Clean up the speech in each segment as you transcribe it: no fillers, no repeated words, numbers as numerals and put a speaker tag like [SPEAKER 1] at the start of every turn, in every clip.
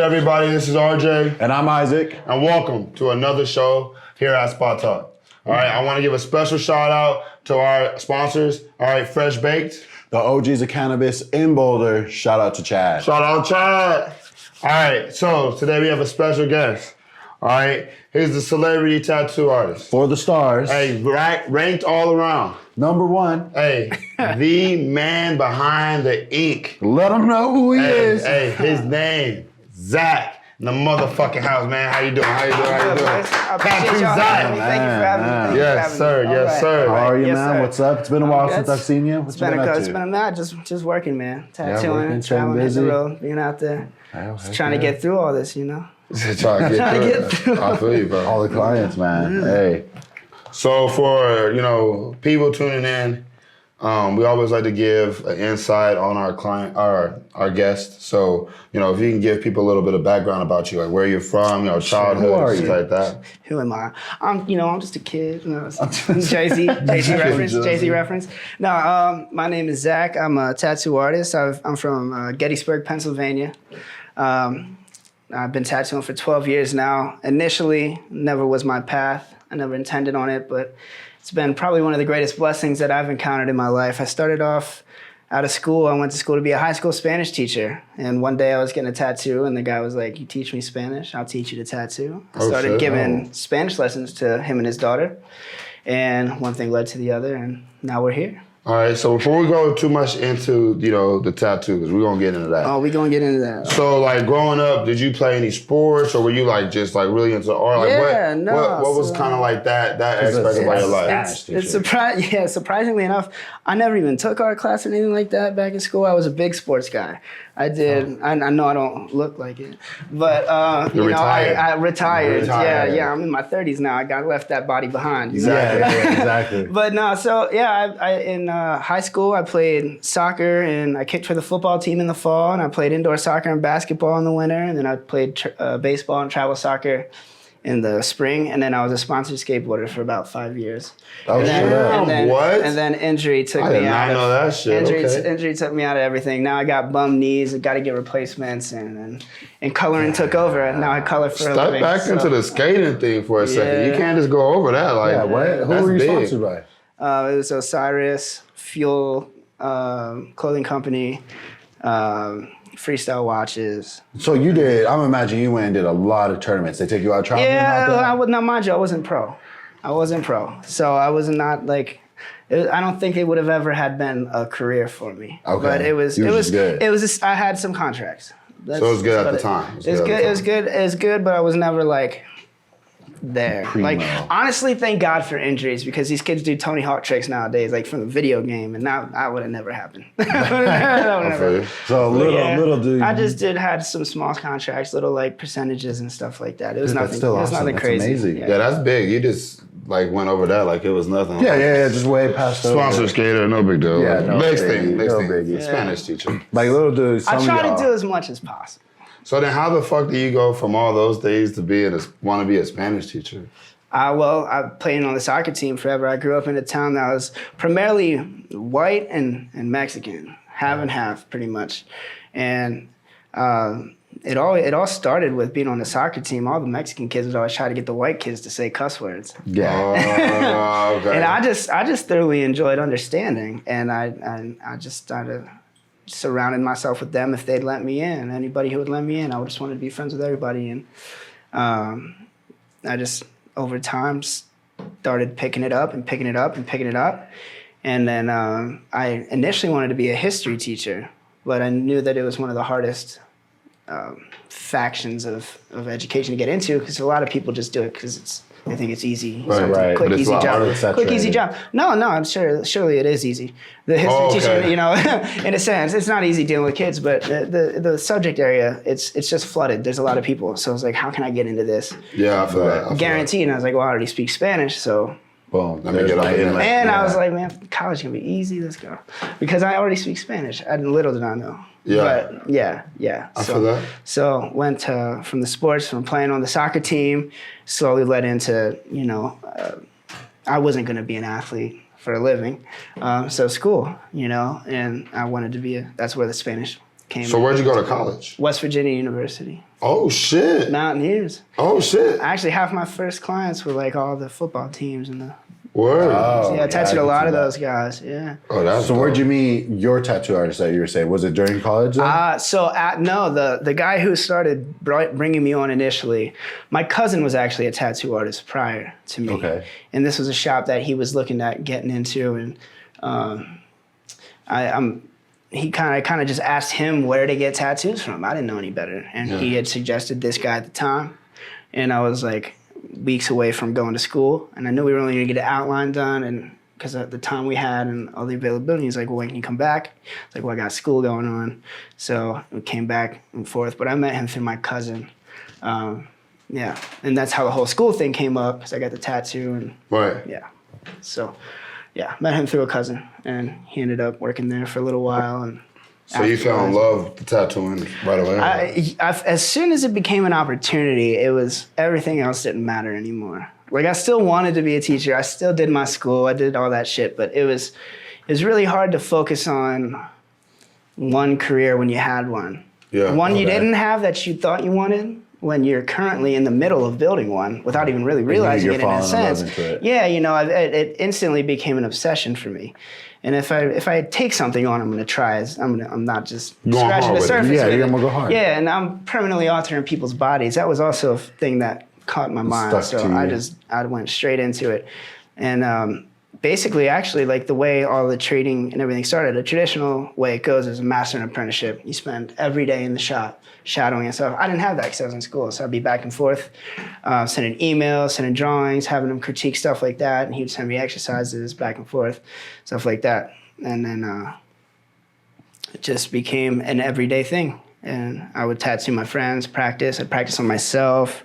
[SPEAKER 1] good, everybody? This is RJ.
[SPEAKER 2] And I'm Isaac.
[SPEAKER 1] And welcome to another show here at Spot Talk. All right, I want to give a special shout out to our sponsors. All right, Fresh Baked.
[SPEAKER 2] The OGs of cannabis in Boulder. Shout out to Chad.
[SPEAKER 1] Shout out, Chad. All right, so today we have a special guest. All right, he's the celebrity tattoo artist.
[SPEAKER 2] For the stars.
[SPEAKER 1] Hey, ranked all around.
[SPEAKER 2] Number one.
[SPEAKER 1] Hey, the man behind the ink.
[SPEAKER 2] Let him know who he is.
[SPEAKER 1] Hey, his name, Zach. In the motherfucking house, man. How you doing? How you doing?
[SPEAKER 3] I appreciate y'all having me. Thank you for having me.
[SPEAKER 1] Yes, sir. Yes, sir.
[SPEAKER 2] How are you,
[SPEAKER 3] Yes,
[SPEAKER 2] man?
[SPEAKER 3] sir.
[SPEAKER 2] What's up? It's been a while since I've seen you.
[SPEAKER 3] It's been a minute. Just working, man. Tattooing, traveling, hitting the road, being out there. Just trying to get through all this, you know?
[SPEAKER 1] Trying to get through it. I feel you, bro.
[SPEAKER 2] All the clients, man. Hey.
[SPEAKER 1] So for, people tuning in, we always like to give an insight on our client, our guest. So, if you can give people a little bit of background about you, like where you're from, childhood, things like that.
[SPEAKER 3] Who am I? I'm just a kid. Jay-Z reference. No, my name is Zach. I'm a tattoo artist. I'm from Gettysburg, Pennsylvania. I've been tattooing for 12 years now. Initially, never was my path. I never intended on it, but it's been probably one of the greatest blessings that I've encountered in my life. I started off out of school. I went to school to be a high school Spanish teacher. And one day I was getting a tattoo, and the guy was like, "You teach me Spanish, I'll teach you to tattoo." I started giving Spanish lessons to him and his daughter. And one thing led to the other, and now we're here.
[SPEAKER 1] All right, so before we go too much into, the tattoos, we're going to get into that.
[SPEAKER 3] Oh, we're going to get into that.
[SPEAKER 1] So, growing up, did you play any sports, or were you, just really into art? What was kind of like that aspect of your life?
[SPEAKER 3] Surprisingly enough, I never even took art class or anything like that back in school. I was a big sports guy. I did. I know I don't look like it, but
[SPEAKER 1] retired.
[SPEAKER 3] I retired. Yeah. I'm in my 30s now. I left that body behind.
[SPEAKER 2] Exactly.
[SPEAKER 3] But no, so yeah, I in high school I played soccer and I kicked for the football team in the fall, and I played indoor soccer and basketball in the winter, and then I played baseball and travel soccer in the spring, and then I was a sponsored skateboarder for about 5 years.
[SPEAKER 1] Oh, what?
[SPEAKER 3] And then injury took me out.
[SPEAKER 1] I did not know that shit.
[SPEAKER 3] Injury took me out of everything. Now I got bum knees. I got to get replacements, and coloring took over. Now I color for a living.
[SPEAKER 1] Step back into the skating thing for a second. You can't just go over that.
[SPEAKER 2] Who were you sponsored by?
[SPEAKER 3] It was Osiris, Fuel, clothing company, Freestyle watches.
[SPEAKER 2] So you did, I'm imagining you went and did a lot of tournaments. They take you out traveling?
[SPEAKER 3] Yeah, now mind you, I wasn't pro. So I was not I don't think it would have ever had been a career for me. Okay. But it was good. I had some contracts.
[SPEAKER 1] So it was good at the time.
[SPEAKER 3] It was good, but I was never there.
[SPEAKER 2] Primo.
[SPEAKER 3] Honestly, thank God for injuries, because these kids do Tony Hawk tricks nowadays, from the video game, and that would have never happened.
[SPEAKER 2] So little dude.
[SPEAKER 3] I just had some small contracts, little percentages and stuff like that. It was nothing.
[SPEAKER 2] Still
[SPEAKER 3] it was
[SPEAKER 2] awesome.
[SPEAKER 3] nothing crazy.
[SPEAKER 2] Amazing.
[SPEAKER 1] Yeah, that's big. You just went over that like it was nothing.
[SPEAKER 2] Yeah, just way past over.
[SPEAKER 1] Sponsor skater, no big deal.
[SPEAKER 2] Yeah,
[SPEAKER 1] next thing.
[SPEAKER 2] Biggie.
[SPEAKER 1] Spanish teacher.
[SPEAKER 2] Little dude.
[SPEAKER 3] I try to do as much as possible.
[SPEAKER 1] So then how the fuck do you go from all those days to want to be a Spanish teacher?
[SPEAKER 3] I played on the soccer team forever. I grew up in a town that was primarily white and Mexican, half and half, pretty much. And it all started with being on the soccer team. All the Mexican kids would always try to get the white kids to say cuss words.
[SPEAKER 1] Yeah. Okay.
[SPEAKER 3] And I just thoroughly enjoyed understanding, and I just started surrounding myself with them if they'd let me in. Anybody who would let me in, I just wanted to be friends with everybody. And I just, over time, started picking it up. And then I initially wanted to be a history teacher, but I knew that it was one of the hardest factions of education to get into, because a lot of people just do it because they think it's easy.
[SPEAKER 1] Right.
[SPEAKER 3] Quick, easy job. Quick, easy job. No, I'm sure. Surely it is easy. The history teacher, in a sense, it's not easy dealing with kids, but the subject area, it's just flooded. There's a lot of people, so it's how can I get into this?
[SPEAKER 1] Yeah, I feel that.
[SPEAKER 3] Guaranteed. And I was like, well, I already speak Spanish, so.
[SPEAKER 1] Boom. Let me get on it.
[SPEAKER 3] And I was like, man, college can be easy. Let's go, because I already speak Spanish. Little did I know.
[SPEAKER 1] Yeah.
[SPEAKER 3] But yeah.
[SPEAKER 1] I feel that.
[SPEAKER 3] So went from the sports, from playing on the soccer team, slowly led into, I wasn't going to be an athlete for a living. So school, and I wanted to be that's where the Spanish came.
[SPEAKER 1] So where'd you go to college?
[SPEAKER 3] West Virginia University.
[SPEAKER 1] Oh shit.
[SPEAKER 3] Mountaineers.
[SPEAKER 1] Oh shit.
[SPEAKER 3] Actually, half my first clients were like all the football teams and the.
[SPEAKER 1] Word.
[SPEAKER 2] Oh,
[SPEAKER 3] Yeah, I tattooed
[SPEAKER 2] I
[SPEAKER 3] a
[SPEAKER 2] can
[SPEAKER 3] lot
[SPEAKER 2] see
[SPEAKER 3] of
[SPEAKER 2] that.
[SPEAKER 3] those guys. Yeah.
[SPEAKER 1] Oh, that's
[SPEAKER 2] So where'd
[SPEAKER 1] dope.
[SPEAKER 2] you meet your tattoo artist that you were saying? Was it during college then?
[SPEAKER 3] The guy who started bringing me on initially, my cousin was actually a tattoo artist prior to me.
[SPEAKER 2] Okay.
[SPEAKER 3] And this was a shop that he was looking at getting into, and he kind of just asked him where to get tattoos from. I didn't know any better, and he had suggested this guy at the time, and I was like weeks away from going to school, and I knew we were only going to get an outline done, and because at the time we had and all the availability, he's like, well, when can you come back? It's like, well, I got school going on, so we came back and forth. But I met him through my cousin, and that's how the whole school thing came up, because I got the tattoo, and
[SPEAKER 1] Right.
[SPEAKER 3] so met him through a cousin, and he ended up working there for a little while, and.
[SPEAKER 1] So you fell in love with the tattooing right away?
[SPEAKER 3] As soon as it became an opportunity, everything else didn't matter anymore. Like, I still wanted to be a teacher. I still did my school. I did all that shit, but it was really hard to focus on one career when you had one.
[SPEAKER 1] Yeah.
[SPEAKER 3] One you didn't have that you thought you wanted when you're currently in the middle of building one without even really realizing
[SPEAKER 2] you're
[SPEAKER 3] it in a
[SPEAKER 2] falling in love
[SPEAKER 3] sense.
[SPEAKER 2] into it.
[SPEAKER 3] Yeah, it instantly became an obsession for me. And if I take something on, I'm going to try. I'm not just
[SPEAKER 1] Going
[SPEAKER 3] scratching
[SPEAKER 1] hard
[SPEAKER 3] the
[SPEAKER 1] with it.
[SPEAKER 3] surface.
[SPEAKER 2] Yeah,
[SPEAKER 3] with
[SPEAKER 2] you're
[SPEAKER 3] it.
[SPEAKER 2] gonna go hard.
[SPEAKER 3] Yeah, and I'm permanently altering people's bodies. That was also a thing that caught my mind.
[SPEAKER 2] stuck
[SPEAKER 3] So
[SPEAKER 2] to you.
[SPEAKER 3] I went straight into it, and basically, actually, like the way all the trading and everything started, the traditional way it goes is a master and apprenticeship. You spend every day in the shop shadowing and stuff. I didn't have that because I was in school, so I'd be back and forth, sending emails, sending drawings, having him critique stuff like that, and he would send me exercises back and forth, stuff like that. And then it just became an everyday thing. And I would tattoo my friends, practice. I'd practice on myself.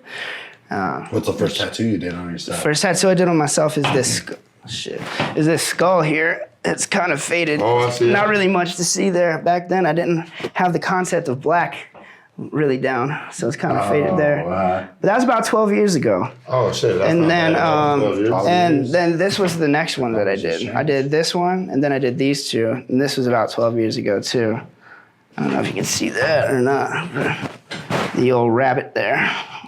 [SPEAKER 2] What's the first tattoo you did on yourself?
[SPEAKER 3] First tattoo I did on myself is this skull here. It's kind of faded.
[SPEAKER 1] Oh, I see it.
[SPEAKER 3] Not really much to see there. Back then, I didn't have the concept of black really down, so it's kind of faded there.
[SPEAKER 2] Wow.
[SPEAKER 3] But that was about 12 years ago.
[SPEAKER 1] Oh shit. That's
[SPEAKER 3] And
[SPEAKER 1] not
[SPEAKER 3] then,
[SPEAKER 1] bad. 12 years.
[SPEAKER 3] and then this was the next one that I did. I did this one, and then I did these two, and this was about 12 years ago too. I don't know if you can see that or not. But the old rabbit there.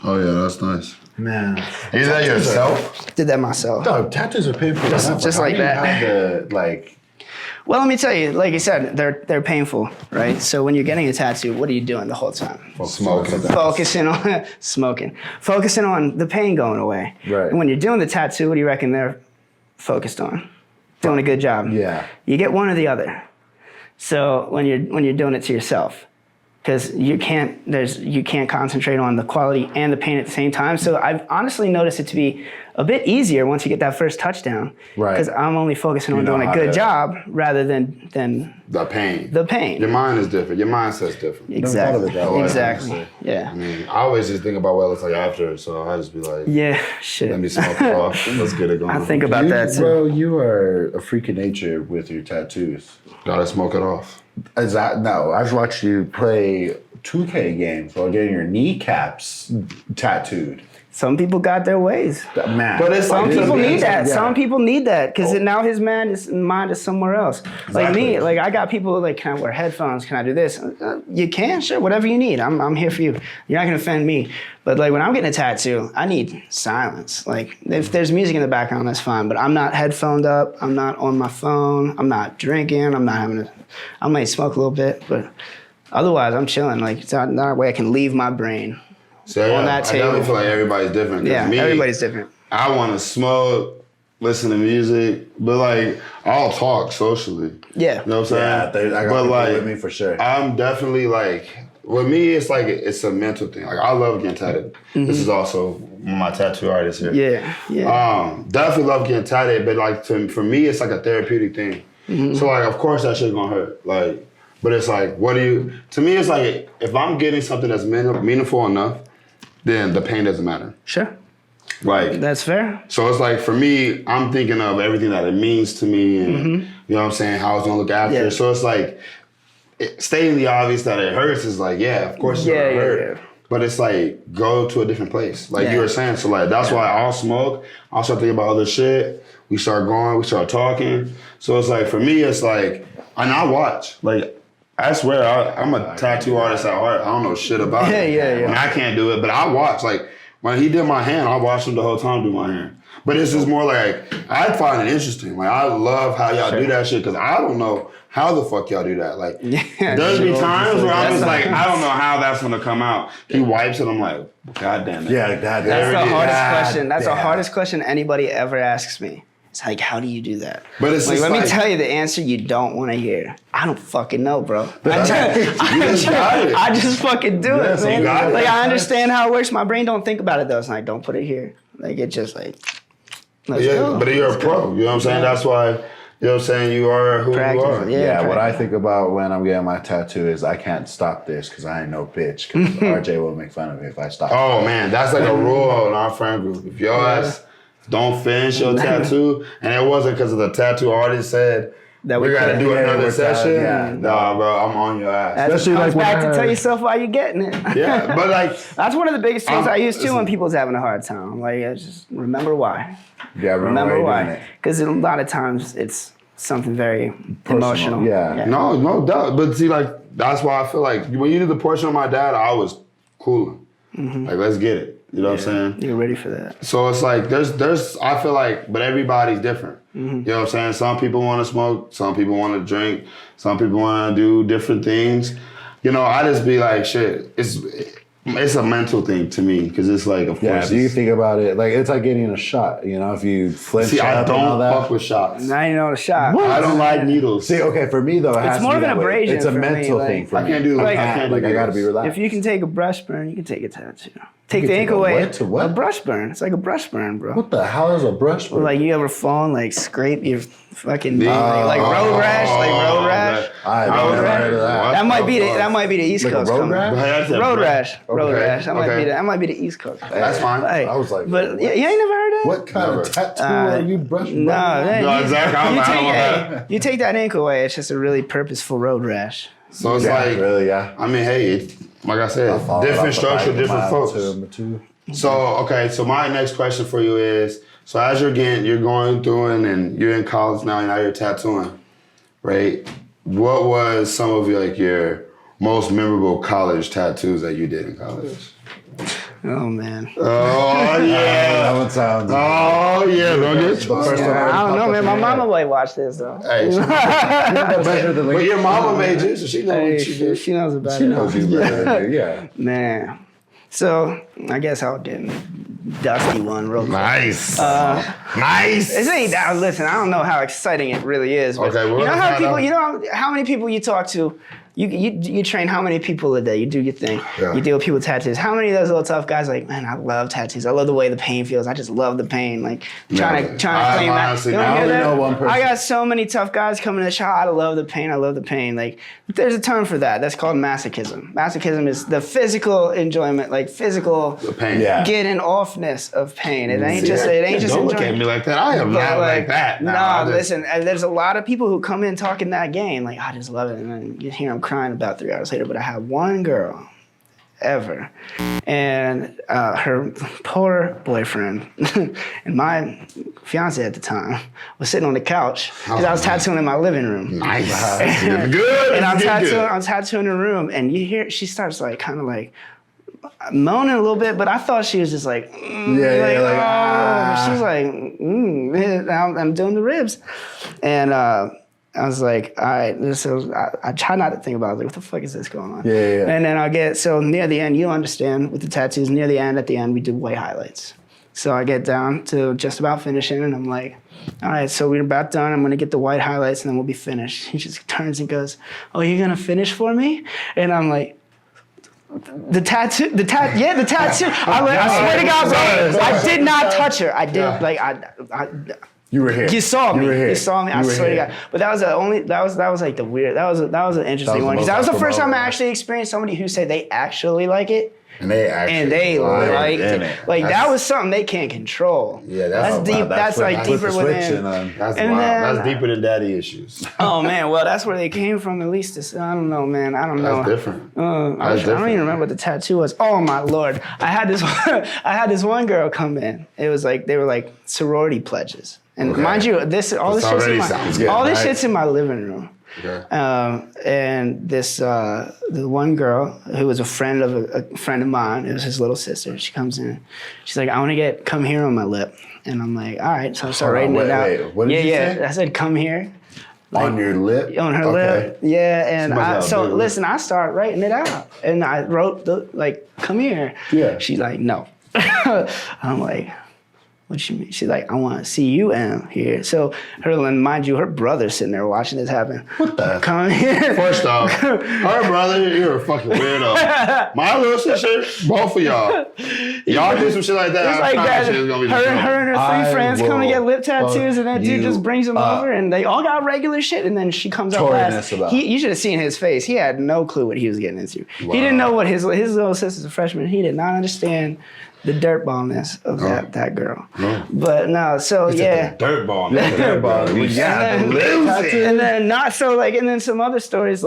[SPEAKER 1] Oh yeah, that's nice.
[SPEAKER 2] Man.
[SPEAKER 1] You did that yourself?
[SPEAKER 3] Did that myself.
[SPEAKER 2] Dog, tattoos are painful.
[SPEAKER 3] Just
[SPEAKER 2] How
[SPEAKER 3] like
[SPEAKER 2] do you
[SPEAKER 3] that.
[SPEAKER 2] have the,
[SPEAKER 3] Well, let me tell you, like I said, they're painful, right? So when you're getting a tattoo, what are you doing the whole time?
[SPEAKER 1] Smoking.
[SPEAKER 3] Focusing on smoking, focusing on the pain going away.
[SPEAKER 2] Right.
[SPEAKER 3] And when you're doing the tattoo, what do you reckon they're focused on? Doing a good job.
[SPEAKER 2] Yeah.
[SPEAKER 3] You get one or the other. So when you're doing it to yourself, because you can't concentrate on the quality and the pain at the same time. So I've honestly noticed it to be a bit easier once you get that first touchdown.
[SPEAKER 2] Right.
[SPEAKER 3] Because I'm only focusing on
[SPEAKER 2] You know
[SPEAKER 3] doing a
[SPEAKER 2] how
[SPEAKER 3] good
[SPEAKER 2] to-
[SPEAKER 3] job rather than
[SPEAKER 1] The pain.
[SPEAKER 3] the pain.
[SPEAKER 1] Your mind is different. Your mindset's different.
[SPEAKER 3] Exactly.
[SPEAKER 2] thought of it that way,
[SPEAKER 3] Exactly.
[SPEAKER 2] honestly.
[SPEAKER 3] Yeah.
[SPEAKER 1] I mean, I always just think about what it looks like after, so I just be like,
[SPEAKER 3] Yeah. Shit.
[SPEAKER 1] let me smoke it off. Let's get it going.
[SPEAKER 3] I think about that too.
[SPEAKER 2] Bro, you are a freak of nature with your tattoos.
[SPEAKER 1] Gotta smoke it off.
[SPEAKER 2] No, I've watched you play 2K games while getting your kneecaps tattooed.
[SPEAKER 3] Some people got their ways.
[SPEAKER 2] Man.
[SPEAKER 1] But it's
[SPEAKER 3] Some
[SPEAKER 1] Because
[SPEAKER 3] people
[SPEAKER 1] it's-
[SPEAKER 3] need that.
[SPEAKER 2] yeah.
[SPEAKER 3] Some people need that because now his mind is somewhere else. Like
[SPEAKER 1] Exactly.
[SPEAKER 3] me, like I got people like, can I wear headphones? Can I do this? You can, sure, whatever you need. I'm here for you. You're not gonna offend me. But like when I'm getting a tattoo, I need silence. Like if there's music in the background, that's fine. But I'm not headphoned up. I'm not on my phone. I'm not drinking. I might smoke a little bit, but otherwise I'm chilling. Like it's not a way I can leave my brain.
[SPEAKER 1] So
[SPEAKER 3] On that
[SPEAKER 1] I definitely
[SPEAKER 3] table.
[SPEAKER 1] feel like everybody's different. 'Cause
[SPEAKER 3] Yeah,
[SPEAKER 1] me,
[SPEAKER 3] everybody's different.
[SPEAKER 1] I want to smoke, listen to music, but like I'll talk socially.
[SPEAKER 3] Yeah.
[SPEAKER 1] You know what I'm
[SPEAKER 2] Yeah,
[SPEAKER 1] saying?
[SPEAKER 2] I got
[SPEAKER 1] but
[SPEAKER 2] people
[SPEAKER 1] like,
[SPEAKER 2] with me for sure.
[SPEAKER 1] I'm definitely like, with me, it's like it's a mental thing. Like I love getting tatted. This is also my tattoo artist here.
[SPEAKER 3] Yeah, yeah.
[SPEAKER 1] Definitely love getting tatted, but like for me, it's like a therapeutic thing. So like, of course, that shit gonna hurt. Like, but it's like, to me, it's like if I'm getting something that's meaningful enough, then the pain doesn't matter.
[SPEAKER 3] Sure.
[SPEAKER 1] Like,
[SPEAKER 3] That's fair.
[SPEAKER 1] so it's like for me, I'm thinking of everything that it means to me, and you know what I'm saying, how it's gonna look after.
[SPEAKER 3] Yeah.
[SPEAKER 1] So it's like stating the obvious that it hurts is like, yeah, of course it's gonna hurt.
[SPEAKER 3] Yeah.
[SPEAKER 1] But it's like go to a different place, like
[SPEAKER 3] Yeah.
[SPEAKER 1] you were saying. So like that's why I'll smoke. I'll start thinking about other shit. We start going. We start talking. So it's like for me, it's like, and I watch. Like I swear, I'm a tattoo artist at heart. I don't know shit about it.
[SPEAKER 3] Yeah.
[SPEAKER 1] And I can't do it, but I watch. Like, when he did my hand, I watched him the whole time do my hand. But it's just more like, I find it interesting. Like, I love how y'all do that shit, because I don't know how the fuck y'all do that. Like, there's be times where I'm just like, I don't know how that's gonna come out. He wipes it, I'm like, God damn it.
[SPEAKER 2] Yeah,
[SPEAKER 3] That's the hardest question. That's the hardest question anybody ever asks me. It's like, how do you do that?
[SPEAKER 1] But it's
[SPEAKER 3] like,
[SPEAKER 1] just
[SPEAKER 3] let me tell you the answer you don't want to hear. I don't fucking know, bro. I just fucking do it, man. Like, I understand how it works. My brain don't think about it though. It's like, don't put it here. Like, it just like, let's go.
[SPEAKER 1] But you're a pro. You know what I'm saying? That's why, you know what I'm saying, you are who you are.
[SPEAKER 2] Yeah, what I think about when I'm getting my tattoo is I can't stop this because I ain't no bitch. Because RJ will make fun of me if I stop.
[SPEAKER 1] Oh, man, that's like a rule in our friend group. If your ass don't finish your tattoo, and it wasn't because of the tattoo artist said, that we got to do another session. Nah, bro, I'm on your ass.
[SPEAKER 3] Especially like back to tell yourself why you're getting it.
[SPEAKER 1] Yeah, but like
[SPEAKER 3] that's one of the biggest things I use too when people's having a hard time. Like, just remember why.
[SPEAKER 2] Yeah, remember
[SPEAKER 3] why. Because a lot of times it's something very emotional.
[SPEAKER 2] Yeah.
[SPEAKER 1] No doubt. But see, like, that's why I feel like when you did the portrait of my dad, I was cool. Like, let's get it. You know what I'm saying?
[SPEAKER 3] You're ready for that.
[SPEAKER 1] So it's like there's I feel like, but everybody's different. You know what I'm saying? Some people want to smoke, some people want to drink, some people want to do different things. You know, I just be like, shit, it's a mental thing to me, because it's like, of course.
[SPEAKER 2] If you think about it, like, it's like getting a shot. You know, if you flinch
[SPEAKER 1] See, I
[SPEAKER 2] up and all
[SPEAKER 1] don't
[SPEAKER 2] that.
[SPEAKER 1] fuck with shots.
[SPEAKER 3] Now you know the shot.
[SPEAKER 1] I don't like needles.
[SPEAKER 2] See, okay, for me though, it has
[SPEAKER 3] more
[SPEAKER 2] to
[SPEAKER 3] of
[SPEAKER 2] be
[SPEAKER 3] an
[SPEAKER 2] that way.
[SPEAKER 3] abrasion
[SPEAKER 2] It's a
[SPEAKER 3] for me,
[SPEAKER 2] mental
[SPEAKER 3] like-
[SPEAKER 2] thing for me.
[SPEAKER 1] I can't do
[SPEAKER 3] Like,
[SPEAKER 2] I gotta be relaxed.
[SPEAKER 3] If you can take a brush burn, you can take a tattoo. Take
[SPEAKER 2] You
[SPEAKER 3] the
[SPEAKER 2] can
[SPEAKER 3] ink
[SPEAKER 2] take a
[SPEAKER 3] away.
[SPEAKER 2] what to what?
[SPEAKER 3] A brush burn. It's like a brush burn, bro.
[SPEAKER 2] What the hell is a brush?
[SPEAKER 3] Like, you ever fallen, like, scrape your fucking like road rash, like road rash.
[SPEAKER 2] I
[SPEAKER 3] Road
[SPEAKER 2] never
[SPEAKER 3] rash.
[SPEAKER 2] heard of that.
[SPEAKER 3] That might be the East
[SPEAKER 2] Like a
[SPEAKER 3] Coast
[SPEAKER 2] road
[SPEAKER 3] coming.
[SPEAKER 2] rash?
[SPEAKER 3] Road rash. Road
[SPEAKER 1] Okay,
[SPEAKER 3] rash. That might be the East Coast.
[SPEAKER 1] That's fine.
[SPEAKER 3] Like,
[SPEAKER 2] I was like,
[SPEAKER 3] but
[SPEAKER 2] what?
[SPEAKER 3] you ain't never heard that?
[SPEAKER 2] What kind
[SPEAKER 1] Never.
[SPEAKER 2] of tattoo are you brushing?
[SPEAKER 1] No, exactly.
[SPEAKER 3] You take that ink away, it's just a really purposeful road rash.
[SPEAKER 1] So it's
[SPEAKER 2] Yeah,
[SPEAKER 1] like,
[SPEAKER 2] really, yeah.
[SPEAKER 1] I mean, hey, like I said, different structure, different folks. So, okay, so my next question for you is, so as you're going through and you're in college now, and now you're tattooing, right? What was some of your most memorable college tattoos that you did in college?
[SPEAKER 3] Oh, man.
[SPEAKER 1] Oh, yeah.
[SPEAKER 2] That one sounds.
[SPEAKER 1] Oh, yeah. Don't get
[SPEAKER 2] The first one
[SPEAKER 3] I don't know, man. My mama might watch this, though.
[SPEAKER 1] Hey, but your mama made you, so she knows
[SPEAKER 3] Hey,
[SPEAKER 1] what you did.
[SPEAKER 3] she knows about
[SPEAKER 2] She
[SPEAKER 3] it.
[SPEAKER 2] knows you better than you, yeah.
[SPEAKER 3] Man. So, I guess I'll get a dusty one real quick.
[SPEAKER 1] Nice. Nice.
[SPEAKER 3] It ain't that. Listen, I don't know how exciting it really is. But
[SPEAKER 1] Okay, well,
[SPEAKER 3] you know
[SPEAKER 1] let's
[SPEAKER 3] how
[SPEAKER 1] find
[SPEAKER 3] people.
[SPEAKER 1] out.
[SPEAKER 3] You know how many people you talk to. You train how many people a day? You do your thing.
[SPEAKER 1] Yeah.
[SPEAKER 3] You deal with people with tattoos. How many of those little tough guys are like, man, I love tattoos. I love the way the pain feels. I just love the pain. Like trying to claim that.
[SPEAKER 1] honestly
[SPEAKER 3] You wanna
[SPEAKER 1] never
[SPEAKER 3] hear that?
[SPEAKER 2] know one person.
[SPEAKER 3] I got so many tough guys coming to the shop. I love the pain. I love the pain. Like there's a term for that. That's called masochism. Masochism is the physical enjoyment, like physical
[SPEAKER 1] The pain.
[SPEAKER 2] Yeah.
[SPEAKER 3] getting offness of pain. It ain't
[SPEAKER 1] See,
[SPEAKER 3] just
[SPEAKER 1] don't look at
[SPEAKER 3] enjoyment.
[SPEAKER 1] me like that. I am not like that.
[SPEAKER 3] Nah, listen, and there's a lot of people who come in talking that game, like, I just love it. And then you hear them crying about 3 hours later. But I had one girl ever, and her poor boyfriend, and my fiance at the time, was sitting on the couch because I was tattooing in my living room.
[SPEAKER 1] Nice. Good.
[SPEAKER 3] And I'm
[SPEAKER 1] Good.
[SPEAKER 3] tattooing in the room, and you hear she starts like kind of like moaning a little bit, but I thought she was just like, she's like, I'm doing the ribs, and I was like, all right, so I try not to think about it. I was like, what the fuck is this going on?
[SPEAKER 2] Yeah.
[SPEAKER 3] And then so near the end, you understand with the tattoos, near the end, at the end, we do white highlights. So I get down to just about finishing, and I'm like, all right, so we're about done. I'm going to get the white highlights, and then we'll be finished. He just turns and goes, oh, you're going to finish for me? And I'm like, the tattoo. I swear to God, bro, I did not touch her. I did,
[SPEAKER 2] You were here.
[SPEAKER 3] You saw me.
[SPEAKER 2] You were here.
[SPEAKER 3] You saw me. I
[SPEAKER 2] You were
[SPEAKER 3] swear to
[SPEAKER 2] here.
[SPEAKER 3] God. But that was like the weird. That was an interesting one, because that was the first time I actually experienced somebody who said they actually like it.
[SPEAKER 2] And they actually
[SPEAKER 3] liked it. Like that was something they can't control.
[SPEAKER 1] Yeah,
[SPEAKER 3] that's deep. That's like deeper within.
[SPEAKER 1] That's
[SPEAKER 3] And
[SPEAKER 1] wild.
[SPEAKER 3] then-
[SPEAKER 1] That's deeper than daddy issues.
[SPEAKER 3] Oh man, well that's where they came from. At least I don't know, man. I don't know.
[SPEAKER 1] That's different.
[SPEAKER 3] I don't even remember what the tattoo was. Oh my lord! I had this one girl come in. It was like they were like sorority pledges. And mind you, all this
[SPEAKER 1] already
[SPEAKER 3] shit's
[SPEAKER 1] sounds
[SPEAKER 3] in
[SPEAKER 1] good,
[SPEAKER 3] all this
[SPEAKER 1] right?
[SPEAKER 3] shit's in my living room.
[SPEAKER 1] Okay.
[SPEAKER 3] And this the one girl who was a friend of a friend of mine, it was his little sister. She comes in, she's like, I want to get come here on my lip, and I'm like, all right. So I start writing it out.
[SPEAKER 2] Wait, what did you say?
[SPEAKER 3] I said, come here.
[SPEAKER 2] On your lip?
[SPEAKER 3] On her lip. Yeah, and I start writing it out, and I wrote come here.
[SPEAKER 2] Yeah.
[SPEAKER 3] She's like, no. I'm like, what you mean? She's like, I want to see you here. So and mind you, her brother's sitting there watching this happen.
[SPEAKER 1] What the?
[SPEAKER 3] Come here.
[SPEAKER 1] First off, her brother, you're a fucking weirdo. My little sister, both of y'all do some shit like that.
[SPEAKER 3] It's like that. Her and her three friends come to get lip tattoos, and that dude just brings them over, and they all got regular shit, and then she comes up last. You should have seen his face. He had no clue what he was getting into. Wow. He didn't know what his little sister's a freshman. He did not understand the dirtballness of that girl. But no, so yeah.
[SPEAKER 1] Dirtball.
[SPEAKER 3] And then not so and then some other stories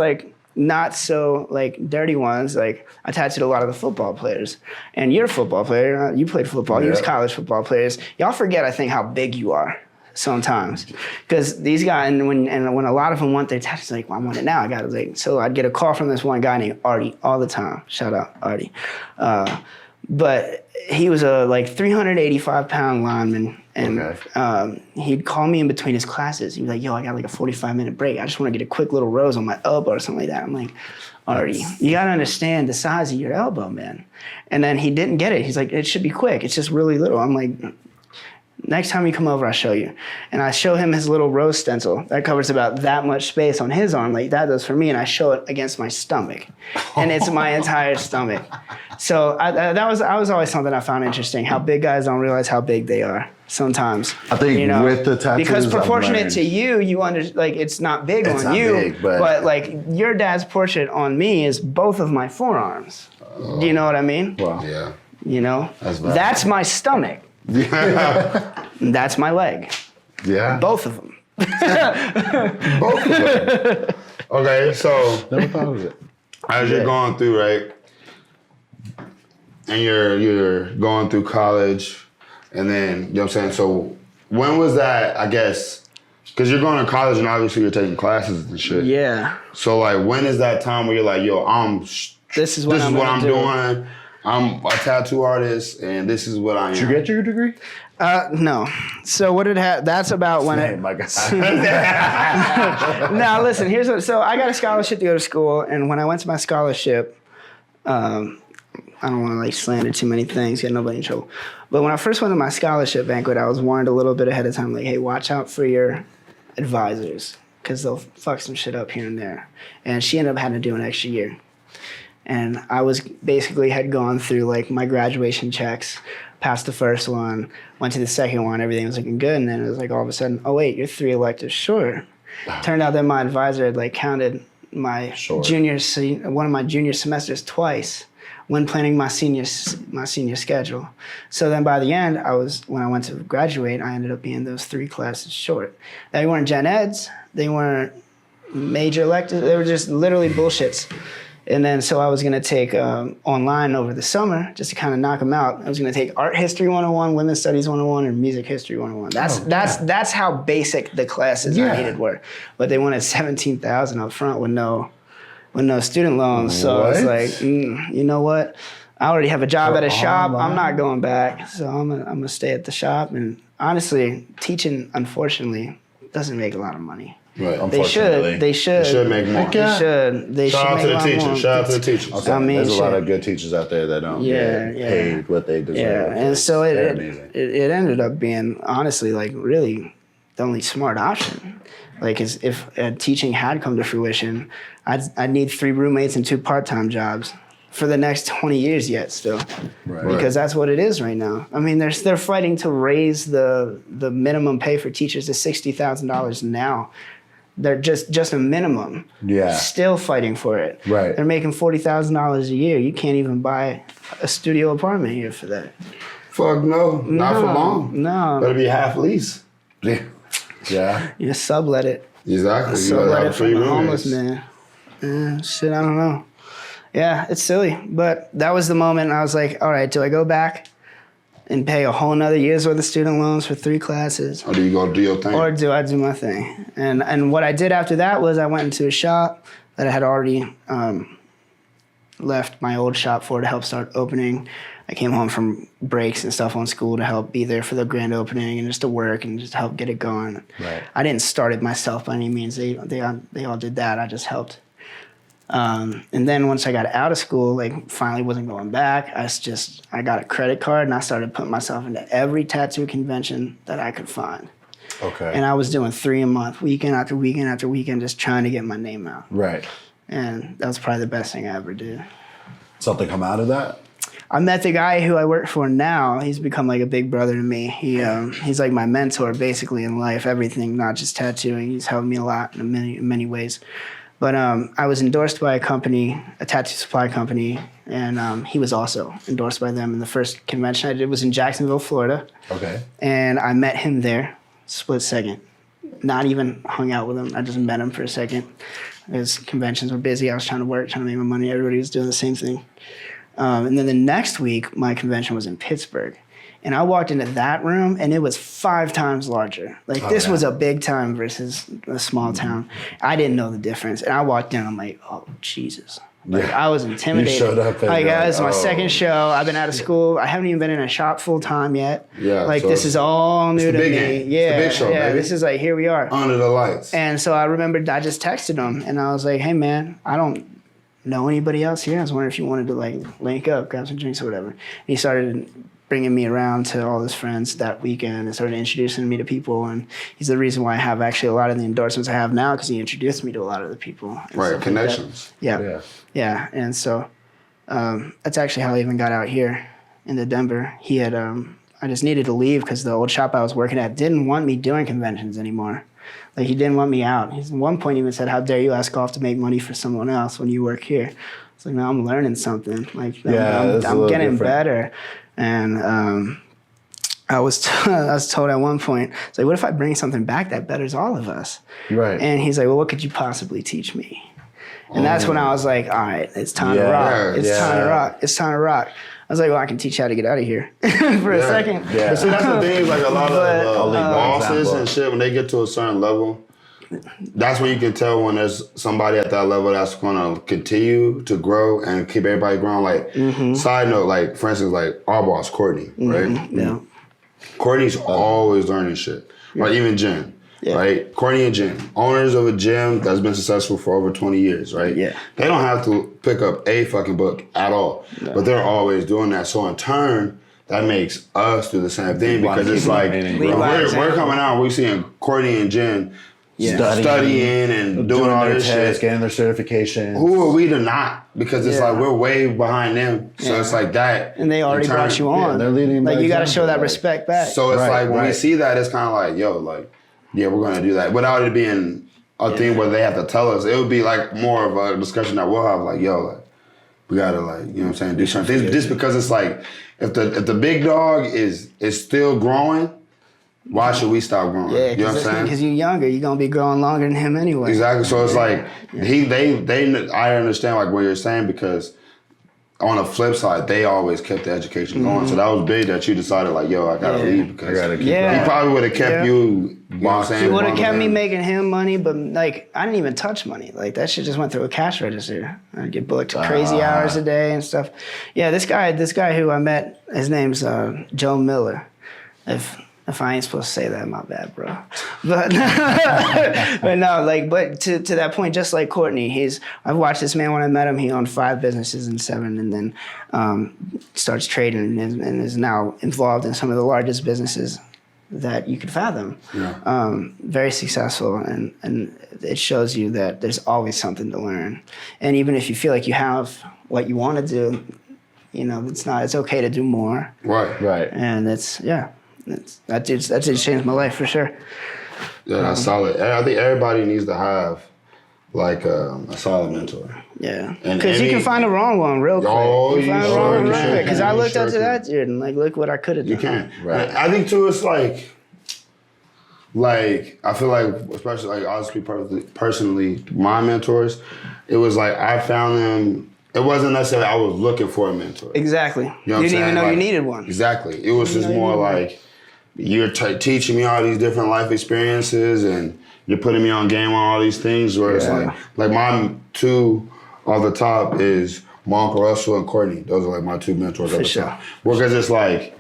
[SPEAKER 3] not so dirty ones. Like I tattooed a lot of the football players. And you're a football player. You played football. You was college football players. Y'all forget, I think, how big you are sometimes. Because these guys, and when a lot of them want their tattoos, well, I want it now. I got it. So I'd get a call from this one guy named Artie all the time. Shout out Artie. But he was a 385-pound lineman, and he'd call me in between his classes. He'd be like, yo, I got a 45-minute break. I just want to get a quick little rose on my elbow or something like that. I'm like, Artie, you got to understand the size of your elbow, man. And then he didn't get it. He's like, it should be quick. It's just really little. I'm like, next time you come over, I'll show you. And I show him his little rose stencil. That covers about that much space on his arm, like that does for me, and I show it against my stomach. And it's my entire stomach. So that was always something I found interesting, how big guys don't realize how big they are sometimes.
[SPEAKER 2] I think with the tattoos,
[SPEAKER 3] because proportionate to you it's not big on not you, big, but your dad's portrait on me is both of my forearms. Do you know what I mean?
[SPEAKER 2] Wow.
[SPEAKER 1] Yeah.
[SPEAKER 3] You know? That's my stomach. That's my leg.
[SPEAKER 2] Yeah.
[SPEAKER 3] Both of them.
[SPEAKER 1] Both of them. Okay, so
[SPEAKER 2] never thought of it.
[SPEAKER 1] As you're going through, right? And you're going through college, and then, you know what I'm saying? So when was that, I guess, because you're going to college and obviously you're taking classes and shit.
[SPEAKER 3] Yeah.
[SPEAKER 1] So when is that time where you're like, yo, this is what I'm doing. I'm a tattoo artist, and this is what I am.
[SPEAKER 2] Did you get your degree?
[SPEAKER 3] No. So what that's about when
[SPEAKER 2] it... my God.
[SPEAKER 3] Now, listen, so I got a scholarship to go to school, and when I went to my scholarship, I don't want to slander too many things, get nobody in trouble. But when I first went to my scholarship banquet, I was warned a little bit ahead of time, hey, watch out for your advisors, because they'll fuck some shit up here and there. And she ended up having to do an extra year. And I had gone through my graduation checks, passed the first one, went to the second one, everything was looking good, and then it was all of a sudden, oh wait, you're 3 electives short. Turned out that my advisor had counted my one of my junior semesters twice when planning my senior schedule. So then by the end, when I went to graduate, I ended up being those 3 classes short. They weren't gen eds, they weren't major electives, they were just literally bullshits. And then so I was going to take online over the summer just to kind of knock them out. I was going to take Art History 101, Women's Studies 101, and Music History 101. That's how basic the classes I needed were. But they wanted $17,000 up front with no student loans. So I was like, you know what? I already have a job at a shop. I'm not going back. So I'm gonna stay at the shop. And honestly, teaching, unfortunately, doesn't make a lot of money.
[SPEAKER 1] Right.
[SPEAKER 3] They should. They should
[SPEAKER 1] make more.
[SPEAKER 3] They
[SPEAKER 1] Shout out to the teachers. Shout out to the teachers.
[SPEAKER 2] There's a lot of good teachers out there that don't get paid what they deserve.
[SPEAKER 3] Yeah, and so it ended up being honestly really the only smart option. If teaching had come to fruition, I'd need 3 roommates and 2 part-time jobs for the next 20 years yet still. Right. Because that's what it is right now. I mean, they're fighting to raise the minimum pay for teachers to $60,000 now. They're just a minimum. Yeah. Still fighting for it.
[SPEAKER 2] Right.
[SPEAKER 3] They're making $40,000 a year. You can't even buy a studio apartment here for that.
[SPEAKER 1] Fuck no. Not for long.
[SPEAKER 3] No.
[SPEAKER 1] Better be half lease.
[SPEAKER 2] Yeah.
[SPEAKER 3] You sublet it.
[SPEAKER 1] Exactly.
[SPEAKER 3] Sublet it from the homeless man. Shit, I don't know. Yeah, it's silly. But that was the moment I was like, all right, do I go back and pay a whole nother year's worth of student loans for 3 classes.
[SPEAKER 1] Or do you go do your thing?
[SPEAKER 3] Or do I do my thing? And what I did after that was I went into a shop that I had already left my old shop for to help start opening. I came home from breaks and stuff on school to help be there for the grand opening and just to work and just help get it going.
[SPEAKER 2] Right.
[SPEAKER 3] I didn't start it myself by any means. They all did that. I just helped. And then once I got out of school, like finally wasn't going back, I got a credit card and I started putting myself into every tattoo convention that I could find.
[SPEAKER 2] Okay.
[SPEAKER 3] And I was doing 3 a month, weekend after weekend after weekend, just trying to get my name out.
[SPEAKER 2] Right.
[SPEAKER 3] And that was probably the best thing I ever did.
[SPEAKER 2] Something come out of that?
[SPEAKER 3] I met the guy who I work for now. He's become like a big brother to me. He's like my mentor basically in life, everything, not just tattooing. He's helped me a lot in many ways. But I was endorsed by a company, a tattoo supply company, and he was also endorsed by them. And the first convention I did was in Jacksonville, Florida.
[SPEAKER 2] Okay.
[SPEAKER 3] And I met him there, split second. Not even hung out with him. I just met him for a second. His conventions were busy. I was trying to work, trying to make my money. Everybody was doing the same thing. And then the next week, my convention was in Pittsburgh. And I walked into that room, and it was 5 times larger. Like, this was a big town versus a small town. I didn't know the difference. And I walked in, I'm like, oh, Jesus. Like, I was intimidated.
[SPEAKER 2] You showed up and
[SPEAKER 3] like,
[SPEAKER 2] you're
[SPEAKER 3] this is my
[SPEAKER 2] like, oh.
[SPEAKER 3] second show. I've been out of school. I haven't even been in a shop full time yet.
[SPEAKER 1] Yeah,
[SPEAKER 3] like,
[SPEAKER 1] so
[SPEAKER 3] this is all new to
[SPEAKER 1] big
[SPEAKER 3] me.
[SPEAKER 1] game.
[SPEAKER 3] Yeah,
[SPEAKER 1] It's the big show,
[SPEAKER 3] yeah.
[SPEAKER 1] baby.
[SPEAKER 3] This is like, here we are.
[SPEAKER 1] Under the lights.
[SPEAKER 3] And so I remembered I just texted him, and I was like, hey, man, I don't know anybody else here. I was wondering if you wanted to, like, link up, grab some drinks or whatever. And he started bringing me around to all his friends that weekend and started introducing me to people. And he's the reason why I have actually a lot of the endorsements I have now, because he introduced me to a lot of the people. And
[SPEAKER 1] Right,
[SPEAKER 3] stuff
[SPEAKER 1] connections.
[SPEAKER 3] Like that. Yeah. And so that's actually how I even got out here into Denver. He had, I just needed to leave because the old shop I was working at didn't want me doing conventions anymore. Like, he didn't want me out. He's at one point even said, how dare you ask off to make money for someone else when you work here? It's like, no, I'm learning something. Like, I'm getting better. And I was told at one point, it's like, what if I bring something back that betters all of us?
[SPEAKER 2] Right.
[SPEAKER 3] And he's like, well, what could you possibly teach me? And that's when I was like, all right, it's time to rock. It's time to rock. It's time to rock. I was like, well, I can teach you how to get out of here for a second.
[SPEAKER 1] Yeah. But see, that's the thing. Like, a lot of bosses
[SPEAKER 2] example.
[SPEAKER 1] and shit, when they get to a certain level, that's when you can tell when there's somebody at that level that's going to continue to grow and keep everybody growing. Like, side note, like, for instance, like our boss, Courtney, right?
[SPEAKER 3] Yeah.
[SPEAKER 1] Courtney's always learning shit. Like, even Jen.
[SPEAKER 3] Yeah.
[SPEAKER 1] Right? Courtney and Jen, owners of a gym that's been successful for over 20 years, right?
[SPEAKER 3] Yeah.
[SPEAKER 1] They don't have to pick up a fucking book at all. No. But they're always doing that. So in turn, that makes us do the same thing, because it's like we're coming out, we're seeing Courtney and Jen studying and doing all
[SPEAKER 2] their
[SPEAKER 1] this
[SPEAKER 2] tests,
[SPEAKER 1] shit.
[SPEAKER 2] getting their certifications.
[SPEAKER 1] Who are we to not? Because it's like we're way behind them. So it's like that.
[SPEAKER 3] And they already brought you on.
[SPEAKER 2] they're leading by
[SPEAKER 3] like, you got to
[SPEAKER 2] example,
[SPEAKER 3] show that
[SPEAKER 2] like-
[SPEAKER 3] respect back.
[SPEAKER 1] So it's like when we see that, it's kind of like, yo, like, yeah, we're going to do that. Without it being a thing where they have to tell us, it would be like more of a discussion that we'll have, like, yo, like, we got to, like, you know what I'm saying, do certain things. Just because it's like, if the big dog is still growing, why should we stop growing?
[SPEAKER 3] Yeah,
[SPEAKER 1] you know what I'm saying?
[SPEAKER 3] because you're younger, you're gonna be growing longer than him anyway.
[SPEAKER 1] Exactly. So it's like I understand like what you're saying, because on the flip side, they always kept the education going. So that was big that you decided like, yo, I gotta leave, because
[SPEAKER 2] I gotta keep
[SPEAKER 1] he probably would have kept you. You know what I'm saying?
[SPEAKER 3] He would have kept me making him money, but like, I didn't even touch money. Like, that shit just went through a cash register. I'd get booked crazy hours a day and stuff. Yeah, this guy who I met, his name's Joe Miller. If I ain't supposed to say that, my bad, bro. But but no, like, but to that point, just like Courtney, I've watched this man when I met him. He owned 5 businesses in 7, and then starts trading and is now involved in some of the largest businesses that you could fathom.
[SPEAKER 1] Yeah.
[SPEAKER 3] Very successful, and it shows you that there's always something to learn. And even if you feel like you have what you want to do, you know, it's okay to do more.
[SPEAKER 1] Right.
[SPEAKER 3] And that did change my life for sure.
[SPEAKER 1] Yeah, that's solid. I think everybody needs to have like a solid mentor.
[SPEAKER 3] Yeah,
[SPEAKER 1] And
[SPEAKER 3] because you can find the wrong one real quick.
[SPEAKER 1] Oh,
[SPEAKER 3] you can find
[SPEAKER 1] you
[SPEAKER 3] the wrong
[SPEAKER 1] sure
[SPEAKER 3] one real
[SPEAKER 1] can.
[SPEAKER 3] quick. Because I
[SPEAKER 1] You
[SPEAKER 3] looked up
[SPEAKER 1] sure
[SPEAKER 3] to
[SPEAKER 1] can.
[SPEAKER 3] that dude and like, look what I could have done.
[SPEAKER 1] You can.
[SPEAKER 2] Right.
[SPEAKER 1] I think too, it's like I feel like, especially like honestly, personally, my mentors, it was like I found them it wasn't necessarily I was looking for a mentor.
[SPEAKER 3] Exactly.
[SPEAKER 1] You know what
[SPEAKER 3] You
[SPEAKER 1] I'm
[SPEAKER 3] didn't even
[SPEAKER 1] saying?
[SPEAKER 3] know you
[SPEAKER 1] Like,
[SPEAKER 3] needed one.
[SPEAKER 1] Exactly. It was just more like you're teaching me all these different life experiences and you're putting me on game on all these things where it's like my two on the top is my Uncle Russell and Courtney. Those are like my two mentors at the
[SPEAKER 3] sure.
[SPEAKER 1] top. Because it's like,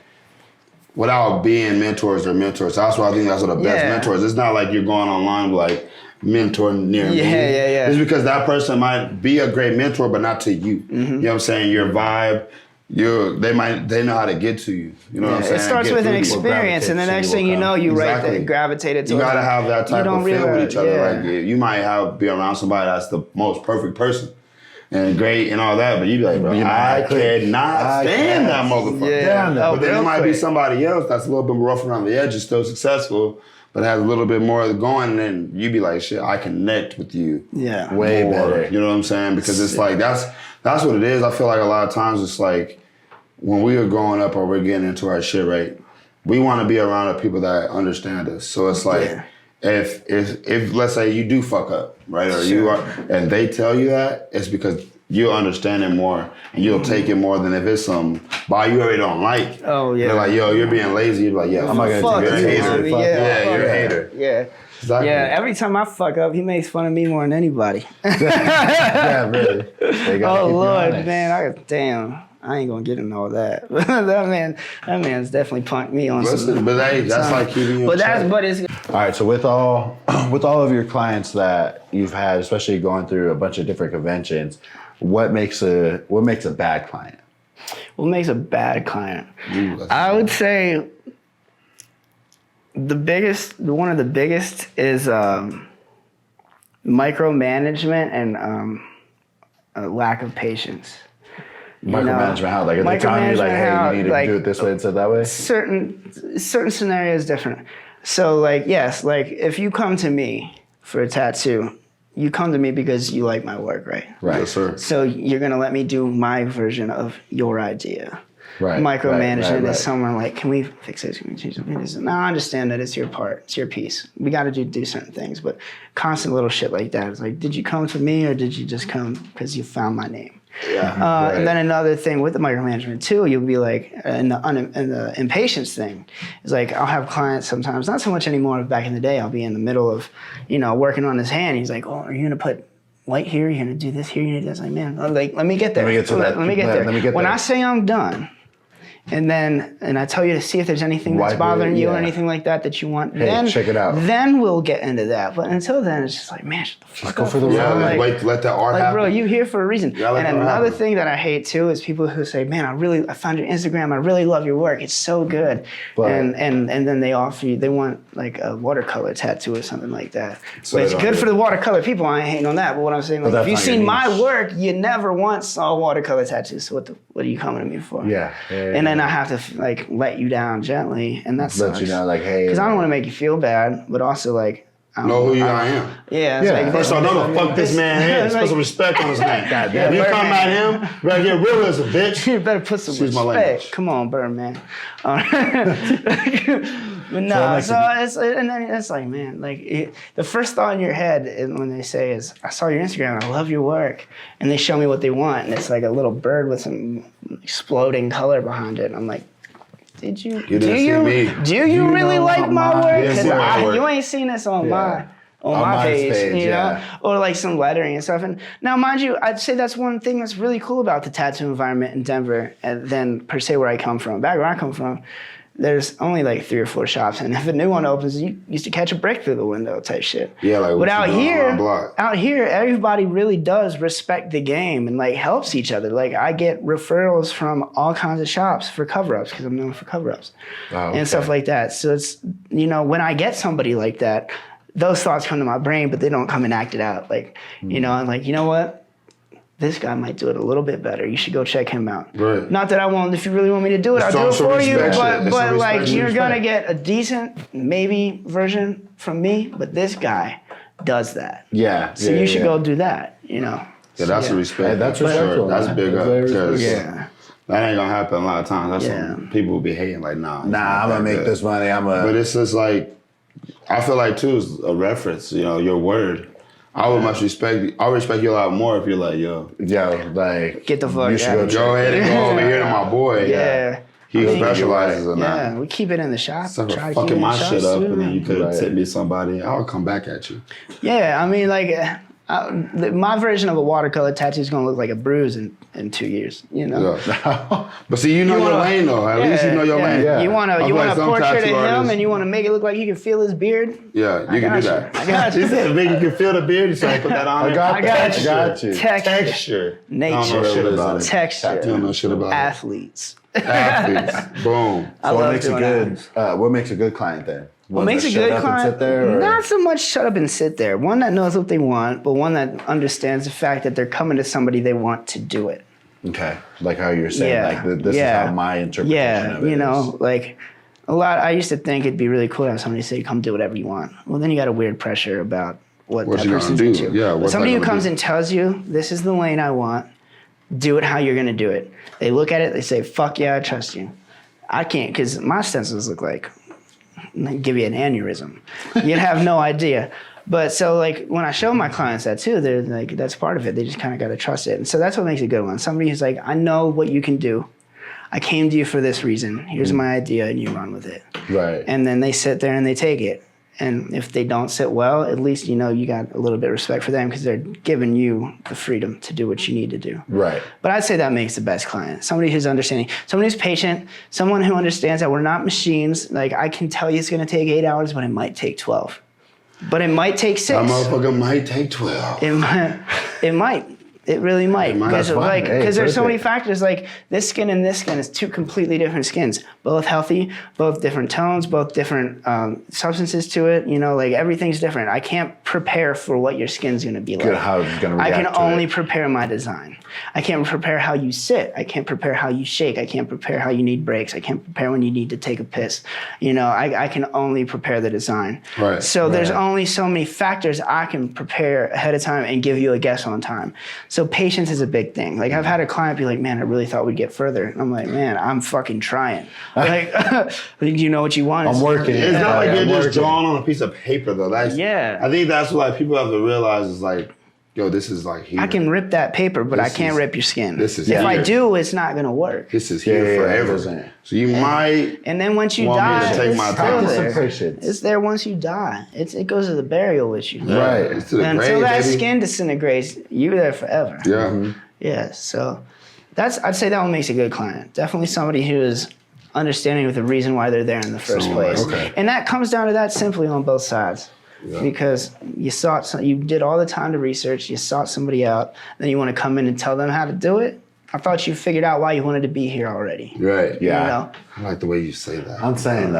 [SPEAKER 1] without being mentors, they're mentors. That's why I think that's what the best mentors. It's not like you're going online like mentor near me.
[SPEAKER 3] Yeah.
[SPEAKER 1] It's because that person might be a great mentor, but not to you. You know what I'm saying? Your vibe, they know how to get to you. You know what I'm saying?
[SPEAKER 3] It starts
[SPEAKER 1] Get
[SPEAKER 3] with an
[SPEAKER 1] through you.
[SPEAKER 3] experience, and the next thing you know, you right there gravitated to.
[SPEAKER 1] You gotta have that type of feel with each other.
[SPEAKER 3] Yeah.
[SPEAKER 1] Like you might be around somebody that's the most perfect person. And great and all that, but you be like, bro, I cannot stand that motherfucker.
[SPEAKER 3] Yeah.
[SPEAKER 1] But then there might be somebody else that's a little bit rough around the edges, still successful, but has a little bit more going, and then you be like, shit, I connect with you.
[SPEAKER 3] Yeah.
[SPEAKER 2] Way better.
[SPEAKER 1] You know what I'm saying? Because it's like that's what it is. I feel like a lot of times it's like when we are growing up or we're getting into our shit, right? We want to be around the people that understand us. So it's like if let's say you do fuck up, right? Or you are, and they tell you that, it's because you'll understand it more and you'll take it more than if it's some bar you already don't like.
[SPEAKER 3] Oh yeah.
[SPEAKER 1] They're like, yo, you're being lazy. You're like, yeah, I'm not gonna
[SPEAKER 3] Fuck
[SPEAKER 1] you're a
[SPEAKER 3] you,
[SPEAKER 1] hater.
[SPEAKER 3] homie.
[SPEAKER 1] You're a hater.
[SPEAKER 3] Yeah.
[SPEAKER 1] Exactly.
[SPEAKER 3] Yeah, every time I fuck up, he makes fun of me more than anybody.
[SPEAKER 2] Yeah, really.
[SPEAKER 3] Oh Lord, man, I ain't gonna get into all that. that man's definitely punked me on some.
[SPEAKER 1] But that's like keeping you.
[SPEAKER 3] But it's
[SPEAKER 2] All right, so with all of your clients that you've had, especially going through a bunch of different conventions, what makes a bad client?
[SPEAKER 3] what makes a bad client. I would say one of the biggest is micromanagement and a lack of patience.
[SPEAKER 2] Micromanagement, how? Like, if they tell you, like, hey, you need to do it this way instead of that way?
[SPEAKER 3] Certain scenarios different. So, like, yes, like, if you come to me for a tattoo, you come to me because you like my work, right?
[SPEAKER 2] Right.
[SPEAKER 1] Yes, sir.
[SPEAKER 3] So you're going to let me do my version of your idea.
[SPEAKER 2] Right.
[SPEAKER 3] Micromanagement
[SPEAKER 2] right.
[SPEAKER 3] is someone like, can we fix this? Can we change this? No, I understand that it's your part. It's your piece. We got to do certain things. But constant little shit like that. It's like, did you come for me or did you just come because you found my name?
[SPEAKER 1] Yeah.
[SPEAKER 3] And then another thing with the micromanagement too, you'll be like, and the impatience thing is like, I'll have clients sometimes, not so much anymore, back in the day, I'll be in the middle of, working on his hand. He's like, oh, are you going to put white here? You're going to do this here? You're going to do this? Like, man, let me get there.
[SPEAKER 2] Let me get to that.
[SPEAKER 3] Let me get there.
[SPEAKER 2] Let me get
[SPEAKER 3] when
[SPEAKER 2] there.
[SPEAKER 3] I say I'm done, and I tell you to see if there's anything that's bothering you or anything like that you want.
[SPEAKER 2] Hey,
[SPEAKER 3] then
[SPEAKER 2] check it out.
[SPEAKER 3] Then we'll get into that. But until then, it's just like, man, shut the fuck
[SPEAKER 2] go
[SPEAKER 3] up.
[SPEAKER 2] for the
[SPEAKER 1] Yeah,
[SPEAKER 2] ride.
[SPEAKER 1] like let that art
[SPEAKER 3] Like,
[SPEAKER 1] happen.
[SPEAKER 3] bro, you here for a reason.
[SPEAKER 1] Yeah,
[SPEAKER 3] and another thing that I hate too is people who say, man, I found your Instagram. I really love your work. It's so good.
[SPEAKER 2] But-
[SPEAKER 3] and then they offer you, they want like a watercolor tattoo or something like that.
[SPEAKER 1] So
[SPEAKER 3] But it's
[SPEAKER 1] they
[SPEAKER 3] good
[SPEAKER 1] don't
[SPEAKER 3] for the watercolor people. I ain't hating on that. But what I'm saying, like,
[SPEAKER 2] that's
[SPEAKER 3] if you've
[SPEAKER 2] not your
[SPEAKER 3] seen my
[SPEAKER 2] niche.
[SPEAKER 3] work, you never once saw watercolor tattoos. So what are you coming to me for?
[SPEAKER 2] Yeah.
[SPEAKER 3] And then I have to like let you down gently. And that's
[SPEAKER 2] Let you know, like, hey.
[SPEAKER 3] because I don't want to make you feel bad, but also like, I don't
[SPEAKER 1] Know who I am.
[SPEAKER 3] Yeah. It's
[SPEAKER 2] Yeah.
[SPEAKER 3] like,
[SPEAKER 1] First of all, know the fuck this man is. Put some respect on his name.
[SPEAKER 2] Goddamn.
[SPEAKER 1] If you come at him, you better get realism, bitch.
[SPEAKER 3] You better put some
[SPEAKER 1] Excuse my
[SPEAKER 3] respect.
[SPEAKER 1] language.
[SPEAKER 3] Come on, Birdman. But no, and then it's like, man, like the first thought in your head when they say is, I saw your Instagram and I love your work, and they show me what they want, and it's like a little bird with some exploding color behind it, and I'm like, do you really like my work?
[SPEAKER 1] You didn't see my work.
[SPEAKER 3] You ain't seen this on my page, you know, or like some lettering and stuff. And now, mind you, I'd say that's one thing that's really cool about the tattoo environment in Denver, and then per se where I come from. Back where I come from, there's only like 3 or 4 shops, and if a new one opens, you used to catch a brick through the window type shit.
[SPEAKER 1] Yeah, like
[SPEAKER 3] but out
[SPEAKER 1] block.
[SPEAKER 3] here, everybody really does respect the game and like helps each other. Like I get referrals from all kinds of shops for cover-ups because I'm known for cover-ups and stuff like that. So it's, when I get somebody like that, those thoughts come to my brain, but they don't come and act it out. Like, I'm like, you know what? This guy might do it a little bit better. You should go check him out.
[SPEAKER 1] Right.
[SPEAKER 3] Not that I won't, if you really want me to do it, I'll do it for you. But like, you're going to get a decent, maybe version from me, but this guy does that.
[SPEAKER 2] Yeah.
[SPEAKER 3] So you should go do that,
[SPEAKER 1] Yeah, that's a respect.
[SPEAKER 2] Hey, that's respectful.
[SPEAKER 1] That's
[SPEAKER 2] man.
[SPEAKER 1] big
[SPEAKER 2] That's
[SPEAKER 1] up.
[SPEAKER 2] very
[SPEAKER 1] Because
[SPEAKER 2] respectful.
[SPEAKER 1] that ain't gonna happen a lot of times. That's some people will be hating like, nah.
[SPEAKER 2] Nah, I'm gonna make this money.
[SPEAKER 1] But it's just like, I feel like too is a reference. Your word. I would much respect. I respect you a lot more if you're like, yo,
[SPEAKER 2] like
[SPEAKER 3] Get the fuck
[SPEAKER 2] you should
[SPEAKER 3] out.
[SPEAKER 2] go
[SPEAKER 1] go ahead and go over here to my boy.
[SPEAKER 3] Yeah.
[SPEAKER 1] He
[SPEAKER 3] I mean,
[SPEAKER 1] specializes in
[SPEAKER 3] Yeah,
[SPEAKER 1] that.
[SPEAKER 3] we keep it in the shop.
[SPEAKER 1] Instead of
[SPEAKER 3] Try to keep it
[SPEAKER 1] fucking
[SPEAKER 3] in
[SPEAKER 1] my
[SPEAKER 3] the
[SPEAKER 1] shit
[SPEAKER 3] shop
[SPEAKER 1] up,
[SPEAKER 3] too.
[SPEAKER 1] and then you could
[SPEAKER 2] Right.
[SPEAKER 1] tip me somebody. I'll come back at you.
[SPEAKER 3] Yeah, I mean, like, my version of a watercolor tattoo is gonna look like a bruise in 2 years. You know.
[SPEAKER 1] Yeah. But see, you know
[SPEAKER 3] You
[SPEAKER 1] your
[SPEAKER 3] wanna-
[SPEAKER 1] lane though. At least you know your lane.
[SPEAKER 2] Yeah.
[SPEAKER 3] You want
[SPEAKER 1] I
[SPEAKER 3] a
[SPEAKER 1] feel like some
[SPEAKER 3] portrait of
[SPEAKER 1] tattoo
[SPEAKER 3] him,
[SPEAKER 1] artists-
[SPEAKER 3] and you want to make it look like you can feel his beard.
[SPEAKER 1] Yeah, you can do that.
[SPEAKER 3] I got you.
[SPEAKER 1] He said, "Big, you can feel the beard." So I put that on.
[SPEAKER 2] I got
[SPEAKER 3] I
[SPEAKER 2] that.
[SPEAKER 3] got you.
[SPEAKER 2] Got you.
[SPEAKER 1] Texture. I don't
[SPEAKER 3] Nature.
[SPEAKER 1] know shit about it.
[SPEAKER 3] Texture.
[SPEAKER 1] I don't know shit about
[SPEAKER 3] Athletes.
[SPEAKER 1] it. Athletes. Boom.
[SPEAKER 3] I
[SPEAKER 2] What
[SPEAKER 3] love
[SPEAKER 2] makes a
[SPEAKER 3] doing
[SPEAKER 2] good?
[SPEAKER 3] athletes.
[SPEAKER 2] What makes a good client then?
[SPEAKER 3] What
[SPEAKER 2] One
[SPEAKER 3] makes
[SPEAKER 2] that
[SPEAKER 3] a
[SPEAKER 2] shut
[SPEAKER 3] good
[SPEAKER 2] up and
[SPEAKER 3] client?
[SPEAKER 2] sit there, or-
[SPEAKER 3] Not so much shut up and sit there. One that knows what they want, but one that understands the fact that they're coming to somebody they want to do it.
[SPEAKER 2] Okay, like how you're saying,
[SPEAKER 3] Yeah,
[SPEAKER 2] like this
[SPEAKER 3] yeah.
[SPEAKER 2] is how my interpretation
[SPEAKER 3] Yeah,
[SPEAKER 2] of it
[SPEAKER 3] you know,
[SPEAKER 2] is.
[SPEAKER 3] like a lot. I used to think it'd be really cool to have somebody say, "Come do whatever you want." Well, then you got a weird pressure about what
[SPEAKER 1] What
[SPEAKER 3] that
[SPEAKER 1] you gonna
[SPEAKER 3] person's
[SPEAKER 1] do?
[SPEAKER 3] into.
[SPEAKER 1] Yeah,
[SPEAKER 3] but
[SPEAKER 1] what's
[SPEAKER 3] somebody
[SPEAKER 1] that
[SPEAKER 3] who
[SPEAKER 1] gonna
[SPEAKER 3] comes
[SPEAKER 1] do?
[SPEAKER 3] and tells you, "This is the lane I want. Do it how you're gonna do it." They look at it, they say, "Fuck yeah, I trust you." I can't because my stencils look like give you an aneurysm. You'd have no idea. But so like when I show my clients that too, they're like, that's part of it. They just kind of got to trust it. And so that's what makes it a good one. Somebody who's like, I know what you can do. I came to you for this reason. Here's my idea, and you run with it.
[SPEAKER 2] Right.
[SPEAKER 3] And then they sit there and they take it. And if they don't sit well, at least you know you got a little bit of respect for them because they're giving you the freedom to do what you need to do.
[SPEAKER 2] Right.
[SPEAKER 3] But I'd say that makes the best client. Somebody who's understanding, somebody who's patient, someone who understands that we're not machines. Like I can tell you it's going to take 8 hours, but it might take 12. But it might take 6.
[SPEAKER 1] That motherfucker might take 12.
[SPEAKER 3] It might. It might. It really might.
[SPEAKER 1] might.
[SPEAKER 3] Because
[SPEAKER 1] That's fine.
[SPEAKER 3] like,
[SPEAKER 2] Hey,
[SPEAKER 3] there's so many
[SPEAKER 2] perfect.
[SPEAKER 3] factors. Like this skin and this skin is 2 completely different skins. Both healthy, both different tones, both different substances to it. You know, like everything's different. I can't prepare for what your skin's going to be like.
[SPEAKER 2] How it's gonna
[SPEAKER 3] I
[SPEAKER 2] react
[SPEAKER 3] can
[SPEAKER 2] to
[SPEAKER 3] only
[SPEAKER 2] it.
[SPEAKER 3] prepare my design. I can't prepare how you sit. I can't prepare how you shake. I can't prepare how you need breaks. I can't prepare when you need to take a piss. You know, I can only prepare the design.
[SPEAKER 1] Right,
[SPEAKER 3] So there's
[SPEAKER 2] right.
[SPEAKER 3] only so many factors I can prepare ahead of time and give you a guess on time. So patience is a big thing. Like I've had a client be like, man, I really thought we'd get further. And I'm like, man, I'm fucking trying. Like, do you know what you want?
[SPEAKER 2] I'm working.
[SPEAKER 1] It's not like
[SPEAKER 2] I'm
[SPEAKER 1] you're just
[SPEAKER 2] working.
[SPEAKER 1] drawing on a piece of paper though. That's
[SPEAKER 3] Yeah.
[SPEAKER 1] I think that's what like people have to realize is like, yo, this is like here.
[SPEAKER 3] I can rip that paper, but I
[SPEAKER 1] This
[SPEAKER 3] can't
[SPEAKER 1] is-
[SPEAKER 3] rip your skin.
[SPEAKER 1] this is
[SPEAKER 3] if I
[SPEAKER 1] here.
[SPEAKER 3] do, it's not gonna work.
[SPEAKER 1] This is here
[SPEAKER 2] Yeah, it
[SPEAKER 1] forever.
[SPEAKER 2] doesn't.
[SPEAKER 1] So you might.
[SPEAKER 3] And then once you
[SPEAKER 1] Want me to
[SPEAKER 3] die,
[SPEAKER 1] take
[SPEAKER 3] it's
[SPEAKER 1] my
[SPEAKER 3] still
[SPEAKER 1] time?
[SPEAKER 3] there.
[SPEAKER 2] Practice some patience.
[SPEAKER 3] It's there once you die. It goes to the burial with you.
[SPEAKER 2] Right.
[SPEAKER 1] It's to the
[SPEAKER 3] Until
[SPEAKER 1] grave,
[SPEAKER 3] that
[SPEAKER 1] baby.
[SPEAKER 3] skin disintegrates, you're there forever.
[SPEAKER 1] Yeah.
[SPEAKER 3] Yeah. So I'd say that one makes a good client. Definitely somebody who is understanding with the reason why they're there in the first
[SPEAKER 1] Someone
[SPEAKER 3] place.
[SPEAKER 1] like- okay.
[SPEAKER 3] And that comes down to that simply on both sides.
[SPEAKER 1] Yeah.
[SPEAKER 3] Because you did all the time to research, you sought somebody out, then you want to come in and tell them how to do it. I thought you figured out why you wanted to be here already.
[SPEAKER 1] Right.
[SPEAKER 2] Yeah.
[SPEAKER 3] You know?
[SPEAKER 1] I like the way you say that.
[SPEAKER 2] I'm saying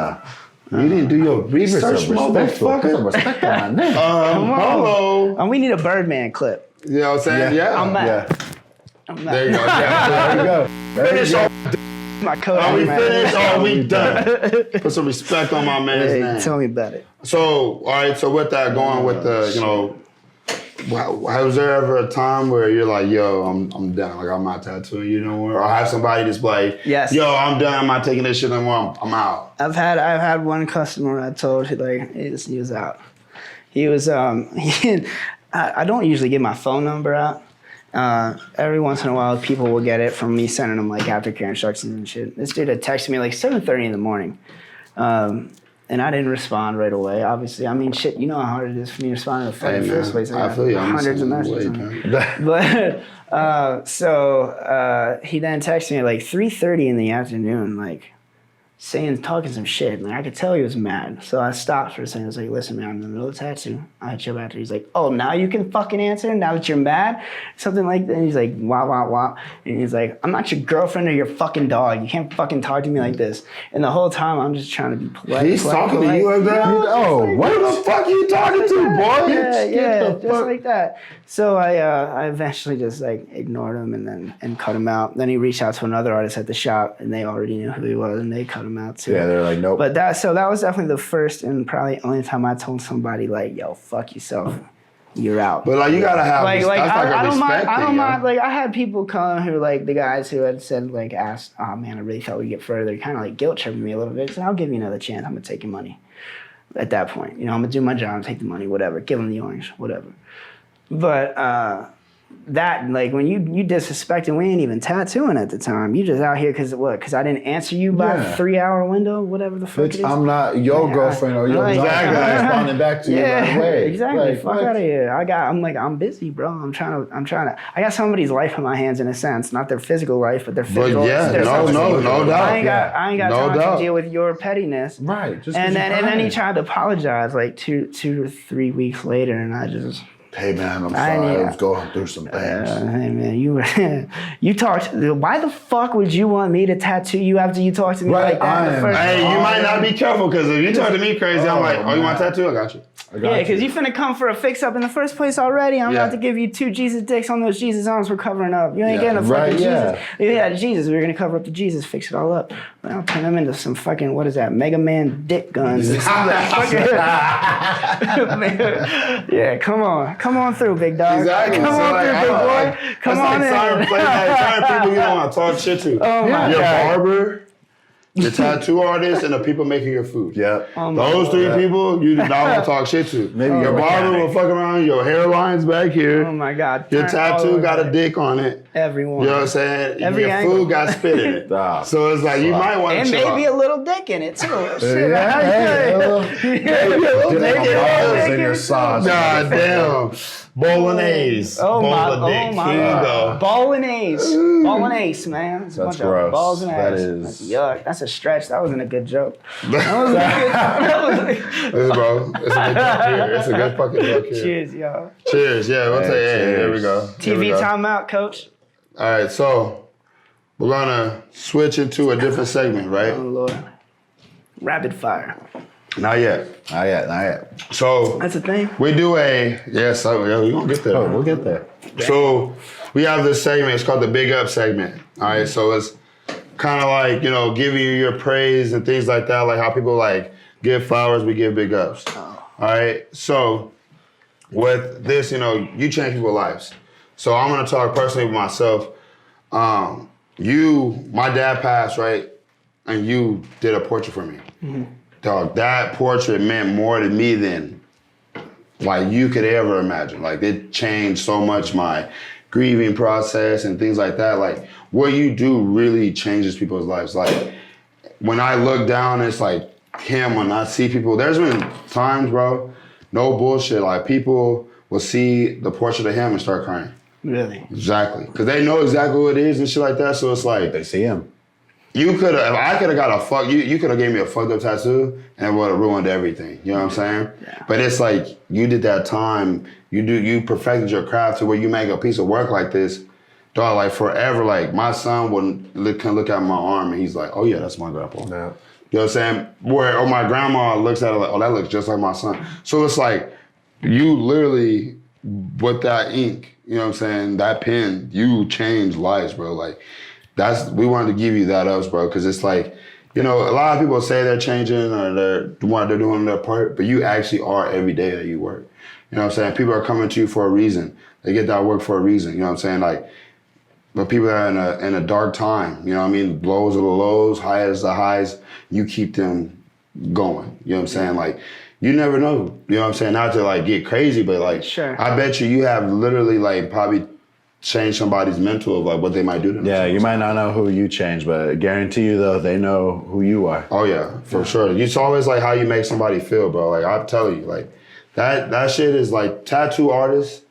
[SPEAKER 1] You didn't do your
[SPEAKER 2] Put
[SPEAKER 1] research,
[SPEAKER 2] some respect, put some
[SPEAKER 1] motherfucker.
[SPEAKER 2] respect on my name.
[SPEAKER 1] Hello.
[SPEAKER 3] And we need a Birdman clip.
[SPEAKER 1] You know what I'm saying? Yeah.
[SPEAKER 3] I'm back.
[SPEAKER 2] Yeah.
[SPEAKER 3] I'm
[SPEAKER 1] There you
[SPEAKER 3] not.
[SPEAKER 1] go. Yeah.
[SPEAKER 2] There you go. There you
[SPEAKER 1] Finish
[SPEAKER 2] go.
[SPEAKER 1] all.
[SPEAKER 3] My coach.
[SPEAKER 1] Are we
[SPEAKER 3] man.
[SPEAKER 1] finished? Are we done? Put some respect on my man's
[SPEAKER 3] Hey,
[SPEAKER 1] name.
[SPEAKER 3] tell me about it.
[SPEAKER 1] So, all right. So with that, going with the, you know, was there ever a time where you're like, yo, I'm done. Like I'm not tattooing you no more, or have somebody just like,
[SPEAKER 3] Yes.
[SPEAKER 1] yo, I'm done. I'm not taking this shit no more. I'm out.
[SPEAKER 3] I've had one customer I told he was out. He was I don't usually give my phone number out. Every once in a while, people will get it from me sending them like aftercare instructions and shit. This dude had texted me like 7:30 in the morning, and I didn't respond right away. Obviously, I mean, shit, you know how hard it is for me to respond in the
[SPEAKER 1] Hey,
[SPEAKER 3] first
[SPEAKER 1] man,
[SPEAKER 3] place.
[SPEAKER 1] I
[SPEAKER 3] got
[SPEAKER 1] feel you. I'm
[SPEAKER 3] hundreds of
[SPEAKER 1] the same
[SPEAKER 3] messages.
[SPEAKER 1] way,
[SPEAKER 3] on it.
[SPEAKER 1] man.
[SPEAKER 3] But he then texted me at like 3:30 in the afternoon, like talking some shit. And I could tell he was mad. So I stopped for a second. I was like, listen, man, I'm in the middle of a tattoo. I'll hit you up after. He's like, oh, now you can fucking answer now that you're mad? Something like that. And he's like, wow, wow, wow. And he's like, I'm not your girlfriend or your fucking dog. You can't fucking talk to me like this. And the whole time I'm just trying to be polite.
[SPEAKER 1] He's talking to you like that?
[SPEAKER 2] Oh, what
[SPEAKER 1] Who the fuck are you talking to, boy?
[SPEAKER 3] Yeah,
[SPEAKER 1] Get the
[SPEAKER 3] just
[SPEAKER 1] fuck-
[SPEAKER 3] like that. So I eventually just like ignored him and cut him out. Then he reached out to another artist at the shop, and they already knew who he was, and they cut him out too.
[SPEAKER 2] Yeah, they're like, nope.
[SPEAKER 3] But that was definitely the first and probably only time I told somebody like, "Yo, fuck yourself, you're out."
[SPEAKER 1] But like you gotta have
[SPEAKER 3] like
[SPEAKER 1] that's like
[SPEAKER 3] I
[SPEAKER 1] a
[SPEAKER 3] don't mind.
[SPEAKER 1] respect
[SPEAKER 3] I don't
[SPEAKER 1] thing,
[SPEAKER 3] mind.
[SPEAKER 1] yo.
[SPEAKER 3] Like I had people come who like the guys who had said like asked, "Oh man, I really thought we'd get further." Kind of like guilt tripping me a little bit. So I'll give you another chance. I'm gonna take your money. At that point, you know, I'm gonna do my job, take the money, whatever. Give them the orange, whatever. But that, like, when you disrespecting, we ain't even tattooing at the time. You just out here because what? Because I didn't answer you by a 3-hour window, whatever the fuck it is.
[SPEAKER 2] I'm not your girlfriend or your
[SPEAKER 1] Exactly.
[SPEAKER 2] responding back to you right away.
[SPEAKER 3] Exactly.
[SPEAKER 2] Like,
[SPEAKER 3] Fuck
[SPEAKER 2] what?
[SPEAKER 3] out of here. I'm busy, bro. I'm trying to. I got somebody's life in my hands in a sense, not their physical life, but their physical.
[SPEAKER 1] no doubt.
[SPEAKER 3] I ain't got
[SPEAKER 1] No
[SPEAKER 3] time
[SPEAKER 1] doubt.
[SPEAKER 3] to deal with your pettiness.
[SPEAKER 2] Right. Just
[SPEAKER 3] And then he tried to apologize like two or 3 weeks later, and I just.
[SPEAKER 2] Hey man, I'm sorry. I was going through some things.
[SPEAKER 3] Hey man, you talked. Why the fuck would you want me to tattoo you after you talked to me like that?
[SPEAKER 1] Hey, you might not be careful because if you talk to me crazy, I'm like, oh, you want a tattoo? I got you.
[SPEAKER 3] Yeah, because you finna come for a fix up in the first place already. I'm about to give you 2 Jesus dicks on those Jesus arms we're covering up. You ain't getting a fucking Jesus. Yeah, Jesus. We're gonna cover up the Jesus, fix it all up. But I'll turn them into some fucking, what is that, Mega Man dick guns. Yeah, come on through, big dog.
[SPEAKER 1] Exactly.
[SPEAKER 3] Come
[SPEAKER 1] So
[SPEAKER 3] on
[SPEAKER 1] like,
[SPEAKER 3] through, big boy. Come on in.
[SPEAKER 1] Certain people you don't want to talk shit to.
[SPEAKER 3] Oh my
[SPEAKER 1] your
[SPEAKER 3] God.
[SPEAKER 1] barber, your tattoo artist, and the people making your food.
[SPEAKER 2] Yep.
[SPEAKER 1] Those 3 people you do not want to talk shit to.
[SPEAKER 2] Maybe
[SPEAKER 1] your barber will fuck around. Your hairline's back here.
[SPEAKER 3] Oh my God.
[SPEAKER 1] Your tattoo got a dick on it.
[SPEAKER 3] Everyone.
[SPEAKER 1] You know what I'm saying?
[SPEAKER 3] Every
[SPEAKER 1] your
[SPEAKER 3] angle.
[SPEAKER 1] food got spit in it. So it's like you might want to
[SPEAKER 3] And
[SPEAKER 1] chill
[SPEAKER 3] maybe
[SPEAKER 1] out.
[SPEAKER 3] a little dick in it too. Shit,
[SPEAKER 2] in your sauce.
[SPEAKER 1] God damn. Bolognese.
[SPEAKER 3] Oh my
[SPEAKER 1] Here you go.
[SPEAKER 3] Bolognese, man. It's a
[SPEAKER 2] That's
[SPEAKER 3] bunch of
[SPEAKER 2] gross.
[SPEAKER 3] balls and
[SPEAKER 2] That
[SPEAKER 3] eggs.
[SPEAKER 2] is-
[SPEAKER 3] Yuck. That's a stretch. That wasn't a good joke.
[SPEAKER 1] Listen, bro. It's a good joke here. It's a good fucking joke here.
[SPEAKER 3] Cheers, y'all.
[SPEAKER 1] Cheers. Yeah, we'll say, hey, there we go. There we
[SPEAKER 3] TV
[SPEAKER 1] go.
[SPEAKER 3] timeout, coach.
[SPEAKER 1] All right, so we're gonna switch into a different segment, right?
[SPEAKER 3] Oh Lord. Rapid fire.
[SPEAKER 1] Not yet.
[SPEAKER 2] Not yet.
[SPEAKER 1] So
[SPEAKER 3] That's a thing.
[SPEAKER 1] we do we're gonna get there.
[SPEAKER 2] Oh, we'll get there.
[SPEAKER 1] So we have this segment. It's called the Big Up segment. All right, so it's kind of like giving you your praise and things like that, like how people like give flowers, we give big ups. All right, so with this, you change people's lives. So I'm gonna talk personally with myself. My dad passed, right, and you did a portrait for me. Mm-hmm. Dog, that portrait meant more to me than like you could ever imagine. Like it changed so much my grieving process and things like that. Like what you do really changes people's lives. Like when I look down, it's like him. When I see people, there's been times, bro, no bullshit. Like people will see the portrait of him and start crying.
[SPEAKER 3] Really?
[SPEAKER 1] Exactly, because they know exactly who it is and shit like that. So it's like
[SPEAKER 2] They see him.
[SPEAKER 1] you could have. If I could have got you could have gave me a fucked up tattoo and it would have ruined everything. You know what I'm saying?
[SPEAKER 3] Yeah.
[SPEAKER 1] But it's like you did that time. You perfected your craft to where you make a piece of work like this, dog. Like forever. Like my son can look at my arm and he's like, oh yeah, that's my grandpa.
[SPEAKER 2] Yeah.
[SPEAKER 1] You know what I'm saying? Or my grandma looks at it like, oh, that looks just like my son. So it's like you literally with that ink. You know what I'm saying? That pen, you changed lives, bro. Like, we wanted to give you that ups, bro, because it's like, a lot of people say they're changing or they're doing their part, but you actually are every day that you work. You know what I'm saying? People are coming to you for a reason. They get that work for a reason. You know what I'm saying? Like, but people that are in a dark time, you know what I mean? Lows are the lows, highs are the highs. You keep them going. You know what I'm saying? Like, you never know. You know what I'm saying? Not to like get crazy, but like,
[SPEAKER 3] sure.
[SPEAKER 1] I bet you have literally like probably changed somebody's mental of like what they might do to themselves.
[SPEAKER 2] Yeah, you might not know who you changed, but I guarantee you though, they know who you are.
[SPEAKER 1] Oh yeah, for sure. It's always like how you make somebody feel, bro. Like I'm telling you, like that shit is like tattoo artists,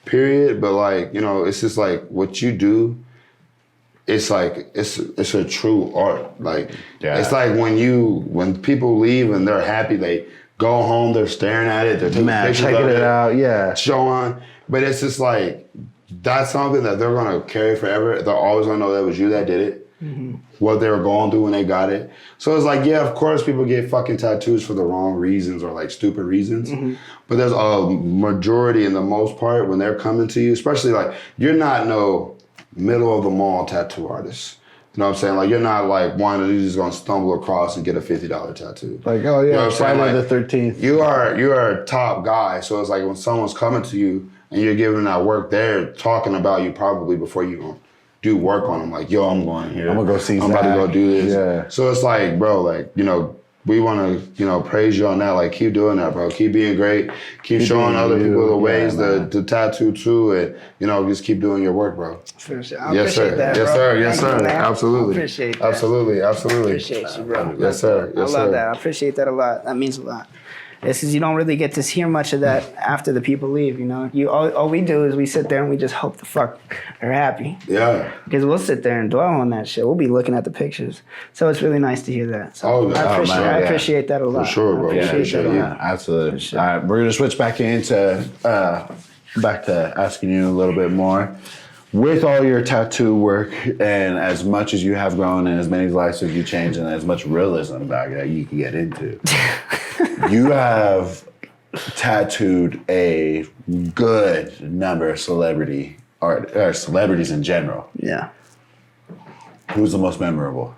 [SPEAKER 1] period. But like, it's just like what you do. It's like it's a true art. Like it's like when people leave and they're happy, they go home, they're staring at it, they're taking pictures
[SPEAKER 2] checking
[SPEAKER 1] of
[SPEAKER 2] it out, yeah.
[SPEAKER 1] Showing. But it's just like that's something that they're gonna carry forever. They're always gonna know that was you that did it. Mm-hmm. What they were going through when they got it. So it's like, yeah, of course people get fucking tattoos for the wrong reasons or like stupid reasons. Mm-hmm. But there's a majority, in the most part, when they're coming to you, especially like you're not no middle of the mall tattoo artist. You know what I'm saying? Like, you're not like one who's just gonna stumble across and get a $50 tattoo.
[SPEAKER 2] Like, oh yeah,
[SPEAKER 1] you know what I'm saying?
[SPEAKER 2] Friday
[SPEAKER 1] Like,
[SPEAKER 2] the 13th.
[SPEAKER 1] You are a top guy. So it's like when someone's coming to you and you're giving that work, they're talking about you probably before you do work on them. Like, yo, I'm going here.
[SPEAKER 2] I'm gonna go see
[SPEAKER 1] I'm about to
[SPEAKER 2] Zach.
[SPEAKER 1] go do this.
[SPEAKER 2] Yeah.
[SPEAKER 1] So it's like, bro, like, we want to, praise you on that. Like, keep doing that, bro. Keep being great. Keep showing other people the ways to tattoo too, and just keep doing your work, bro.
[SPEAKER 3] For sure.
[SPEAKER 1] Yes, sir.
[SPEAKER 3] That,
[SPEAKER 1] yes,
[SPEAKER 3] bro.
[SPEAKER 1] sir. Yes,
[SPEAKER 3] Thank
[SPEAKER 1] sir.
[SPEAKER 3] you, man.
[SPEAKER 1] Absolutely.
[SPEAKER 3] I appreciate that.
[SPEAKER 1] Absolutely. Absolutely.
[SPEAKER 3] Appreciate you, bro.
[SPEAKER 1] Yes, sir. Yes,
[SPEAKER 3] I love
[SPEAKER 1] sir.
[SPEAKER 3] that. I appreciate that a lot. That means a lot. This is, you don't really get to hear much of that after the people leave, all we do is we sit there and we just hope the fuck they're happy.
[SPEAKER 1] Yeah.
[SPEAKER 3] Because we'll sit there and dwell on that shit. We'll be looking at the pictures. So it's really nice to hear that. So I appreciate that a lot.
[SPEAKER 1] For sure, bro.
[SPEAKER 3] I appreciate that a lot.
[SPEAKER 2] Absolutely.
[SPEAKER 3] Sure.
[SPEAKER 2] All right, we're gonna switch back back to asking you a little bit more. With all your tattoo work and as much as you have grown and as many lives as you changed and as much realism that you can get into, you have tattooed a good number of celebrities in general.
[SPEAKER 3] Yeah.
[SPEAKER 2] Who's the most memorable?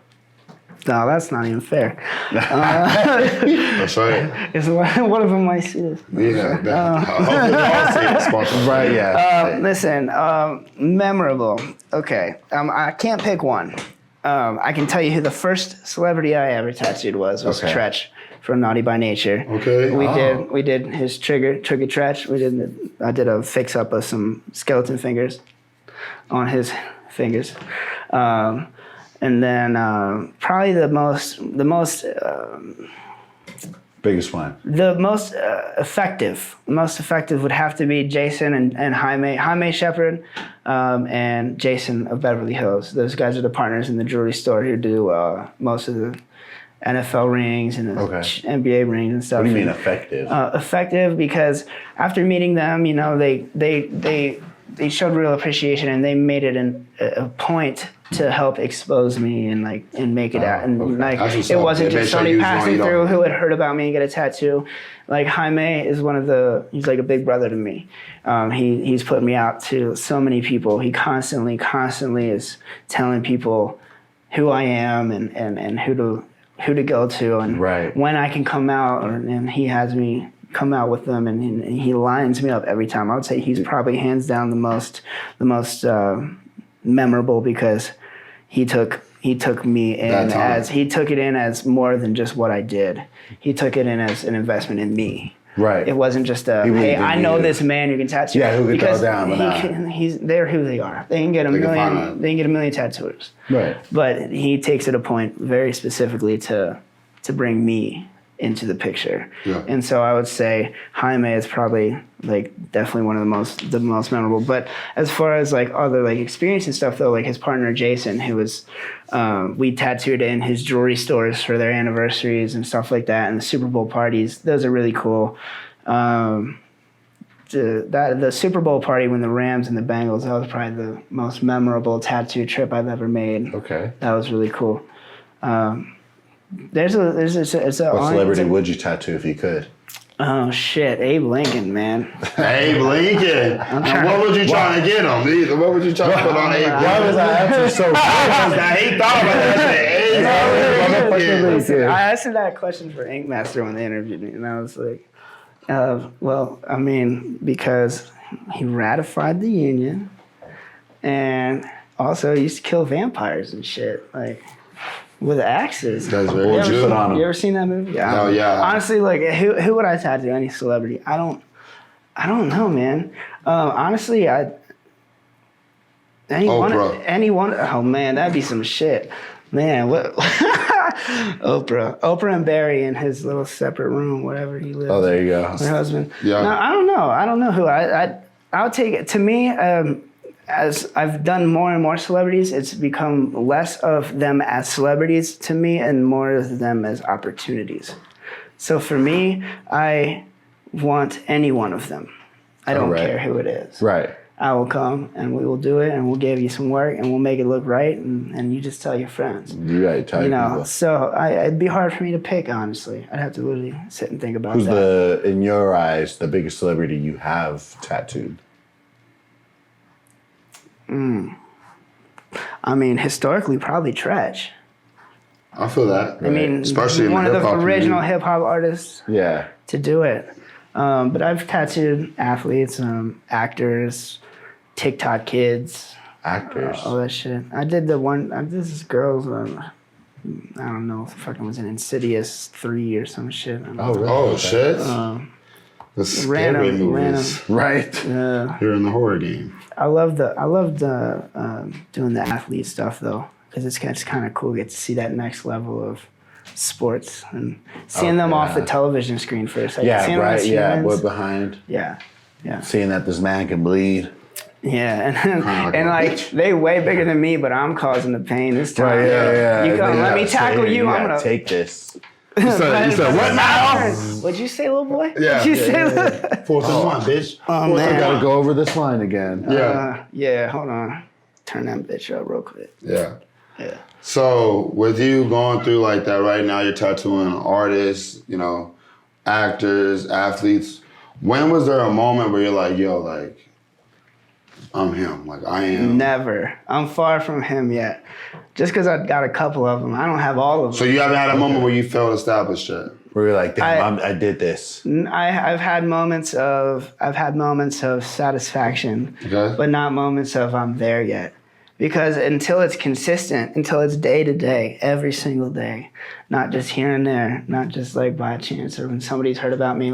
[SPEAKER 3] No, that's not even fair.
[SPEAKER 1] That's right.
[SPEAKER 3] It's one of them might see this.
[SPEAKER 1] Yeah. Hopefully they all see it, sponsor.
[SPEAKER 2] Right, yeah.
[SPEAKER 3] Listen, memorable. Okay, I can't pick one. I can tell you who the first celebrity I ever tattooed was
[SPEAKER 2] Okay.
[SPEAKER 3] Tretch from Naughty by Nature.
[SPEAKER 1] Okay.
[SPEAKER 3] We did his trigger Tretch. I did a fix up of some skeleton fingers on his fingers. And then probably the most
[SPEAKER 2] Biggest one.
[SPEAKER 3] the most effective would have to be Jason and Jaime Shepard, and Jason of Beverly Hills. Those guys are the partners in the jewelry store who do most of the NFL rings and the NBA rings and stuff.
[SPEAKER 2] What do you mean effective?
[SPEAKER 3] Effective because after meeting them, they showed real appreciation and they made it a point to help expose me and make it out. And it wasn't just somebody passing through who had heard about me and get a tattoo. Like Jaime is he's like a big brother to me. He's put me out to so many people. He constantly is telling people who I am and who to go to and when I can come out, and he has me come out with them, and he lines me up every time. I would say he's probably hands down the most memorable because he took me in he took it in as more than just what I did. He took it in as an investment in me. Right. It wasn't just hey, I know this man who can tattoo.
[SPEAKER 2] Yeah, who can throw down.
[SPEAKER 3] They're who they are. They can get a million tattooers. Right. But he takes it a point very specifically to bring me into the picture. Yeah. And so I would say Jaime is probably definitely one of the most memorable. But as far as other experience and stuff though, his partner Jason, who was we tattooed in his jewelry stores for their anniversaries and stuff like that, and the Super Bowl parties, those are really cool. The Super Bowl party when the Rams and the Bengals, that was probably the most memorable tattoo trip I've ever made. Okay. That was really cool. What
[SPEAKER 2] celebrity would you tattoo if you could?
[SPEAKER 3] Oh shit, Abe Lincoln, man.
[SPEAKER 1] Abe Lincoln. What was you trying to get him? What was you trying to put on Abe?
[SPEAKER 2] Why was that answer so good?
[SPEAKER 1] He thought about that.
[SPEAKER 3] I asked him that question for Ink Master when they interviewed me, and I was like, because he ratified the Union, and also he used to kill vampires and shit, with axes.
[SPEAKER 1] That's very true.
[SPEAKER 3] You ever seen that movie? Yeah.
[SPEAKER 1] Oh yeah.
[SPEAKER 3] Honestly, who would I tattoo? Any celebrity? I don't know, man. Honestly, anyone. Oh man, that'd be some shit. Man, what? Oprah and Barry in his little separate room, whatever he lives.
[SPEAKER 2] Oh, there you go.
[SPEAKER 3] Her husband.
[SPEAKER 2] Yeah.
[SPEAKER 3] No, I don't know who. I'll take it. To me, as I've done more and more celebrities, it's become less of them as celebrities to me and more of them as opportunities. So for me, I want any one of them. I don't care who it is. Right. I will come and we will do it and we'll give you some work and we'll make it look right and you just tell your friends.
[SPEAKER 2] Right. People.
[SPEAKER 3] So it'd be hard for me to pick, honestly. I'd have to literally sit and think about that.
[SPEAKER 2] Who's in your eyes, the biggest celebrity you have tattooed?
[SPEAKER 3] I mean, historically, probably Tretch.
[SPEAKER 1] I feel that.
[SPEAKER 3] I mean,
[SPEAKER 1] especially
[SPEAKER 3] one of the original hip hop artists. Yeah. To do it, but I've tattooed athletes, actors, TikTok kids,
[SPEAKER 2] actors,
[SPEAKER 3] all that shit. I did the one. This is girls. I don't know if fucking was an Insidious 3 or some shit. I don't know.
[SPEAKER 2] really?
[SPEAKER 1] Oh shit. The scary
[SPEAKER 3] random.
[SPEAKER 1] movies.
[SPEAKER 2] Right.
[SPEAKER 1] You're in the horror game.
[SPEAKER 3] I loved doing the athlete stuff though, because it's kind of cool to get to see that next level of sports and seeing them off the television screen first. Like,
[SPEAKER 2] Yeah,
[SPEAKER 3] seeing them
[SPEAKER 2] right.
[SPEAKER 3] as
[SPEAKER 2] Yeah,
[SPEAKER 3] humans.
[SPEAKER 2] we're behind.
[SPEAKER 3] Yeah.
[SPEAKER 2] Seeing that this man can bleed.
[SPEAKER 3] Yeah,
[SPEAKER 1] like
[SPEAKER 3] and
[SPEAKER 1] a
[SPEAKER 3] like
[SPEAKER 1] bitch.
[SPEAKER 3] they way bigger than me, but I'm causing the pain this time.
[SPEAKER 2] Right, yeah.
[SPEAKER 3] You come, let me tackle you. I'm gonna
[SPEAKER 2] take this.
[SPEAKER 1] You said what now?
[SPEAKER 3] What'd you say, little boy?
[SPEAKER 1] Yeah.
[SPEAKER 3] What'd you say?
[SPEAKER 1] 4th and 1, bitch.
[SPEAKER 3] Oh,
[SPEAKER 2] I
[SPEAKER 3] man.
[SPEAKER 2] gotta go over this line again.
[SPEAKER 3] Yeah, hold on. Turn that bitch up real quick.
[SPEAKER 1] Yeah.
[SPEAKER 3] Yeah.
[SPEAKER 1] So with you going through like that right now, you're tattooing artists, you know, actors, athletes. When was there a moment where you're like, yo, like, I'm him, like I am?
[SPEAKER 3] Never. I'm far from him yet. Just because I got a couple of them, I don't have all of them.
[SPEAKER 1] So you haven't had a moment where you felt established yet?
[SPEAKER 2] Where you're like, damn, I did this.
[SPEAKER 3] I've had moments of satisfaction,
[SPEAKER 1] Okay.
[SPEAKER 3] but not moments of I'm there yet. Because until it's consistent, until it's day to day, every single day, not just here and there, not just like by chance or when somebody's heard about me,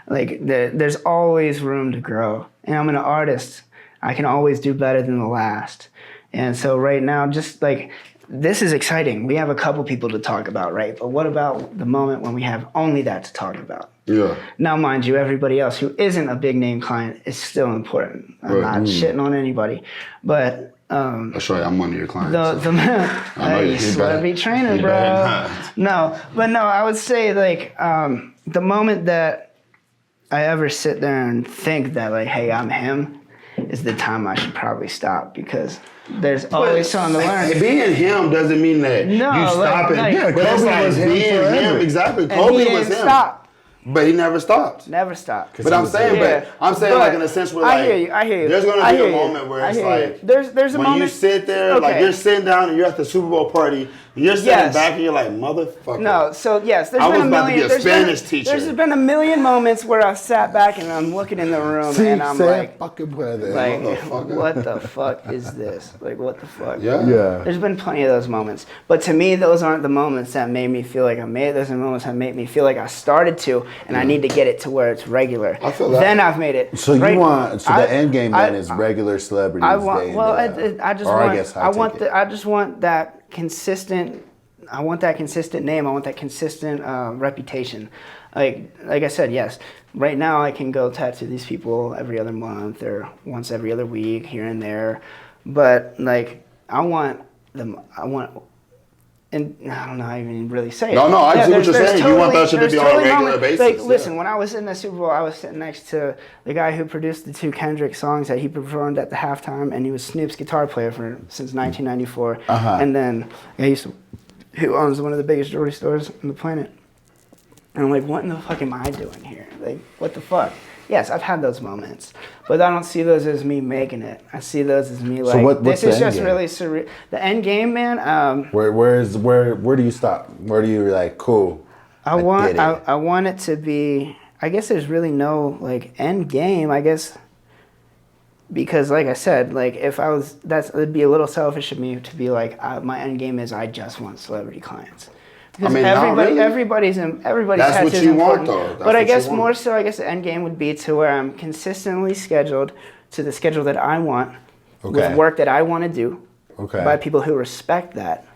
[SPEAKER 3] there's always room to grow. And I'm an artist. I can always do better than the last. And so right now, just like, this is exciting. We have a couple people to talk about, right? But what about the moment when we have only that to talk about?
[SPEAKER 1] Yeah.
[SPEAKER 3] Now, mind you, everybody else who isn't a big name client is still important. I'm not shitting on anybody. But
[SPEAKER 1] That's right, I'm one of your clients.
[SPEAKER 3] hey, celebrity trainer, bro. I would say like the moment that I ever sit there and think that like, hey, I'm him, is the time I should probably stop because there's always something to learn.
[SPEAKER 1] Being him doesn't mean that you stop it.
[SPEAKER 3] yeah,
[SPEAKER 1] but it's
[SPEAKER 2] Kobe
[SPEAKER 1] like
[SPEAKER 2] was him
[SPEAKER 1] being
[SPEAKER 2] forever.
[SPEAKER 1] him. Exactly.
[SPEAKER 3] And
[SPEAKER 1] Kobe
[SPEAKER 3] he
[SPEAKER 1] was
[SPEAKER 3] didn't
[SPEAKER 1] him.
[SPEAKER 3] stop.
[SPEAKER 1] But he never stopped.
[SPEAKER 3] Never stop.
[SPEAKER 1] But I'm saying,
[SPEAKER 3] But
[SPEAKER 1] like in a sense where like,
[SPEAKER 3] I hear you.
[SPEAKER 1] there's gonna
[SPEAKER 3] I
[SPEAKER 1] be
[SPEAKER 3] hear
[SPEAKER 1] a
[SPEAKER 3] you.
[SPEAKER 1] moment where
[SPEAKER 3] I
[SPEAKER 1] it's
[SPEAKER 3] hear you.
[SPEAKER 1] like,
[SPEAKER 3] there's a
[SPEAKER 1] when
[SPEAKER 3] moment.
[SPEAKER 1] you sit there, like
[SPEAKER 3] Okay.
[SPEAKER 1] you're sitting down and you're at the Super Bowl party, and you're sitting
[SPEAKER 3] Yes.
[SPEAKER 1] back and you're like, motherfucker.
[SPEAKER 3] No, so yes, there's
[SPEAKER 1] I
[SPEAKER 3] been
[SPEAKER 1] was
[SPEAKER 3] a
[SPEAKER 1] about to
[SPEAKER 3] million.
[SPEAKER 1] be a Spanish teacher.
[SPEAKER 3] There's been a million moments where I've sat back and I'm looking in the room and I'm like,
[SPEAKER 2] fucking brother.
[SPEAKER 1] motherfucker.
[SPEAKER 3] what the fuck is this? Like, what the fuck?
[SPEAKER 1] Yeah.
[SPEAKER 3] There's been plenty of those moments. But to me, those aren't the moments that made me feel like I made it. Those are the moments that made me feel like I started to, and I need to get it to where it's regular.
[SPEAKER 1] I feel that.
[SPEAKER 3] Then I've made it.
[SPEAKER 2] So
[SPEAKER 3] Right-
[SPEAKER 2] you want the end game then
[SPEAKER 3] I-
[SPEAKER 2] is regular celebrities.
[SPEAKER 3] I want.
[SPEAKER 2] day in,
[SPEAKER 3] Well,
[SPEAKER 2] day out.
[SPEAKER 3] I just
[SPEAKER 2] Or
[SPEAKER 3] want.
[SPEAKER 2] I guess
[SPEAKER 3] I want
[SPEAKER 2] take it.
[SPEAKER 3] the. I just want that consistent. I want that consistent name. I want that consistent reputation. Like I said, yes. Right now, I can go tattoo these people every other month or once every other week here and there, but like I want them. I want. And I don't know how to even really say it.
[SPEAKER 1] No, I see what you're saying. You want that shit to be on a regular basis.
[SPEAKER 3] Like,
[SPEAKER 1] yeah.
[SPEAKER 3] listen, when I was in the Super Bowl, I was sitting next to the guy who produced the two Kendrick songs that he performed at the halftime, and he was Snoop's guitar player since 1994. And then who owns one of the biggest jewelry stores on the planet. And I'm like, what in the fuck am I doing here? Like, what the fuck? Yes, I've had those moments, but I don't see those as me making it. I see those as me like,
[SPEAKER 2] what's
[SPEAKER 3] this
[SPEAKER 2] the
[SPEAKER 3] is
[SPEAKER 2] end
[SPEAKER 3] just
[SPEAKER 2] game?
[SPEAKER 3] really surreal. The end game, man.
[SPEAKER 2] Where do you stop? Where do you like cool?
[SPEAKER 3] I
[SPEAKER 2] did
[SPEAKER 3] want
[SPEAKER 2] it.
[SPEAKER 3] I want it to be. I guess there's really no like end game. I guess because like I said, like if I was, it'd be a little selfish of me to be like my end game is I just want celebrity clients. Because
[SPEAKER 1] I mean, not really.
[SPEAKER 3] everybody's
[SPEAKER 1] That's
[SPEAKER 3] tattoo
[SPEAKER 1] what
[SPEAKER 3] is
[SPEAKER 1] you want,
[SPEAKER 3] important.
[SPEAKER 1] though. That's
[SPEAKER 3] But I
[SPEAKER 1] what
[SPEAKER 3] guess
[SPEAKER 1] you want.
[SPEAKER 3] more so, I guess the end game would be to where I'm consistently scheduled to the schedule that I want,
[SPEAKER 2] Okay.
[SPEAKER 3] with work that I want to do,
[SPEAKER 2] Okay.
[SPEAKER 3] by people who respect that,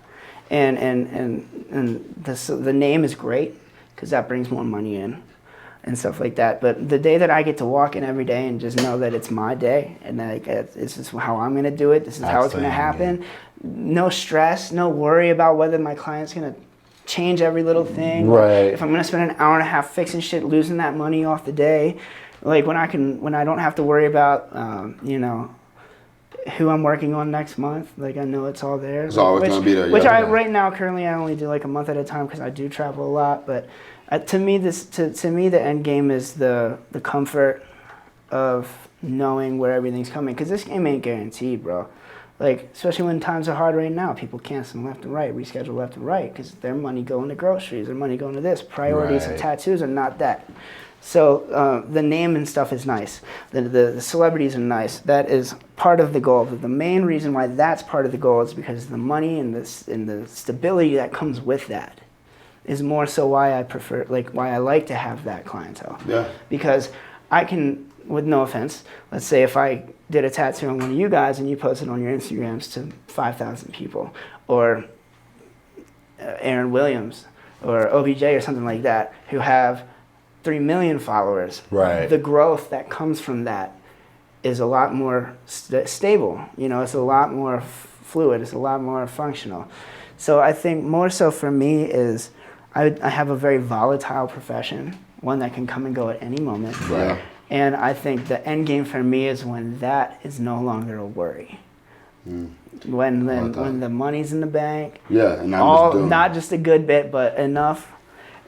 [SPEAKER 3] and the name is great because that brings more money in, and stuff like that. But the day that I get to walk in every day and just know that it's my day and that this is how I'm gonna do it, this is how it's
[SPEAKER 2] the
[SPEAKER 3] gonna
[SPEAKER 2] end
[SPEAKER 3] happen. No stress, no worry about whether my client's gonna change every little thing.
[SPEAKER 2] Right.
[SPEAKER 3] If I'm gonna spend an hour and a half fixing shit, losing that money off the day, like when I don't have to worry about, who I'm working on next month. Like I know it's all there.
[SPEAKER 1] It's always gonna be there,
[SPEAKER 3] Which
[SPEAKER 1] yeah.
[SPEAKER 3] right now currently I only do like a month at a time because I do travel a lot. But to me the end game is the comfort of knowing where everything's coming, because this game ain't guaranteed, bro. Like, especially when times are hard right now, people cancel left and right, reschedule left and right, because their money going to groceries, their money going to this. Priorities of
[SPEAKER 2] Right.
[SPEAKER 3] tattoos are not that. So the name and stuff is nice. The celebrities are nice. That is part of the goal. But the main reason why that's part of the goal is because the money and the stability that comes with that is more so why I prefer, like why I like to have that clientele.
[SPEAKER 1] Yeah.
[SPEAKER 3] Because I can, with no offense, let's say if I did a tattoo on one of you guys and you posted on your Instagrams to 5,000 people, or Aaron Williams or OBJ or something like that, who have 3 million followers.
[SPEAKER 2] Right.
[SPEAKER 3] The growth that comes from that is a lot more stable. You know, it's a lot more fluid. It's a lot more functional. So I think more so for me is I have a very volatile profession, one that can come and go at any moment.
[SPEAKER 1] Right.
[SPEAKER 3] And I think the end game for me is when that is no longer a worry. When the money's in the bank.
[SPEAKER 1] Yeah, and
[SPEAKER 3] not just a good bit, but enough.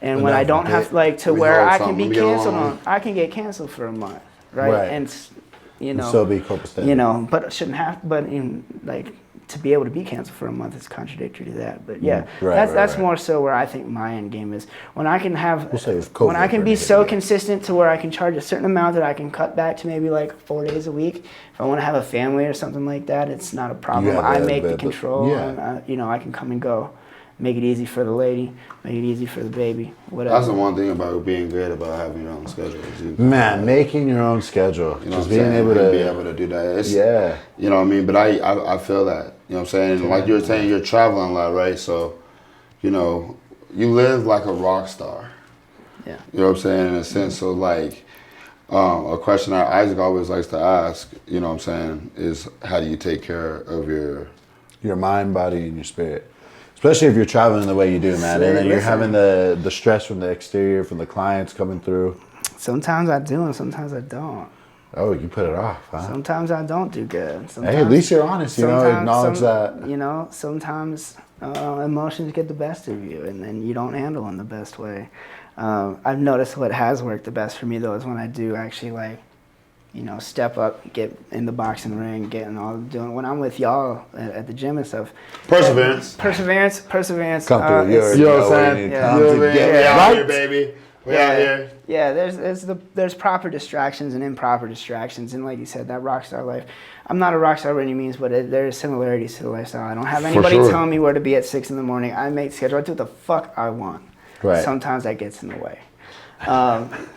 [SPEAKER 3] And when I don't have where I can be canceled on, I can get canceled for a month, right? And you know,
[SPEAKER 2] still be copacetic.
[SPEAKER 3] You know, but it shouldn't have. But to be able to be canceled for a month is contradictory to that. But yeah, that's more so where I think my end game is. When I can have, when I can be so consistent to where I can charge a certain amount that I can cut back to maybe like 4 days a week. If I want to have a family or something like that, it's not a problem. I make the control, and you know, I can come and go. Make it easy for the lady, make it easy for the baby, whatever.
[SPEAKER 1] That's the one thing about being great about having your own schedule.
[SPEAKER 2] Man, making your own schedule.
[SPEAKER 1] You know,
[SPEAKER 2] just being able to
[SPEAKER 1] be able to do that. It's,
[SPEAKER 2] yeah.
[SPEAKER 1] You know what I mean? But I feel that. You know what I'm saying? Like you were saying, you're traveling a lot, right? So, you know, you live like a rock star.
[SPEAKER 3] Yeah.
[SPEAKER 1] You know what I'm saying? In a sense, so like, a question that Isaac always likes to ask, you know what I'm saying, is how do you take care of
[SPEAKER 2] your mind, body, and your spirit? Especially if you're traveling the way you do, man. And then you're having the stress from the exterior, from the clients coming through.
[SPEAKER 3] Sometimes I do and sometimes I don't.
[SPEAKER 2] Oh, you put it off, huh?
[SPEAKER 3] Sometimes I don't do good. Sometimes,
[SPEAKER 2] hey, at least you're honest, you know, acknowledge that.
[SPEAKER 3] You know, sometimes emotions get the best of you and then you don't handle them the best way. I've noticed what has worked the best for me, though, is when I do actually, you know, step up, get in the boxing ring, doing when I'm with y'all at the gym and stuff.
[SPEAKER 1] Perseverance.
[SPEAKER 3] Perseverance.
[SPEAKER 2] Come through.
[SPEAKER 1] You know what I'm saying? We out here, baby. We out here.
[SPEAKER 3] Yeah, there's proper distractions and improper distractions, and like you said, that rock star life. I'm not a rock star by any means, but there are similarities to the lifestyle. I don't have anybody telling me where to be at 6 in the morning. I make schedule. I do what the fuck I want.
[SPEAKER 2] Right.
[SPEAKER 3] Sometimes that gets in the way,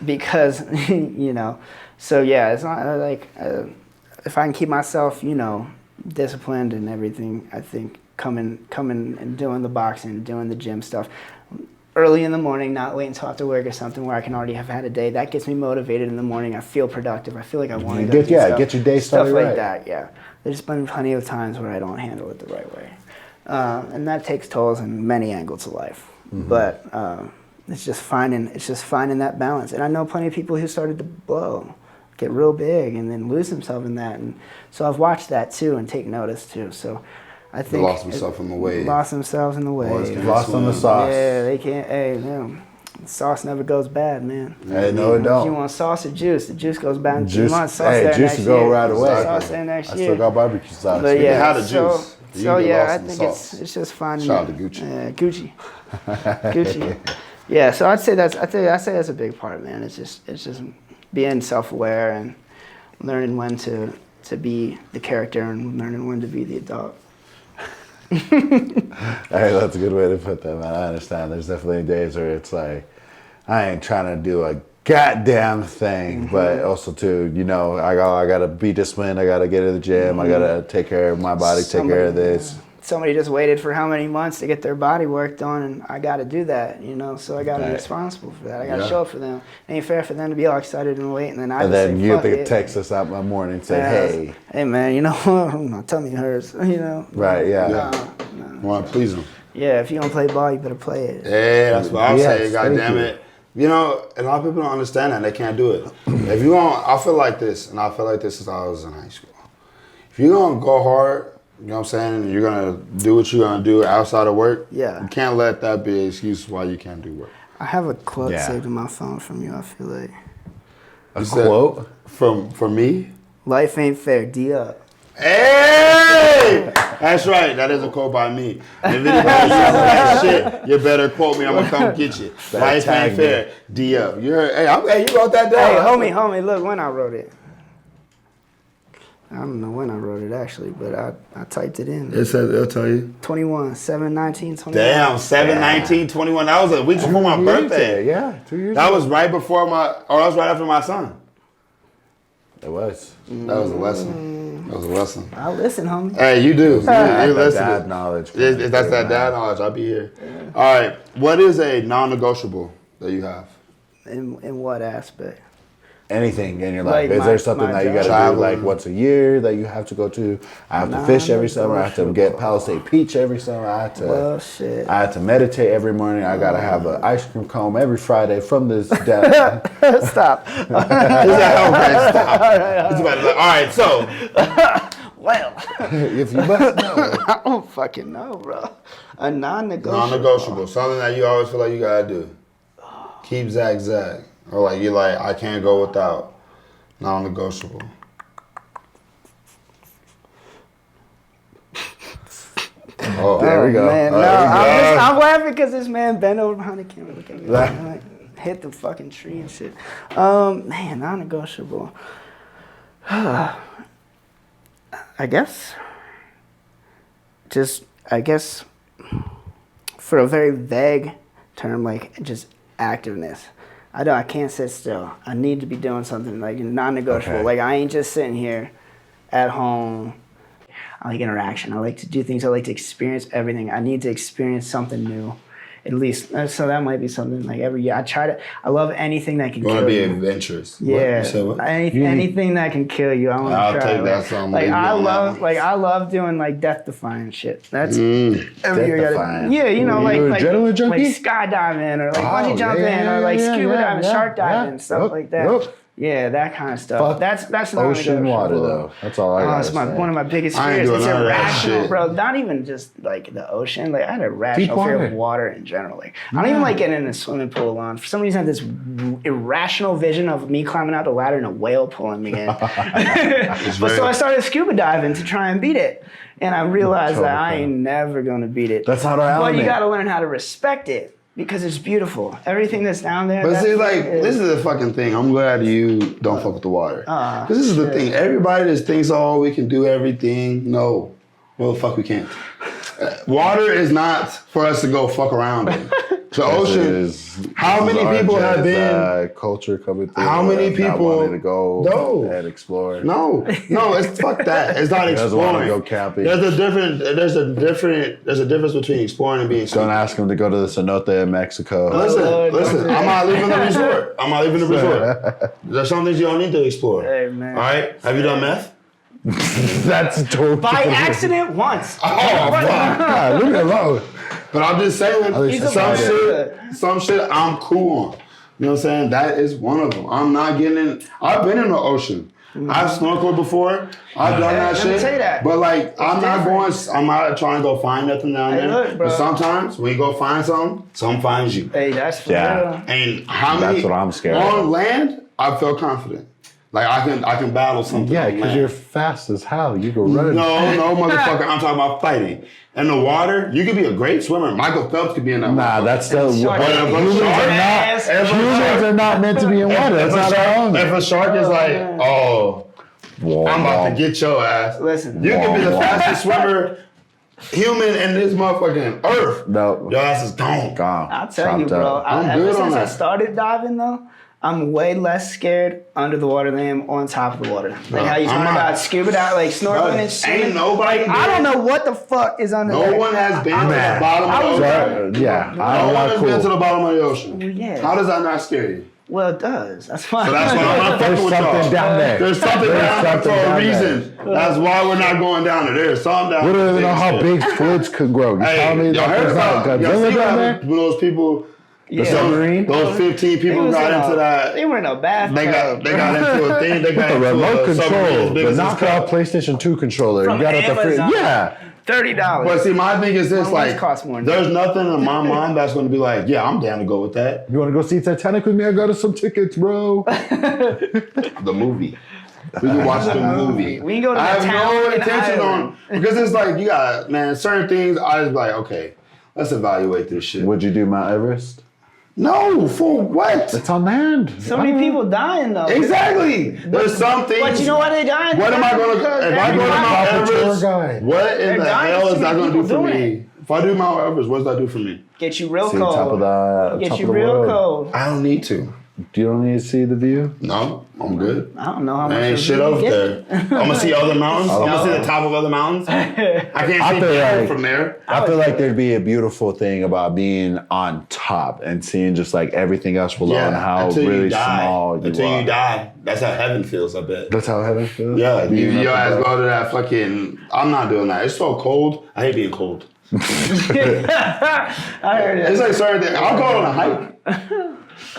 [SPEAKER 3] because you know. So yeah, it's not like if I can keep myself, you know, disciplined and everything. I think coming and doing the boxing, doing the gym stuff early in the morning, not waiting until after work or something where I can already have had a day. That gets me motivated in the morning. I feel productive. I feel like I want to go do stuff.
[SPEAKER 2] Get your day started
[SPEAKER 3] stuff like
[SPEAKER 2] right.
[SPEAKER 3] that. Yeah, there's been plenty of times where I don't handle it the right way, and that takes tolls in many angles of life. Mm-hmm. But it's just finding that balance. And I know plenty of people who started to blow, get real big, and then lose themselves in that. And so I've watched that too and take notice too. So I think
[SPEAKER 1] lost themselves in the wave.
[SPEAKER 3] Lost themselves in the wave.
[SPEAKER 2] Lost on the sauce.
[SPEAKER 3] Yeah, they can't. Hey, man, sauce never goes bad, man.
[SPEAKER 2] Hey, no, it don't.
[SPEAKER 3] If you want sauce or juice, the juice goes bad in 2
[SPEAKER 2] Juice,
[SPEAKER 3] months. Sauce there
[SPEAKER 2] juice
[SPEAKER 3] next
[SPEAKER 2] will go
[SPEAKER 3] year.
[SPEAKER 2] right away.
[SPEAKER 3] Sauce there next
[SPEAKER 2] I
[SPEAKER 3] year.
[SPEAKER 2] still got barbecue sauce.
[SPEAKER 3] But yeah,
[SPEAKER 1] had the juice.
[SPEAKER 3] So yeah, I
[SPEAKER 1] in the
[SPEAKER 3] think
[SPEAKER 1] sauce.
[SPEAKER 3] it's just finding.
[SPEAKER 1] Shout out to Gucci.
[SPEAKER 3] Gucci. Gucci. Yeah, so I'd say that's a big part, man. It's just being self-aware and learning when to be the character and learning when to be the adult.
[SPEAKER 2] Hey, that's a good way to put that, man. I understand. There's definitely days where it's like, I ain't trying to do a goddamn thing,
[SPEAKER 3] Mm-hmm.
[SPEAKER 2] but also too, you know, I gotta be disciplined. I gotta get to the gym. I gotta take care of my body, take care of this.
[SPEAKER 3] Somebody just waited for how many months to get their body worked on, and I got to do that, you know. So I got to be responsible for that. I got to show up for them. It ain't fair for them to be all excited and wait, and then
[SPEAKER 2] you have to text us out one morning and say,
[SPEAKER 3] hey man, you know, my tummy hurts, you know.
[SPEAKER 2] Right? Yeah.
[SPEAKER 3] No.
[SPEAKER 1] Want to please them.
[SPEAKER 3] Yeah, if you don't play ball, you better play it.
[SPEAKER 1] Yeah, that's what I'm saying. God
[SPEAKER 2] thank
[SPEAKER 1] damn
[SPEAKER 2] you.
[SPEAKER 1] it. You know, a lot of people don't understand that. They can't do it. If you going, I feel like this, and I feel like this since I was in high school. If you're going to go hard, you know what I'm saying, and you're going to do what you're going to do outside of work,
[SPEAKER 3] Yeah.
[SPEAKER 1] you can't let that be an excuse why you can't do work.
[SPEAKER 3] I have a quote saved in my phone from you, I feel like.
[SPEAKER 2] A quote?
[SPEAKER 1] From me?
[SPEAKER 3] Life ain't fair, D up.
[SPEAKER 1] Hey! That's right. That is a quote by me. And if anybody uses that shit, you better quote me. I'm gonna come get you. Life ain't fair. DL. Hey, you wrote that down.
[SPEAKER 3] Hey, homie, look when I wrote it. I don't know when I wrote it actually, but I typed it in.
[SPEAKER 1] It says, it'll tell you.
[SPEAKER 3] 21, 7, 19, 21.
[SPEAKER 1] Damn, 7, 19, 21. That was a week before my birthday.
[SPEAKER 2] Yeah, 2 years
[SPEAKER 1] That
[SPEAKER 2] ago.
[SPEAKER 1] was right before that was right after my son.
[SPEAKER 2] It was.
[SPEAKER 1] That was a lesson. That was a lesson.
[SPEAKER 3] I listen, homie.
[SPEAKER 1] Hey, you do. You listen.
[SPEAKER 2] Dad knowledge.
[SPEAKER 1] That's that dad knowledge. I'll be here. Yeah. All right. What is a non-negotiable that you have?
[SPEAKER 3] In what aspect?
[SPEAKER 2] Anything in your life.
[SPEAKER 3] Like
[SPEAKER 2] Is there something that you got to do
[SPEAKER 1] Traveling.
[SPEAKER 2] like once a year that you have to go to? I have to fish every summer. I have to get Palisade Peach every summer. I have to meditate every morning. I got to have an ice cream cone every Friday from this dad.
[SPEAKER 3] Stop.
[SPEAKER 1] Stop. It's about to, all right, so.
[SPEAKER 3] Well,
[SPEAKER 2] If you must know.
[SPEAKER 3] I don't fucking know, bro. A non-negotiable.
[SPEAKER 1] Non-negotiable. Something that you always feel like you got to do. Keep Zag. Or like you're like, I can't go without. Non-negotiable. Oh,
[SPEAKER 2] There we go.
[SPEAKER 3] Man, no,
[SPEAKER 1] There we go.
[SPEAKER 3] I'm laughing because this man bent over behind the camera. Look at me. Like, hit the fucking tree and shit. Man, non-negotiable. I guess. For a very vague term, like just activeness. I can't sit still. I need to be doing something like non-negotiable.
[SPEAKER 2] Okay.
[SPEAKER 3] Like I ain't just sitting here at home. I like interaction. I like to do things. I like to experience everything. I need to experience something new, at least. So that might be something like every year. I love anything that can
[SPEAKER 1] You want
[SPEAKER 3] kill
[SPEAKER 1] to be
[SPEAKER 3] you.
[SPEAKER 1] adventurous.
[SPEAKER 3] Yeah,
[SPEAKER 1] What? You said what?
[SPEAKER 3] anything that can kill you. I want to
[SPEAKER 1] I'll
[SPEAKER 3] try.
[SPEAKER 1] take that song,
[SPEAKER 3] Like
[SPEAKER 1] leave me
[SPEAKER 3] I
[SPEAKER 1] on that
[SPEAKER 3] love,
[SPEAKER 1] one.
[SPEAKER 3] like I love doing like death-defying shit. That's every year.
[SPEAKER 2] Death-defying.
[SPEAKER 3] Yeah, you know,
[SPEAKER 2] You
[SPEAKER 3] like
[SPEAKER 2] adrenaline junkie?
[SPEAKER 3] skydiving or like
[SPEAKER 2] Oh,
[SPEAKER 3] bungee jumping or like scuba diving, shark diving,
[SPEAKER 2] yeah.
[SPEAKER 3] stuff
[SPEAKER 2] Yep,
[SPEAKER 3] like that.
[SPEAKER 2] yep.
[SPEAKER 3] Yeah, that kind of stuff.
[SPEAKER 2] Fuck
[SPEAKER 3] That's not
[SPEAKER 2] ocean water though. That's all I
[SPEAKER 3] Oh,
[SPEAKER 2] got.
[SPEAKER 3] it's one of my biggest
[SPEAKER 1] I ain't
[SPEAKER 3] fears.
[SPEAKER 1] doing
[SPEAKER 3] It's
[SPEAKER 1] none of that
[SPEAKER 3] irrational,
[SPEAKER 1] shit.
[SPEAKER 3] bro. Not even just like the ocean. Like I had a rational fear
[SPEAKER 2] water.
[SPEAKER 3] of water in general. Like I don't even like getting in a swimming pool alone. For some reason, I have this irrational vision of me climbing out the ladder and a whale pulling me in. But so I started scuba diving to try and beat it, and I realized that I ain't never gonna beat it.
[SPEAKER 2] That's not our
[SPEAKER 3] But
[SPEAKER 2] element.
[SPEAKER 3] you got to learn how to respect it because it's beautiful. Everything that's down there.
[SPEAKER 1] But
[SPEAKER 3] that
[SPEAKER 1] see, like,
[SPEAKER 3] is-
[SPEAKER 1] this is the fucking thing. I'm glad you don't fuck with the water. Because this is the thing. Everybody just thinks, oh, we can do everything. No. Well, the fuck we can't. Water is not for us to go fuck around in. The ocean. How many people have been...
[SPEAKER 2] culture coming through?
[SPEAKER 1] How many
[SPEAKER 2] and not
[SPEAKER 1] people-
[SPEAKER 2] wanting to go
[SPEAKER 1] No.
[SPEAKER 2] and explore?
[SPEAKER 1] No, it's fuck that. It's not
[SPEAKER 2] doesn't wanna
[SPEAKER 1] exploring.
[SPEAKER 2] go camping.
[SPEAKER 1] There's a difference between exploring and being
[SPEAKER 2] Don't
[SPEAKER 1] stupid.
[SPEAKER 2] ask him to go to the cenote in Mexico.
[SPEAKER 1] Listen. I'm not leaving the resort. There's some things you don't need to explore.
[SPEAKER 3] Hey, man.
[SPEAKER 1] All right. Have you done meth?
[SPEAKER 2] That's totally
[SPEAKER 3] by accident once.
[SPEAKER 1] Oh, fuck.
[SPEAKER 2] God, leave me alone.
[SPEAKER 1] But I'm just saying,
[SPEAKER 2] least I
[SPEAKER 1] some
[SPEAKER 2] tried
[SPEAKER 1] some shit I'm cool on. You know what I'm saying? That is one of them. I'm not getting in. I've been in the ocean. I've snorkeled before. I've done that
[SPEAKER 3] let
[SPEAKER 1] shit.
[SPEAKER 3] me tell you that.
[SPEAKER 1] But like, I'm not trying to go find nothing down
[SPEAKER 3] Hey,
[SPEAKER 1] there.
[SPEAKER 3] look, bro.
[SPEAKER 1] But sometimes when you go find something, some finds you.
[SPEAKER 3] Hey, that's for
[SPEAKER 2] Yeah.
[SPEAKER 3] real.
[SPEAKER 1] And how many?
[SPEAKER 2] That's what I'm scared
[SPEAKER 1] on
[SPEAKER 2] of.
[SPEAKER 1] land, I feel confident. Like I can battle something.
[SPEAKER 2] Yeah,
[SPEAKER 1] on
[SPEAKER 2] because
[SPEAKER 1] land.
[SPEAKER 2] you're fast as hell. You go running.
[SPEAKER 1] No, motherfucker. I'm talking about fighting. In the water, you could be a great swimmer. Michael Phelps could be in that.
[SPEAKER 2] Nah,
[SPEAKER 1] motherfucker.
[SPEAKER 2] that's still.
[SPEAKER 3] Shark.
[SPEAKER 1] But if a
[SPEAKER 2] Humans
[SPEAKER 1] shark-
[SPEAKER 2] are not.
[SPEAKER 3] If
[SPEAKER 1] a
[SPEAKER 2] Humans
[SPEAKER 1] shark-
[SPEAKER 2] are not meant to be in water. That's not our own.
[SPEAKER 1] If a shark is like, oh, I'm about to get your ass.
[SPEAKER 3] Listen.
[SPEAKER 1] You can be the
[SPEAKER 2] Wah, wah.
[SPEAKER 1] fastest swimmer human in this motherfucking earth.
[SPEAKER 2] No.
[SPEAKER 1] Your ass is gone.
[SPEAKER 2] Gone.
[SPEAKER 3] I'll tell you,
[SPEAKER 2] Chopped
[SPEAKER 3] bro.
[SPEAKER 2] up.
[SPEAKER 1] I'm
[SPEAKER 3] Ever
[SPEAKER 1] good on
[SPEAKER 3] since I
[SPEAKER 1] that.
[SPEAKER 3] started diving, though, I'm way less scared under the water than I am on top of the water. Like how you
[SPEAKER 1] I'm
[SPEAKER 3] talking
[SPEAKER 1] not.
[SPEAKER 3] about scuba diving, like snorkeling and shit.
[SPEAKER 1] Ain't nobody.
[SPEAKER 3] I don't know what the fuck is under
[SPEAKER 1] No
[SPEAKER 3] there.
[SPEAKER 1] one has been to the
[SPEAKER 2] Man.
[SPEAKER 1] bottom of the ocean.
[SPEAKER 2] Yeah,
[SPEAKER 1] No
[SPEAKER 2] I'm
[SPEAKER 1] one
[SPEAKER 2] not
[SPEAKER 1] has been to
[SPEAKER 2] cool.
[SPEAKER 1] the bottom of the ocean.
[SPEAKER 3] Well, yeah.
[SPEAKER 1] How does that not scare you?
[SPEAKER 3] Well, it does. That's fine.
[SPEAKER 1] So that's why I'm not
[SPEAKER 2] There's
[SPEAKER 1] fucking with y'all.
[SPEAKER 2] something down there.
[SPEAKER 1] There's something down there for a
[SPEAKER 2] down there.
[SPEAKER 1] reason. That's why we're not going down there. There's something down
[SPEAKER 2] We
[SPEAKER 1] there.
[SPEAKER 2] don't even know how big squids could grow. You
[SPEAKER 1] Hey,
[SPEAKER 2] tell me
[SPEAKER 1] y'all
[SPEAKER 2] that
[SPEAKER 1] heard
[SPEAKER 2] there's not
[SPEAKER 1] about y'all
[SPEAKER 2] Godzilla
[SPEAKER 1] see
[SPEAKER 2] down
[SPEAKER 1] what
[SPEAKER 2] there?
[SPEAKER 1] happened when those people,
[SPEAKER 3] Yeah.
[SPEAKER 2] submarine?
[SPEAKER 1] those 15
[SPEAKER 3] They
[SPEAKER 1] people
[SPEAKER 3] was
[SPEAKER 1] got
[SPEAKER 3] in
[SPEAKER 1] into
[SPEAKER 3] a-
[SPEAKER 1] that.
[SPEAKER 3] They were in a bathtub.
[SPEAKER 1] They got into a thing. They got
[SPEAKER 2] A
[SPEAKER 1] into
[SPEAKER 2] remote
[SPEAKER 1] a submarine
[SPEAKER 2] control,
[SPEAKER 1] as big
[SPEAKER 2] the
[SPEAKER 1] as this
[SPEAKER 2] knockout
[SPEAKER 1] cup.
[SPEAKER 2] PlayStation 2 controller.
[SPEAKER 3] From
[SPEAKER 2] You got it the free.
[SPEAKER 3] Amazon.
[SPEAKER 2] Yeah.
[SPEAKER 3] $30.
[SPEAKER 1] But see, my thing is this:
[SPEAKER 3] One
[SPEAKER 1] like,
[SPEAKER 3] lunch costs more than
[SPEAKER 1] there's nothing in my mind that's going to be like, yeah, I'm down to go with that.
[SPEAKER 2] You want to go see Titanic with me? I got us some tickets, bro.
[SPEAKER 1] The movie. We can watch the movie.
[SPEAKER 3] We can go to
[SPEAKER 1] I
[SPEAKER 3] the
[SPEAKER 1] have
[SPEAKER 3] town
[SPEAKER 1] no
[SPEAKER 3] in
[SPEAKER 1] intention
[SPEAKER 3] Ireland.
[SPEAKER 1] on because it's like you got man certain things. I just be like okay, let's evaluate this shit.
[SPEAKER 2] Would you do Mount Everest?
[SPEAKER 1] No, for what?
[SPEAKER 2] It's on land.
[SPEAKER 3] So many people dying though.
[SPEAKER 1] Exactly. There's some things.
[SPEAKER 3] But you know why they dying?
[SPEAKER 1] What am I going to? If I go to Mount Everest, what in
[SPEAKER 3] They're
[SPEAKER 1] the
[SPEAKER 3] dying.
[SPEAKER 1] hell
[SPEAKER 3] Too
[SPEAKER 1] is that
[SPEAKER 3] many
[SPEAKER 1] going to do
[SPEAKER 3] people
[SPEAKER 1] for
[SPEAKER 3] doing
[SPEAKER 1] me? If I do Mount Everest, what does that do for me?
[SPEAKER 3] Get you real
[SPEAKER 2] See
[SPEAKER 3] cold.
[SPEAKER 2] top of the
[SPEAKER 3] Get
[SPEAKER 2] top
[SPEAKER 3] you
[SPEAKER 2] of the
[SPEAKER 3] real
[SPEAKER 2] world.
[SPEAKER 3] cold.
[SPEAKER 1] I don't need to.
[SPEAKER 2] You don't need to see the view.
[SPEAKER 1] No, I'm good.
[SPEAKER 3] I don't know how much.
[SPEAKER 1] I ain't
[SPEAKER 3] of
[SPEAKER 1] shit
[SPEAKER 3] you
[SPEAKER 1] over
[SPEAKER 3] get.
[SPEAKER 1] there. I'm gonna see other mountains. I'm gonna see the top of other mountains. I can't
[SPEAKER 2] I
[SPEAKER 1] see
[SPEAKER 2] feel
[SPEAKER 1] down
[SPEAKER 2] like-
[SPEAKER 1] from there.
[SPEAKER 2] I feel like there'd be a beautiful thing about being on top and seeing just like everything else below and how
[SPEAKER 1] until
[SPEAKER 2] really
[SPEAKER 1] you die.
[SPEAKER 2] small you
[SPEAKER 1] Until
[SPEAKER 2] are.
[SPEAKER 1] you die. That's how heaven feels, I bet.
[SPEAKER 2] That's how heaven feels.
[SPEAKER 1] Yeah,
[SPEAKER 2] Being
[SPEAKER 1] your
[SPEAKER 2] up
[SPEAKER 1] ass
[SPEAKER 2] above.
[SPEAKER 1] go to that fucking. I'm not doing that. It's so cold. I hate being cold.
[SPEAKER 3] I heard it.
[SPEAKER 1] It's like certain things. I'll go on a hike,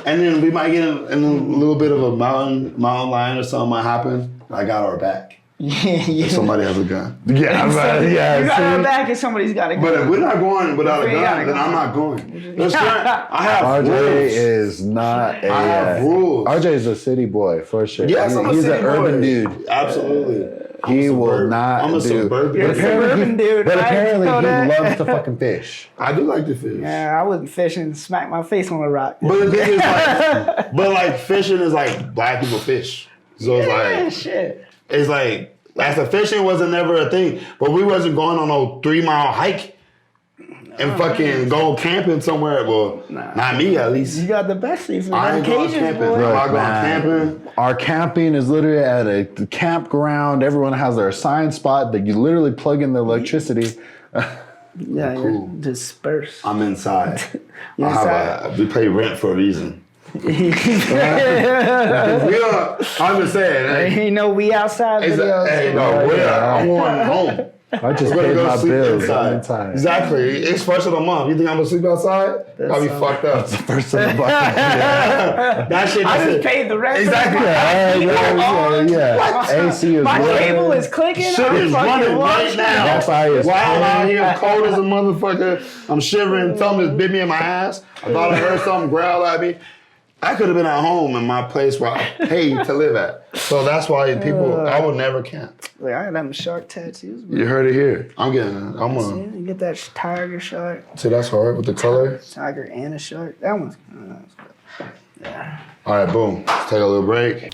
[SPEAKER 1] and then we might get in a little bit of a mountain lion or something might happen. I got our back.
[SPEAKER 3] Yeah.
[SPEAKER 1] Somebody has a gun.
[SPEAKER 2] Yeah, man, yeah.
[SPEAKER 3] You got
[SPEAKER 2] see?
[SPEAKER 3] her back and somebody's got to go.
[SPEAKER 1] But if we're not going without a
[SPEAKER 3] If we gotta
[SPEAKER 1] gun, then
[SPEAKER 3] go.
[SPEAKER 1] I'm not going. There's certain, I have
[SPEAKER 2] RJ
[SPEAKER 1] rules.
[SPEAKER 2] is not a.
[SPEAKER 1] I have rules.
[SPEAKER 2] RJ is a city boy for sure.
[SPEAKER 1] Yes, I'm a
[SPEAKER 2] He's
[SPEAKER 1] city
[SPEAKER 2] an
[SPEAKER 1] boy.
[SPEAKER 2] urban dude.
[SPEAKER 1] Absolutely.
[SPEAKER 2] He will not
[SPEAKER 1] I'm a
[SPEAKER 2] do.
[SPEAKER 1] suburban.
[SPEAKER 3] You're a suburban dude,
[SPEAKER 2] But
[SPEAKER 3] right?
[SPEAKER 2] apparently
[SPEAKER 3] Know
[SPEAKER 2] he
[SPEAKER 3] that?
[SPEAKER 2] loves to fucking fish.
[SPEAKER 1] I do like to fish.
[SPEAKER 3] Yeah, I wasn't fishing. Smack my face on a rock.
[SPEAKER 1] But the thing is like fishing is like black people fish. So it's
[SPEAKER 3] Yeah,
[SPEAKER 1] like,
[SPEAKER 3] shit.
[SPEAKER 1] it's like, as a fishing wasn't never a thing. But we wasn't going on no 3-mile hike and fucking go camping somewhere. Well, not me at least.
[SPEAKER 3] You got the best seafood.
[SPEAKER 1] I ain't going camping.
[SPEAKER 3] boy.
[SPEAKER 1] I'm not going
[SPEAKER 2] Man,
[SPEAKER 1] camping.
[SPEAKER 2] Our camping is literally at a campground. Everyone has their assigned spot that you literally plug in the electricity.
[SPEAKER 3] Yeah,
[SPEAKER 1] Cool.
[SPEAKER 3] you're dispersed.
[SPEAKER 1] I'm inside.
[SPEAKER 3] You're
[SPEAKER 1] We pay rent for a reason.
[SPEAKER 3] Ain't
[SPEAKER 1] We don't, I'm just saying. Hey,
[SPEAKER 3] no we outside videos.
[SPEAKER 1] hey no, I'm going home.
[SPEAKER 2] I just
[SPEAKER 1] We're gonna
[SPEAKER 2] paid
[SPEAKER 1] go
[SPEAKER 2] my
[SPEAKER 1] sleep
[SPEAKER 2] bills.
[SPEAKER 1] inside.
[SPEAKER 2] I'm inside.
[SPEAKER 1] Exactly. It's first of the month. You think I'm gonna sleep outside? I'll be fucked up.
[SPEAKER 2] First of the bucket.
[SPEAKER 1] That shit.
[SPEAKER 3] I
[SPEAKER 1] is
[SPEAKER 3] just
[SPEAKER 1] it.
[SPEAKER 3] paid the rent.
[SPEAKER 1] Exactly.
[SPEAKER 2] Yeah. AC is
[SPEAKER 3] My
[SPEAKER 2] running.
[SPEAKER 3] cable is clicking.
[SPEAKER 1] Shit
[SPEAKER 3] I'm
[SPEAKER 1] is
[SPEAKER 3] fucking
[SPEAKER 1] running right
[SPEAKER 3] watching.
[SPEAKER 1] now.
[SPEAKER 2] Wi-Fi is
[SPEAKER 1] While I'm out
[SPEAKER 2] playing.
[SPEAKER 1] here cold as a motherfucker, I'm shivering. Something just bit me in my ass. I thought I heard something growl at me. I could have been at home in my place where I paid to live at. So that's why I would never camp.
[SPEAKER 3] Like, I got them shark tattoos. Bro.
[SPEAKER 1] You heard it here. I'm
[SPEAKER 3] See,
[SPEAKER 1] gonna.
[SPEAKER 3] you get that tiger shark,
[SPEAKER 1] See, that's hard with the color.
[SPEAKER 3] tiger and a shark. That one's.
[SPEAKER 1] All right, boom. Let's take a little break.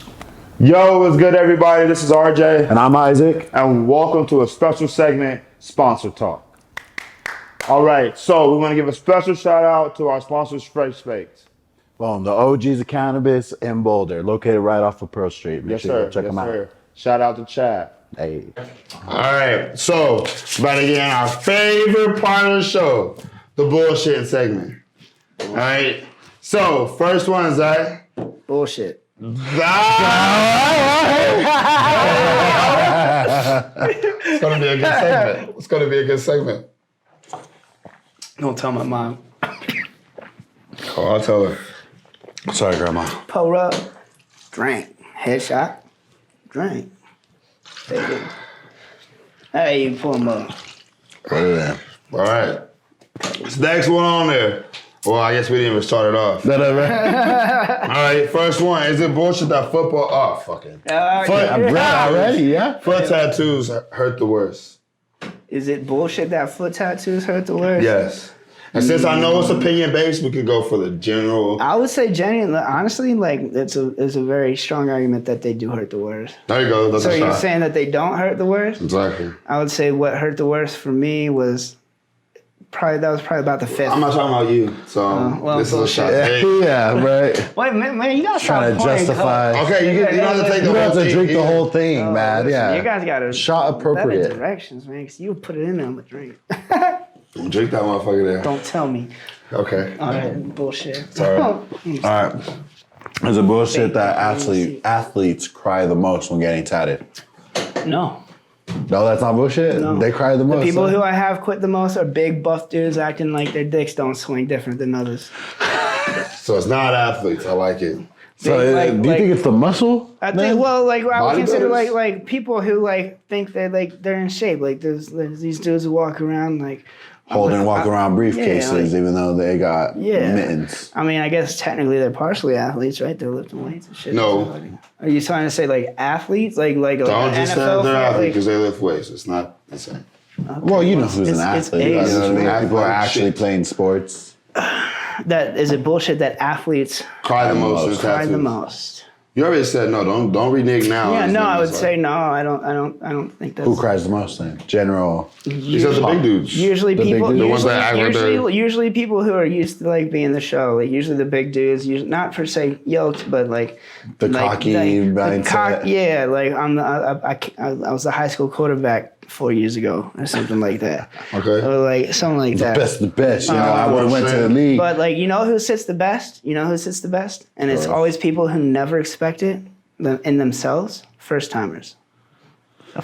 [SPEAKER 1] Yo, what's good, everybody? This is RJ.
[SPEAKER 2] And I'm Isaac.
[SPEAKER 1] And welcome to a special segment, Sponsor Talk. All right, so we want to give a special shout out to our sponsors, Fresh Fakes.
[SPEAKER 2] Boom, the OGs of cannabis in Boulder, located right off of Pearl Street. Make
[SPEAKER 1] Yes,
[SPEAKER 2] sure you
[SPEAKER 1] sir.
[SPEAKER 2] go check them out.
[SPEAKER 1] Shout out to Chad.
[SPEAKER 2] Hey.
[SPEAKER 1] All right, so about to get in our favorite part of the show, the bullshit segment. All right, so first one, Zach.
[SPEAKER 3] Bullshit.
[SPEAKER 1] It's gonna be a good segment. It's gonna be a good segment.
[SPEAKER 3] Don't tell my mom.
[SPEAKER 1] Oh, I'll tell her.
[SPEAKER 2] Sorry, Grandma.
[SPEAKER 3] Pull up, drink, headshot, drink. Take it. Hey, you pull them up.
[SPEAKER 2] What is that?
[SPEAKER 1] All right. This next one on there. Well, I guess we didn't even start it off. All right, first one. Is it bullshit that football? Oh, fucking.
[SPEAKER 2] I'm ready already, yeah?
[SPEAKER 1] Foot tattoos hurt the worst.
[SPEAKER 3] Is it bullshit that foot tattoos hurt the worst?
[SPEAKER 1] Yes. And since I know it's opinion based, we could go for the general.
[SPEAKER 3] I would say genuinely, honestly, like it's a very strong argument that they do hurt the worst.
[SPEAKER 1] There you go. That's
[SPEAKER 3] So
[SPEAKER 1] a
[SPEAKER 3] you're
[SPEAKER 1] shot.
[SPEAKER 3] saying that they don't hurt the worst?
[SPEAKER 1] Exactly.
[SPEAKER 3] I would say what hurt the worst for me was probably about the fifth.
[SPEAKER 1] I'm not talking about you, so
[SPEAKER 3] well,
[SPEAKER 1] this is a shot.
[SPEAKER 2] Yeah,
[SPEAKER 1] Hey.
[SPEAKER 2] yeah, right.
[SPEAKER 3] Wait, man, you gotta
[SPEAKER 2] Trying to
[SPEAKER 3] stop pouring
[SPEAKER 2] justify.
[SPEAKER 3] Coke.
[SPEAKER 1] Okay, you don't have to take the
[SPEAKER 2] You don't
[SPEAKER 1] whole
[SPEAKER 2] have to
[SPEAKER 1] thing.
[SPEAKER 2] drink the
[SPEAKER 1] Yeah.
[SPEAKER 2] whole thing,
[SPEAKER 3] Oh,
[SPEAKER 2] man.
[SPEAKER 3] listen,
[SPEAKER 2] Yeah.
[SPEAKER 3] you guys gotta
[SPEAKER 2] Shot appropriate.
[SPEAKER 3] better directions, man, because you put it in there, I'm gonna drink.
[SPEAKER 1] Drink that motherfucker there.
[SPEAKER 3] Don't tell me.
[SPEAKER 1] Okay.
[SPEAKER 3] All right, bullshit.
[SPEAKER 1] Sorry.
[SPEAKER 2] All right. Is it bullshit that athletes cry the most when getting tatted?
[SPEAKER 3] No.
[SPEAKER 2] No, that's not bullshit.
[SPEAKER 3] No.
[SPEAKER 2] They cry the most.
[SPEAKER 3] People
[SPEAKER 2] huh?
[SPEAKER 3] who I have quit the most are big buff dudes acting like their dicks don't swing different than others.
[SPEAKER 1] So it's not athletes. I like it.
[SPEAKER 2] So,
[SPEAKER 3] Like-
[SPEAKER 2] do you
[SPEAKER 3] like-
[SPEAKER 2] think it's the muscle?
[SPEAKER 3] I
[SPEAKER 2] man?
[SPEAKER 3] think well, like I would consider
[SPEAKER 1] Bodybuilders?
[SPEAKER 3] like people who like think they're in shape. Like there's these dudes who walk around like
[SPEAKER 2] walk around briefcases, even though they got mittens.
[SPEAKER 3] I mean, I guess technically they're partially athletes, right? They're lifting weights and shit.
[SPEAKER 1] No.
[SPEAKER 3] Are you trying to say like athletes, like
[SPEAKER 1] Don't just say
[SPEAKER 3] NFL?
[SPEAKER 1] they're athletes because they lift weights. It's not the same.
[SPEAKER 3] Okay,
[SPEAKER 2] Well, you know who's an athlete. You know what I mean?
[SPEAKER 1] Athletic
[SPEAKER 2] People are actually
[SPEAKER 1] shit.
[SPEAKER 2] playing sports.
[SPEAKER 3] That is it. Bullshit that athletes
[SPEAKER 1] Cry the most. in
[SPEAKER 3] cry the
[SPEAKER 1] tattoos.
[SPEAKER 3] most.
[SPEAKER 1] You already said no. Don't renege now.
[SPEAKER 3] Yeah,
[SPEAKER 1] It's
[SPEAKER 3] no, I would
[SPEAKER 1] like-
[SPEAKER 3] say no. I don't think that's.
[SPEAKER 2] Who cries the most then? General.
[SPEAKER 1] These are the big dudes.
[SPEAKER 3] Usually
[SPEAKER 2] The big
[SPEAKER 3] people,
[SPEAKER 2] dudes? The
[SPEAKER 1] ones that act like
[SPEAKER 3] usually people who are used to like being the show, like usually the big dudes, usually, not per se yoked, but like
[SPEAKER 2] The cocky mindset.
[SPEAKER 3] yeah, like I was a high school quarterback 4 years ago or something like that,
[SPEAKER 1] Okay.
[SPEAKER 3] or like something like that.
[SPEAKER 2] The best. You know, I would have went to the league.
[SPEAKER 3] But like you know who sits the best? You know who sits the best? And it's always people who never expect it in themselves. First timers. A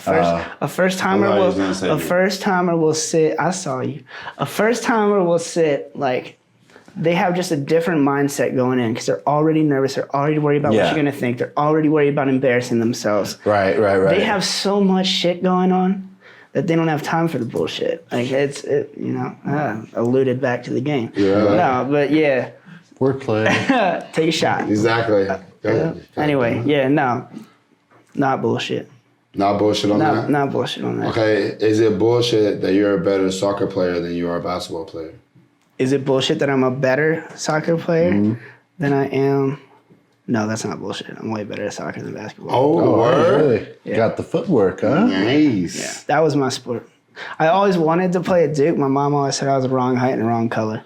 [SPEAKER 3] first timer
[SPEAKER 1] I thought you was gonna say me.
[SPEAKER 3] first timer will sit. I saw you. A first timer will sit like they have just a different mindset going in because they're already nervous. They're already worried about what
[SPEAKER 2] Yeah.
[SPEAKER 3] you're gonna think. They're already worried about embarrassing themselves.
[SPEAKER 2] Right.
[SPEAKER 3] They have so much shit going on that they don't have time for the bullshit. Like alluded back to the game.
[SPEAKER 1] Yeah.
[SPEAKER 3] No, but yeah,
[SPEAKER 2] Wordplay.
[SPEAKER 3] take a shot.
[SPEAKER 1] Exactly. Go ahead.
[SPEAKER 3] Anyway, yeah, no, not bullshit.
[SPEAKER 1] Not bullshit on that.
[SPEAKER 3] Not bullshit on that.
[SPEAKER 1] Okay. Is it bullshit that you're a better soccer player than you are a basketball player?
[SPEAKER 3] Is it bullshit that I'm a better soccer player than I am? No, that's not bullshit. I'm way better at soccer than basketball.
[SPEAKER 1] Oh, word.
[SPEAKER 2] Really? Got the footwork, huh?
[SPEAKER 1] Nice.
[SPEAKER 3] That was my sport. I always wanted to play at Duke. My mom always said I was the wrong height and the wrong color.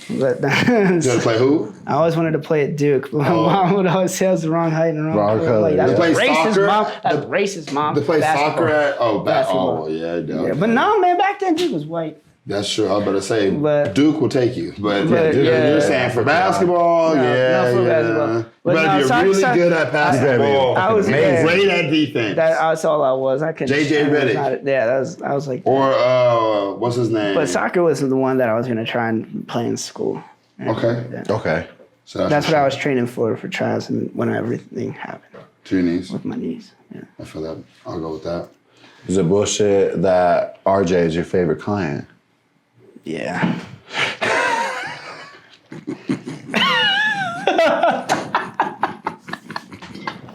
[SPEAKER 3] But
[SPEAKER 1] You want to play who?
[SPEAKER 3] I always wanted to play at Duke, but my mom would always say I was the wrong height and the wrong
[SPEAKER 2] Wrong
[SPEAKER 3] color.
[SPEAKER 2] color,
[SPEAKER 3] Like, that's
[SPEAKER 2] yeah.
[SPEAKER 1] Play
[SPEAKER 3] racist,
[SPEAKER 1] soccer?
[SPEAKER 3] mom. That's racist, mom.
[SPEAKER 1] To play
[SPEAKER 3] Basketball.
[SPEAKER 1] soccer at
[SPEAKER 3] Basketball.
[SPEAKER 1] oh yeah,
[SPEAKER 3] Yeah, but no, man, back then Duke was white.
[SPEAKER 1] that's true. I was about to say
[SPEAKER 3] But-
[SPEAKER 1] Duke will take you, but
[SPEAKER 3] But,
[SPEAKER 1] you're saying for basketball,
[SPEAKER 3] No,
[SPEAKER 1] yeah,
[SPEAKER 3] no, for
[SPEAKER 1] yeah.
[SPEAKER 3] basketball. But
[SPEAKER 1] But
[SPEAKER 3] no,
[SPEAKER 1] if you're
[SPEAKER 3] soccer-
[SPEAKER 1] really
[SPEAKER 3] soccer-
[SPEAKER 1] good at basketball,
[SPEAKER 3] I was
[SPEAKER 1] amazing.
[SPEAKER 3] good.
[SPEAKER 1] Great at defense.
[SPEAKER 3] That's all I was. I couldn't.
[SPEAKER 1] JJ
[SPEAKER 3] I was
[SPEAKER 1] Redick.
[SPEAKER 3] not- Yeah, I was like.
[SPEAKER 1] or what's his name?
[SPEAKER 3] But soccer was the one that I was gonna try and play in school.
[SPEAKER 1] Okay.
[SPEAKER 2] Okay.
[SPEAKER 1] So
[SPEAKER 3] That's what I was training for trials and when everything happened
[SPEAKER 1] to your knees.
[SPEAKER 3] with my knees. Yeah.
[SPEAKER 1] I feel that. I'll go with that.
[SPEAKER 2] Is it bullshit that RJ is your favorite client?
[SPEAKER 3] Yeah.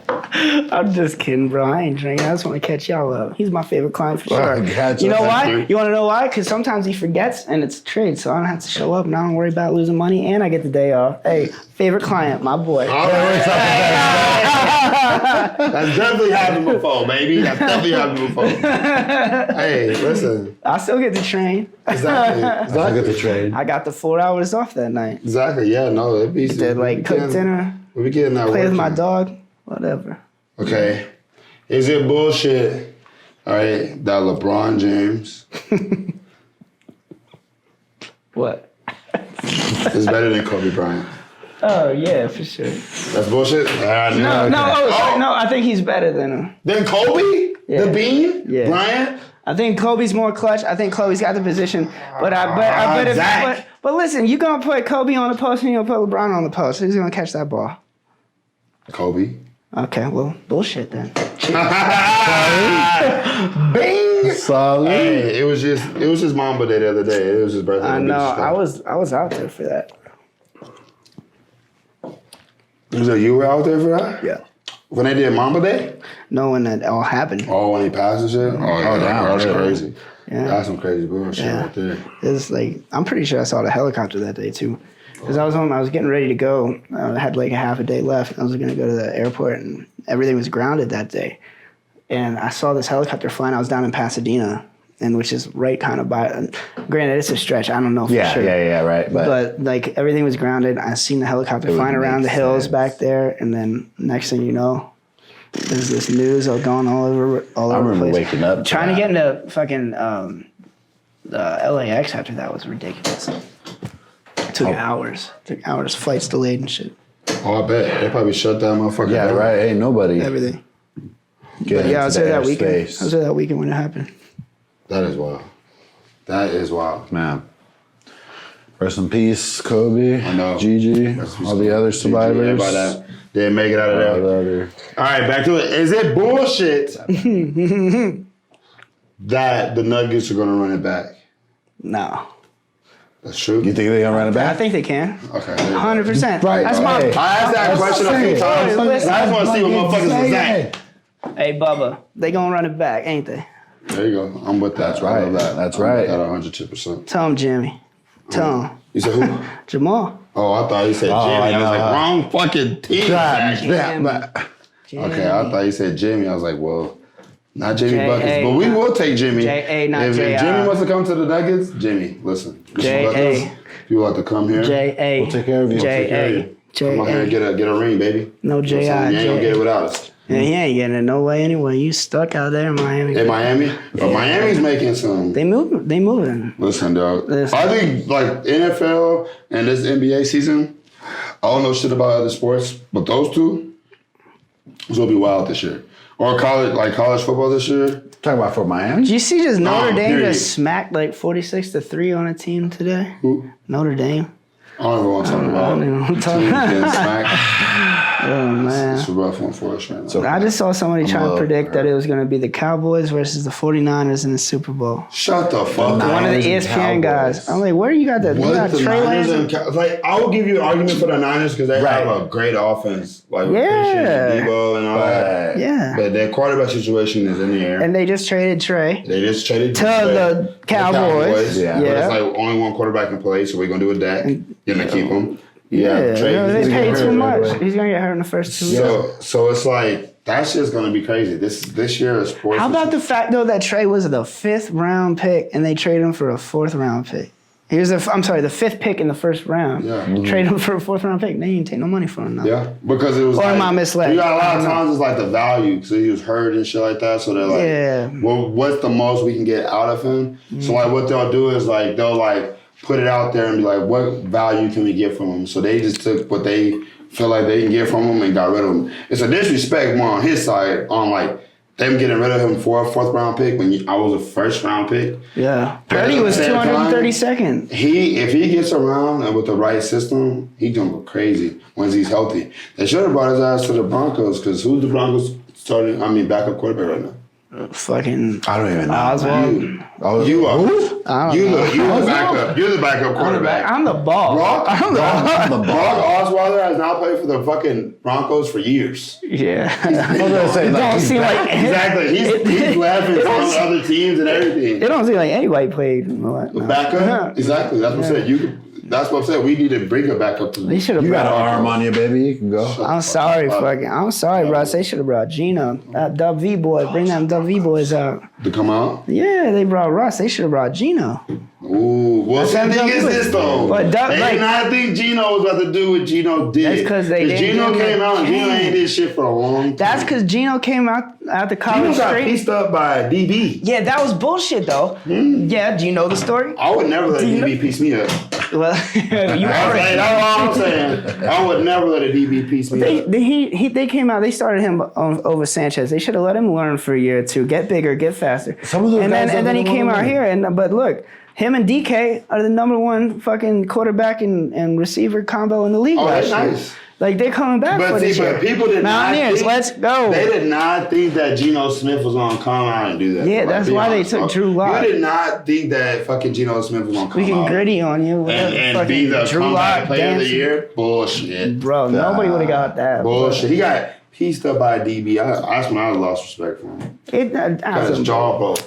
[SPEAKER 3] I'm just kidding, bro. I ain't drinking. I just want to catch y'all up. He's my favorite client for sure.
[SPEAKER 2] Gotcha.
[SPEAKER 3] You know
[SPEAKER 2] Thank
[SPEAKER 3] why?
[SPEAKER 2] you.
[SPEAKER 3] You want to know why? Because sometimes he forgets and it's a trade, so I don't have to show up and I don't worry about losing money and I get the day off. Hey, favorite client, my boy.
[SPEAKER 1] All right. That's definitely happened before, baby. That's definitely happened before. Hey, listen.
[SPEAKER 3] I still get to train.
[SPEAKER 1] Exactly.
[SPEAKER 2] I get
[SPEAKER 1] Exactly.
[SPEAKER 2] the trade.
[SPEAKER 3] I got the 4 hours off that night.
[SPEAKER 1] Exactly. Yeah. No. It'd be.
[SPEAKER 3] Did like cook dinner,
[SPEAKER 1] We be getting that
[SPEAKER 3] play
[SPEAKER 1] work
[SPEAKER 3] with my
[SPEAKER 1] in.
[SPEAKER 3] dog, whatever.
[SPEAKER 1] Okay. Is it bullshit? All right. That LeBron James
[SPEAKER 3] What?
[SPEAKER 1] is better than Kobe Bryant.
[SPEAKER 3] Oh yeah, for sure.
[SPEAKER 1] That's bullshit.
[SPEAKER 3] No, sorry, no. I think he's better than him.
[SPEAKER 1] Then Kobe,
[SPEAKER 3] Yeah.
[SPEAKER 1] the Bean,
[SPEAKER 3] Yeah.
[SPEAKER 1] Bryant.
[SPEAKER 3] I think Kobe's more clutch. I think Kobe's got the position. But
[SPEAKER 1] Zach.
[SPEAKER 3] but listen, you gonna put Kobe on the post and you gonna put LeBron on the post. Who's gonna catch that ball?
[SPEAKER 1] Kobe.
[SPEAKER 3] Okay, well, bullshit then.
[SPEAKER 1] Bing.
[SPEAKER 2] Solid.
[SPEAKER 1] Hey, it was just Mamba Day the other day. It was his birthday.
[SPEAKER 3] I
[SPEAKER 1] Don't be
[SPEAKER 3] know.
[SPEAKER 1] disrespectful.
[SPEAKER 3] I was out there for that.
[SPEAKER 1] So you were out there for that?
[SPEAKER 3] Yeah.
[SPEAKER 1] When they did Mamba Day?
[SPEAKER 3] Knowing that all happened.
[SPEAKER 1] Oh, when he passed and shit? Oh, yeah,
[SPEAKER 2] damn,
[SPEAKER 1] that's
[SPEAKER 2] really?
[SPEAKER 1] crazy.
[SPEAKER 3] Yeah.
[SPEAKER 1] That's some crazy bullshit
[SPEAKER 3] Yeah.
[SPEAKER 1] right there.
[SPEAKER 3] It's like I'm pretty sure I saw the helicopter that day too, because I was getting ready to go. I had like a half a day left. I was gonna go to the airport, and everything was grounded that day. And I saw this helicopter flying. I was down in Pasadena, and which is right kind of by. Granted, it's a stretch. I don't know for
[SPEAKER 2] Yeah,
[SPEAKER 3] sure.
[SPEAKER 2] yeah, right.
[SPEAKER 3] But like everything was grounded. I seen the helicopter
[SPEAKER 2] It would
[SPEAKER 3] flying around the
[SPEAKER 2] make
[SPEAKER 3] hills
[SPEAKER 2] sense.
[SPEAKER 3] back there, and then next thing you know, there's this news all going all over
[SPEAKER 2] I
[SPEAKER 3] the
[SPEAKER 2] remember
[SPEAKER 3] place.
[SPEAKER 2] waking up.
[SPEAKER 3] Trying to
[SPEAKER 2] that.
[SPEAKER 3] get into fucking LAX after that was ridiculous. Took hours. Took hours. Flights delayed and shit.
[SPEAKER 1] Oh, I bet. They probably shut that motherfucker
[SPEAKER 2] Yeah,
[SPEAKER 1] down.
[SPEAKER 2] right. Ain't nobody.
[SPEAKER 3] Everything.
[SPEAKER 2] Get
[SPEAKER 3] But yeah, I was
[SPEAKER 2] into
[SPEAKER 3] there
[SPEAKER 2] the
[SPEAKER 3] that weekend.
[SPEAKER 2] airspace.
[SPEAKER 3] I was there that weekend when it happened.
[SPEAKER 1] That is wild. That is wild.
[SPEAKER 2] Man. Rest in peace, Kobe.
[SPEAKER 1] I know.
[SPEAKER 2] Gigi.
[SPEAKER 1] Rest in
[SPEAKER 2] All
[SPEAKER 1] peace,
[SPEAKER 2] the other
[SPEAKER 1] GG,
[SPEAKER 2] survivors.
[SPEAKER 1] everybody that didn't make it out of
[SPEAKER 2] All
[SPEAKER 1] there.
[SPEAKER 2] the other.
[SPEAKER 1] All right, back to it. Is it bullshit that the Nuggets are going to run it back?
[SPEAKER 3] No.
[SPEAKER 1] That's true.
[SPEAKER 2] You think they're gonna run it
[SPEAKER 3] I
[SPEAKER 2] back?
[SPEAKER 3] think they can.
[SPEAKER 1] Okay.
[SPEAKER 3] 100%.
[SPEAKER 2] Right.
[SPEAKER 3] That's my.
[SPEAKER 2] Hey.
[SPEAKER 1] I asked that question a few times. I just want to see what motherfuckers is at.
[SPEAKER 3] Hey, Bubba, they gonna run it back, ain't they?
[SPEAKER 1] There you go. I'm with that.
[SPEAKER 2] That's right.
[SPEAKER 1] I love that.
[SPEAKER 2] That's
[SPEAKER 1] I'm
[SPEAKER 2] right.
[SPEAKER 1] with that 110%.
[SPEAKER 3] Tell him, Jimmy. Tell him.
[SPEAKER 1] You said who?
[SPEAKER 3] Jamal.
[SPEAKER 1] Oh, I thought you said Jimmy.
[SPEAKER 2] I
[SPEAKER 1] I was
[SPEAKER 2] know.
[SPEAKER 1] like, wrong fucking team. Zach.
[SPEAKER 3] Jimmy.
[SPEAKER 1] Okay, I thought you said Jimmy. I was like, well, not Jimmy
[SPEAKER 3] J.A.,
[SPEAKER 1] Buckets, but we will take Jimmy.
[SPEAKER 3] J.A., not
[SPEAKER 1] if
[SPEAKER 3] J.I.
[SPEAKER 1] Jimmy wants to come to the Nuggets, Jimmy, listen.
[SPEAKER 3] J.A.
[SPEAKER 1] If you want to come here,
[SPEAKER 3] J.A.
[SPEAKER 2] We'll take care of you.
[SPEAKER 3] J.A.
[SPEAKER 1] come on here and get a ring, baby.
[SPEAKER 3] No
[SPEAKER 1] You know what I'm saying?
[SPEAKER 3] J.I.
[SPEAKER 1] You ain't gonna get it without us.
[SPEAKER 3] Yeah, he ain't getting it no way anyway. You stuck out there in Miami.
[SPEAKER 1] In Miami? But Miami's making some.
[SPEAKER 3] They moving.
[SPEAKER 1] Listen, dog.
[SPEAKER 3] Listen.
[SPEAKER 1] I think like NFL and this NBA season, I don't know shit about other sports, but those two is gonna be wild this year. Or college football this year.
[SPEAKER 2] Talking about for Miami.
[SPEAKER 3] Did you see just Notre Dame
[SPEAKER 1] period.
[SPEAKER 3] just smacked like 46-3 on a team today?
[SPEAKER 1] Who?
[SPEAKER 3] Notre Dame.
[SPEAKER 1] I don't even want to talk
[SPEAKER 3] I
[SPEAKER 1] about
[SPEAKER 3] don't even want to talk
[SPEAKER 1] teams
[SPEAKER 3] about
[SPEAKER 1] getting smacked.
[SPEAKER 3] Oh, man.
[SPEAKER 1] It's a rough one for us right now.
[SPEAKER 2] So-
[SPEAKER 3] I just saw somebody trying to
[SPEAKER 2] little
[SPEAKER 3] predict that it was going to be the Cowboys versus the 49ers in the Super Bowl.
[SPEAKER 1] Shut the fuck up.
[SPEAKER 3] One of the
[SPEAKER 2] Niners and
[SPEAKER 3] ESPN guys.
[SPEAKER 2] Cowboys.
[SPEAKER 3] I'm like, where you got that? You
[SPEAKER 1] What
[SPEAKER 3] got
[SPEAKER 1] the
[SPEAKER 3] Trey
[SPEAKER 1] Niners
[SPEAKER 3] Lance?
[SPEAKER 1] and like I will give you an argument for the Niners because they have a great offense, like with
[SPEAKER 3] Yeah.
[SPEAKER 1] Christian and Debo and all that.
[SPEAKER 3] Yeah.
[SPEAKER 1] But their quarterback situation is in the air.
[SPEAKER 3] And they just traded Trey.
[SPEAKER 1] They just traded
[SPEAKER 3] To the Cowboys.
[SPEAKER 2] Yeah.
[SPEAKER 1] But
[SPEAKER 3] Yeah.
[SPEAKER 1] it's like only one quarterback can play, so we're gonna do with Dak. You're gonna keep him.
[SPEAKER 3] Yeah,
[SPEAKER 1] Trey,
[SPEAKER 3] no, they
[SPEAKER 1] he's
[SPEAKER 3] paid
[SPEAKER 1] gonna
[SPEAKER 3] too
[SPEAKER 1] hurt.
[SPEAKER 3] much. He's going to get hurt in the first 2 weeks.
[SPEAKER 1] So it's like that's just gonna be crazy. This year is sports.
[SPEAKER 3] How about the fact, though, that Trey was the 5th round pick and they traded him for a 4th round pick? He was the 5th pick in the first round.
[SPEAKER 1] Yeah.
[SPEAKER 3] Trade him for a 4th round pick. They didn't take no money for him. No.
[SPEAKER 1] Yeah, because it was.
[SPEAKER 3] Or
[SPEAKER 1] like,
[SPEAKER 3] am I misled?
[SPEAKER 1] You got a lot
[SPEAKER 3] I
[SPEAKER 1] of
[SPEAKER 3] don't know.
[SPEAKER 1] times it's like the value because he was hurt and shit like that. So they're like,
[SPEAKER 3] Yeah.
[SPEAKER 1] well, what's the most we can get out of him? So like, what they'll do is like they'll like put it out there and be like, what value can we get from him? So they just took what they feel like they can get from him and got rid of him. It's a disrespect more on his side on like them getting rid of him for a 4th round pick when I was a 1st round pick.
[SPEAKER 3] Yeah.
[SPEAKER 1] But
[SPEAKER 3] Purdy
[SPEAKER 1] at
[SPEAKER 3] was
[SPEAKER 1] the same time,
[SPEAKER 3] 232nd.
[SPEAKER 1] If he gets around and with the right system, he gonna go crazy once he's healthy. They should have brought his ass to the Broncos because who's the Broncos backup quarterback right now?
[SPEAKER 3] Fucking
[SPEAKER 2] I don't even know.
[SPEAKER 3] Oswald.
[SPEAKER 1] You are.
[SPEAKER 3] I don't know.
[SPEAKER 1] You're the backup. You're the backup quarterback.
[SPEAKER 3] I'm the ball.
[SPEAKER 1] Brock
[SPEAKER 2] the ball.
[SPEAKER 1] Osweiler has now played for the fucking Broncos for years.
[SPEAKER 3] Yeah.
[SPEAKER 2] I was gonna say,
[SPEAKER 3] It don't
[SPEAKER 2] like,
[SPEAKER 3] seem like
[SPEAKER 1] Exactly. He's laughing on other teams and everything.
[SPEAKER 3] it don't seem like anybody played. No.
[SPEAKER 1] Backup? Exactly. That's what I'm saying. That's what I'm saying. We need to bring a backup to
[SPEAKER 3] They should have
[SPEAKER 2] you got an
[SPEAKER 3] brought.
[SPEAKER 2] arm on you, baby. You can go.
[SPEAKER 3] I'm sorry, I'm sorry, Russ. They should have brought Gino. That Dub V boy. Bring them Dub V boys out.
[SPEAKER 1] to come out.
[SPEAKER 3] Yeah, they brought Russ. They should have brought Gino.
[SPEAKER 1] Ooh, well, the thing is this though.
[SPEAKER 3] But
[SPEAKER 1] They did not think Gino was about to do what Gino did.
[SPEAKER 3] That's 'cause they didn't
[SPEAKER 1] Gino
[SPEAKER 3] give him
[SPEAKER 1] came
[SPEAKER 3] a
[SPEAKER 1] out and Gino
[SPEAKER 3] chance.
[SPEAKER 1] ain't did shit for a long time.
[SPEAKER 3] That's because Gino came out the
[SPEAKER 1] Gino
[SPEAKER 3] college
[SPEAKER 1] got
[SPEAKER 3] straight.
[SPEAKER 1] pieced up by DB.
[SPEAKER 3] Yeah, that was bullshit though. Yeah, do you know the story?
[SPEAKER 1] I would never let a
[SPEAKER 3] Gino-
[SPEAKER 1] DB piece me up.
[SPEAKER 3] Well, you already.
[SPEAKER 1] That's all I'm saying. I would never let a DB piece me up.
[SPEAKER 3] They came out. They started him over Sanchez. They should have let him learn for a year or two, get bigger, get faster.
[SPEAKER 2] Some of those
[SPEAKER 3] and
[SPEAKER 2] guys
[SPEAKER 3] then
[SPEAKER 2] don't
[SPEAKER 3] he
[SPEAKER 2] wanna
[SPEAKER 3] came out
[SPEAKER 2] learn.
[SPEAKER 3] here. But look, him and DK are the number one fucking quarterback and receiver combo in the league
[SPEAKER 1] Oh,
[SPEAKER 3] last
[SPEAKER 1] that's
[SPEAKER 3] year.
[SPEAKER 1] nice.
[SPEAKER 3] Like they're coming back for
[SPEAKER 1] But
[SPEAKER 3] this
[SPEAKER 1] see,
[SPEAKER 3] year.
[SPEAKER 1] but people did
[SPEAKER 3] Mountaineers,
[SPEAKER 1] not think,
[SPEAKER 3] let's go.
[SPEAKER 1] They did not think that Geno Smith was gonna come out and do that.
[SPEAKER 3] Yeah,
[SPEAKER 1] Like,
[SPEAKER 3] that's
[SPEAKER 1] be
[SPEAKER 3] why they
[SPEAKER 1] honest,
[SPEAKER 3] took
[SPEAKER 1] bro.
[SPEAKER 3] Drew Lock.
[SPEAKER 1] You did not think that fucking Geno Smith was gonna come
[SPEAKER 3] We can
[SPEAKER 1] out
[SPEAKER 3] gritty on you. whatever,
[SPEAKER 1] and be the
[SPEAKER 3] Drew
[SPEAKER 1] comeback
[SPEAKER 3] Lock,
[SPEAKER 1] player of the
[SPEAKER 3] dancing.
[SPEAKER 1] year. Bullshit.
[SPEAKER 3] Bro, nobody would have got that.
[SPEAKER 1] Bullshit. He got pieced up by a DB. That's when I lost respect for him. Got his jaw broke.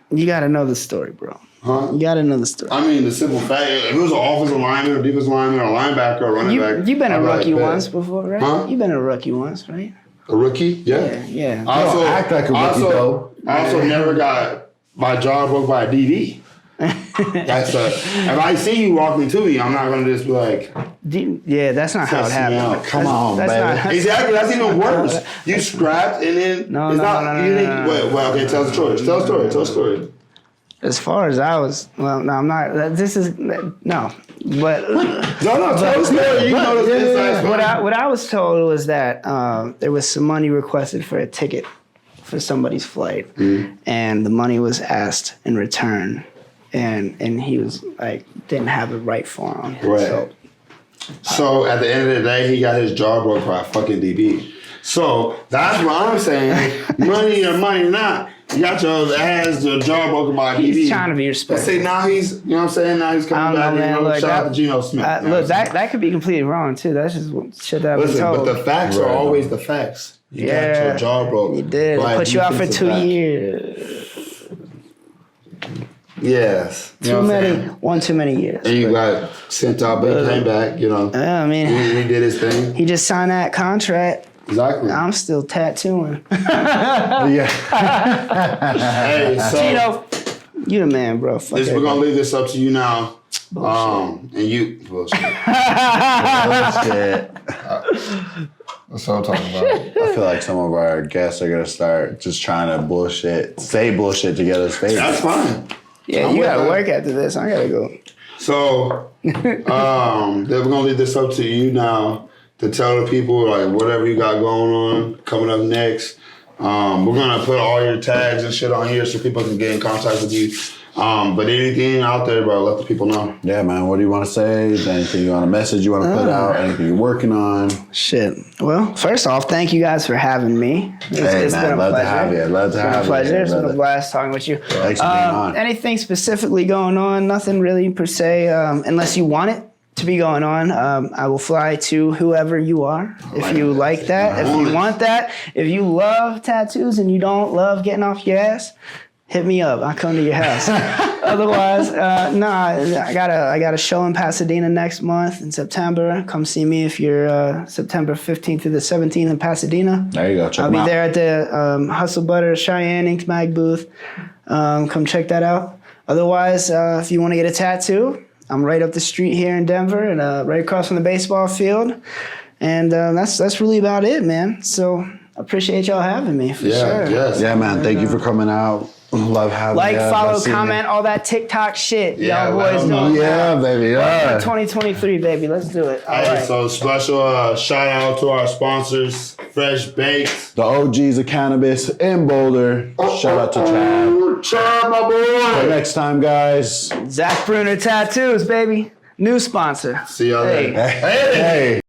[SPEAKER 3] You got to know the story, bro.
[SPEAKER 1] Huh?
[SPEAKER 3] You got to know the story.
[SPEAKER 1] I mean, the simple fact, if it was an offensive lineman or defensive lineman or linebacker or running back.
[SPEAKER 3] You've been a
[SPEAKER 1] I'd be like,
[SPEAKER 3] rookie
[SPEAKER 1] bet.
[SPEAKER 3] once before, right?
[SPEAKER 1] Huh?
[SPEAKER 3] You've been a rookie once, right?
[SPEAKER 1] A rookie? Yeah.
[SPEAKER 3] Yeah.
[SPEAKER 1] I also,
[SPEAKER 2] act like a rookie, though.
[SPEAKER 1] I also never got my jaw broke by a DB. If I see you walking to me, I'm not gonna just be like,
[SPEAKER 3] Yeah, that's not how it
[SPEAKER 1] Test me
[SPEAKER 3] happened.
[SPEAKER 1] out.
[SPEAKER 2] Come on,
[SPEAKER 3] That's
[SPEAKER 2] baby.
[SPEAKER 3] not.
[SPEAKER 1] exactly. That's even worse. You scrapped and then
[SPEAKER 3] No,
[SPEAKER 1] it's
[SPEAKER 3] no,
[SPEAKER 1] not.
[SPEAKER 3] no,
[SPEAKER 1] you
[SPEAKER 3] no,
[SPEAKER 1] didn't.
[SPEAKER 3] no, no.
[SPEAKER 1] Well, okay. Tell the story. Tell the story. Tell the story.
[SPEAKER 3] As far as I was, well, no, I'm not. This is no, but
[SPEAKER 1] No, tell the story. You know the inside story.
[SPEAKER 3] what I was told was that there was some money requested for a ticket for somebody's flight, and the money was asked in return, and he was like didn't have it right for him.
[SPEAKER 1] Right. So at the end of the day, he got his jaw broke by a fucking DB. So that's what I'm saying. Money or money not. You got your ass, your jaw broken by
[SPEAKER 3] He's
[SPEAKER 1] DB.
[SPEAKER 3] trying to be
[SPEAKER 1] But
[SPEAKER 3] respectful.
[SPEAKER 1] see, now he's, you know what I'm saying? Now he's coming
[SPEAKER 3] I
[SPEAKER 1] back.
[SPEAKER 3] don't know,
[SPEAKER 1] You
[SPEAKER 3] man.
[SPEAKER 1] know,
[SPEAKER 3] Look,
[SPEAKER 1] shout out
[SPEAKER 3] that-
[SPEAKER 1] to Geno Smith. You know
[SPEAKER 3] Look,
[SPEAKER 1] what I'm saying?
[SPEAKER 3] that could be completely wrong too. That's just shit that I've been
[SPEAKER 1] Listen,
[SPEAKER 3] told.
[SPEAKER 1] but the facts are always the facts. You got your jaw broke.
[SPEAKER 3] You did.
[SPEAKER 1] by a
[SPEAKER 3] Put you out for
[SPEAKER 1] defensive
[SPEAKER 3] 2
[SPEAKER 1] back.
[SPEAKER 3] years.
[SPEAKER 1] Yes. You know
[SPEAKER 3] Too
[SPEAKER 1] what I'm
[SPEAKER 3] many.
[SPEAKER 1] saying?
[SPEAKER 3] One too many years.
[SPEAKER 1] And you got sent out, but he came back, you know.
[SPEAKER 3] Yeah, I mean,
[SPEAKER 1] He did his thing.
[SPEAKER 3] he just signed that contract.
[SPEAKER 1] Exactly.
[SPEAKER 3] I'm still tattooing.
[SPEAKER 2] Yeah.
[SPEAKER 1] Hey, so
[SPEAKER 3] Gino, you the man, bro. Fuck
[SPEAKER 1] we're
[SPEAKER 3] that.
[SPEAKER 1] gonna leave this up to you now. And you bullshit.
[SPEAKER 2] Shit.
[SPEAKER 1] That's what I'm talking about.
[SPEAKER 2] I feel like some of our guests are gonna start just trying to say bullshit to get us famous.
[SPEAKER 1] That's fine.
[SPEAKER 3] Yeah,
[SPEAKER 1] I'm
[SPEAKER 3] you
[SPEAKER 1] with
[SPEAKER 3] gotta
[SPEAKER 1] that.
[SPEAKER 3] work after this. I gotta go.
[SPEAKER 1] So then we're gonna leave this up to you now to tell the people like whatever you got going on coming up next. We're gonna put all your tags and shit on here so people can get in contact with you. But anything out there, bro, let the people know.
[SPEAKER 2] Yeah, man. What do you want to say? Is there anything you want to message? You want to put out? Anything you're working on?
[SPEAKER 3] Shit. Well, first off, thank you guys for having me.
[SPEAKER 2] Hey, man, love to have you. Love to have you.
[SPEAKER 3] It's been a pleasure. It's been a
[SPEAKER 2] brother.
[SPEAKER 3] blast talking with you.
[SPEAKER 2] Thanks for being on.
[SPEAKER 3] Anything specifically going on? Nothing really per se, unless you want it to be going on. I will fly to whoever you are. If you like that, if you want that, if you love tattoos and you don't love getting off your ass, hit me up. I'll come to your house. Otherwise, I got a show in Pasadena next month in September. Come see me if you're September 15th through the 17th in Pasadena.
[SPEAKER 2] There you go. Check
[SPEAKER 3] I'll
[SPEAKER 2] them
[SPEAKER 3] be
[SPEAKER 2] out.
[SPEAKER 3] there at the Hustle Butter Cheyenne Ink Mag booth. Come check that out. Otherwise, if you want to get a tattoo, I'm right up the street here in Denver and right across from the baseball field. And that's really about it, man. So I appreciate y'all having me for sure.
[SPEAKER 1] Yes.
[SPEAKER 2] Yeah, man. Thank you for coming out. Love having
[SPEAKER 3] Like,
[SPEAKER 2] you.
[SPEAKER 3] follow,
[SPEAKER 2] Love seeing you.
[SPEAKER 3] comment, all that TikTok shit.
[SPEAKER 1] Yeah,
[SPEAKER 3] Y'all
[SPEAKER 1] let
[SPEAKER 3] boys
[SPEAKER 1] 'em know.
[SPEAKER 3] doing
[SPEAKER 2] Yeah, baby. Yeah.
[SPEAKER 3] 2023, baby. Let's do it. All
[SPEAKER 1] Hey,
[SPEAKER 3] right.
[SPEAKER 1] so special shout out to our sponsors, Fresh Baked.
[SPEAKER 2] The OGs of cannabis in Boulder. Shout out to Trav.
[SPEAKER 1] Chad, my boy.
[SPEAKER 2] Till next time, guys.
[SPEAKER 3] Zach Brunner Tattoos, baby. New sponsor.
[SPEAKER 1] See y'all
[SPEAKER 3] Hey.
[SPEAKER 1] later.
[SPEAKER 2] Hey.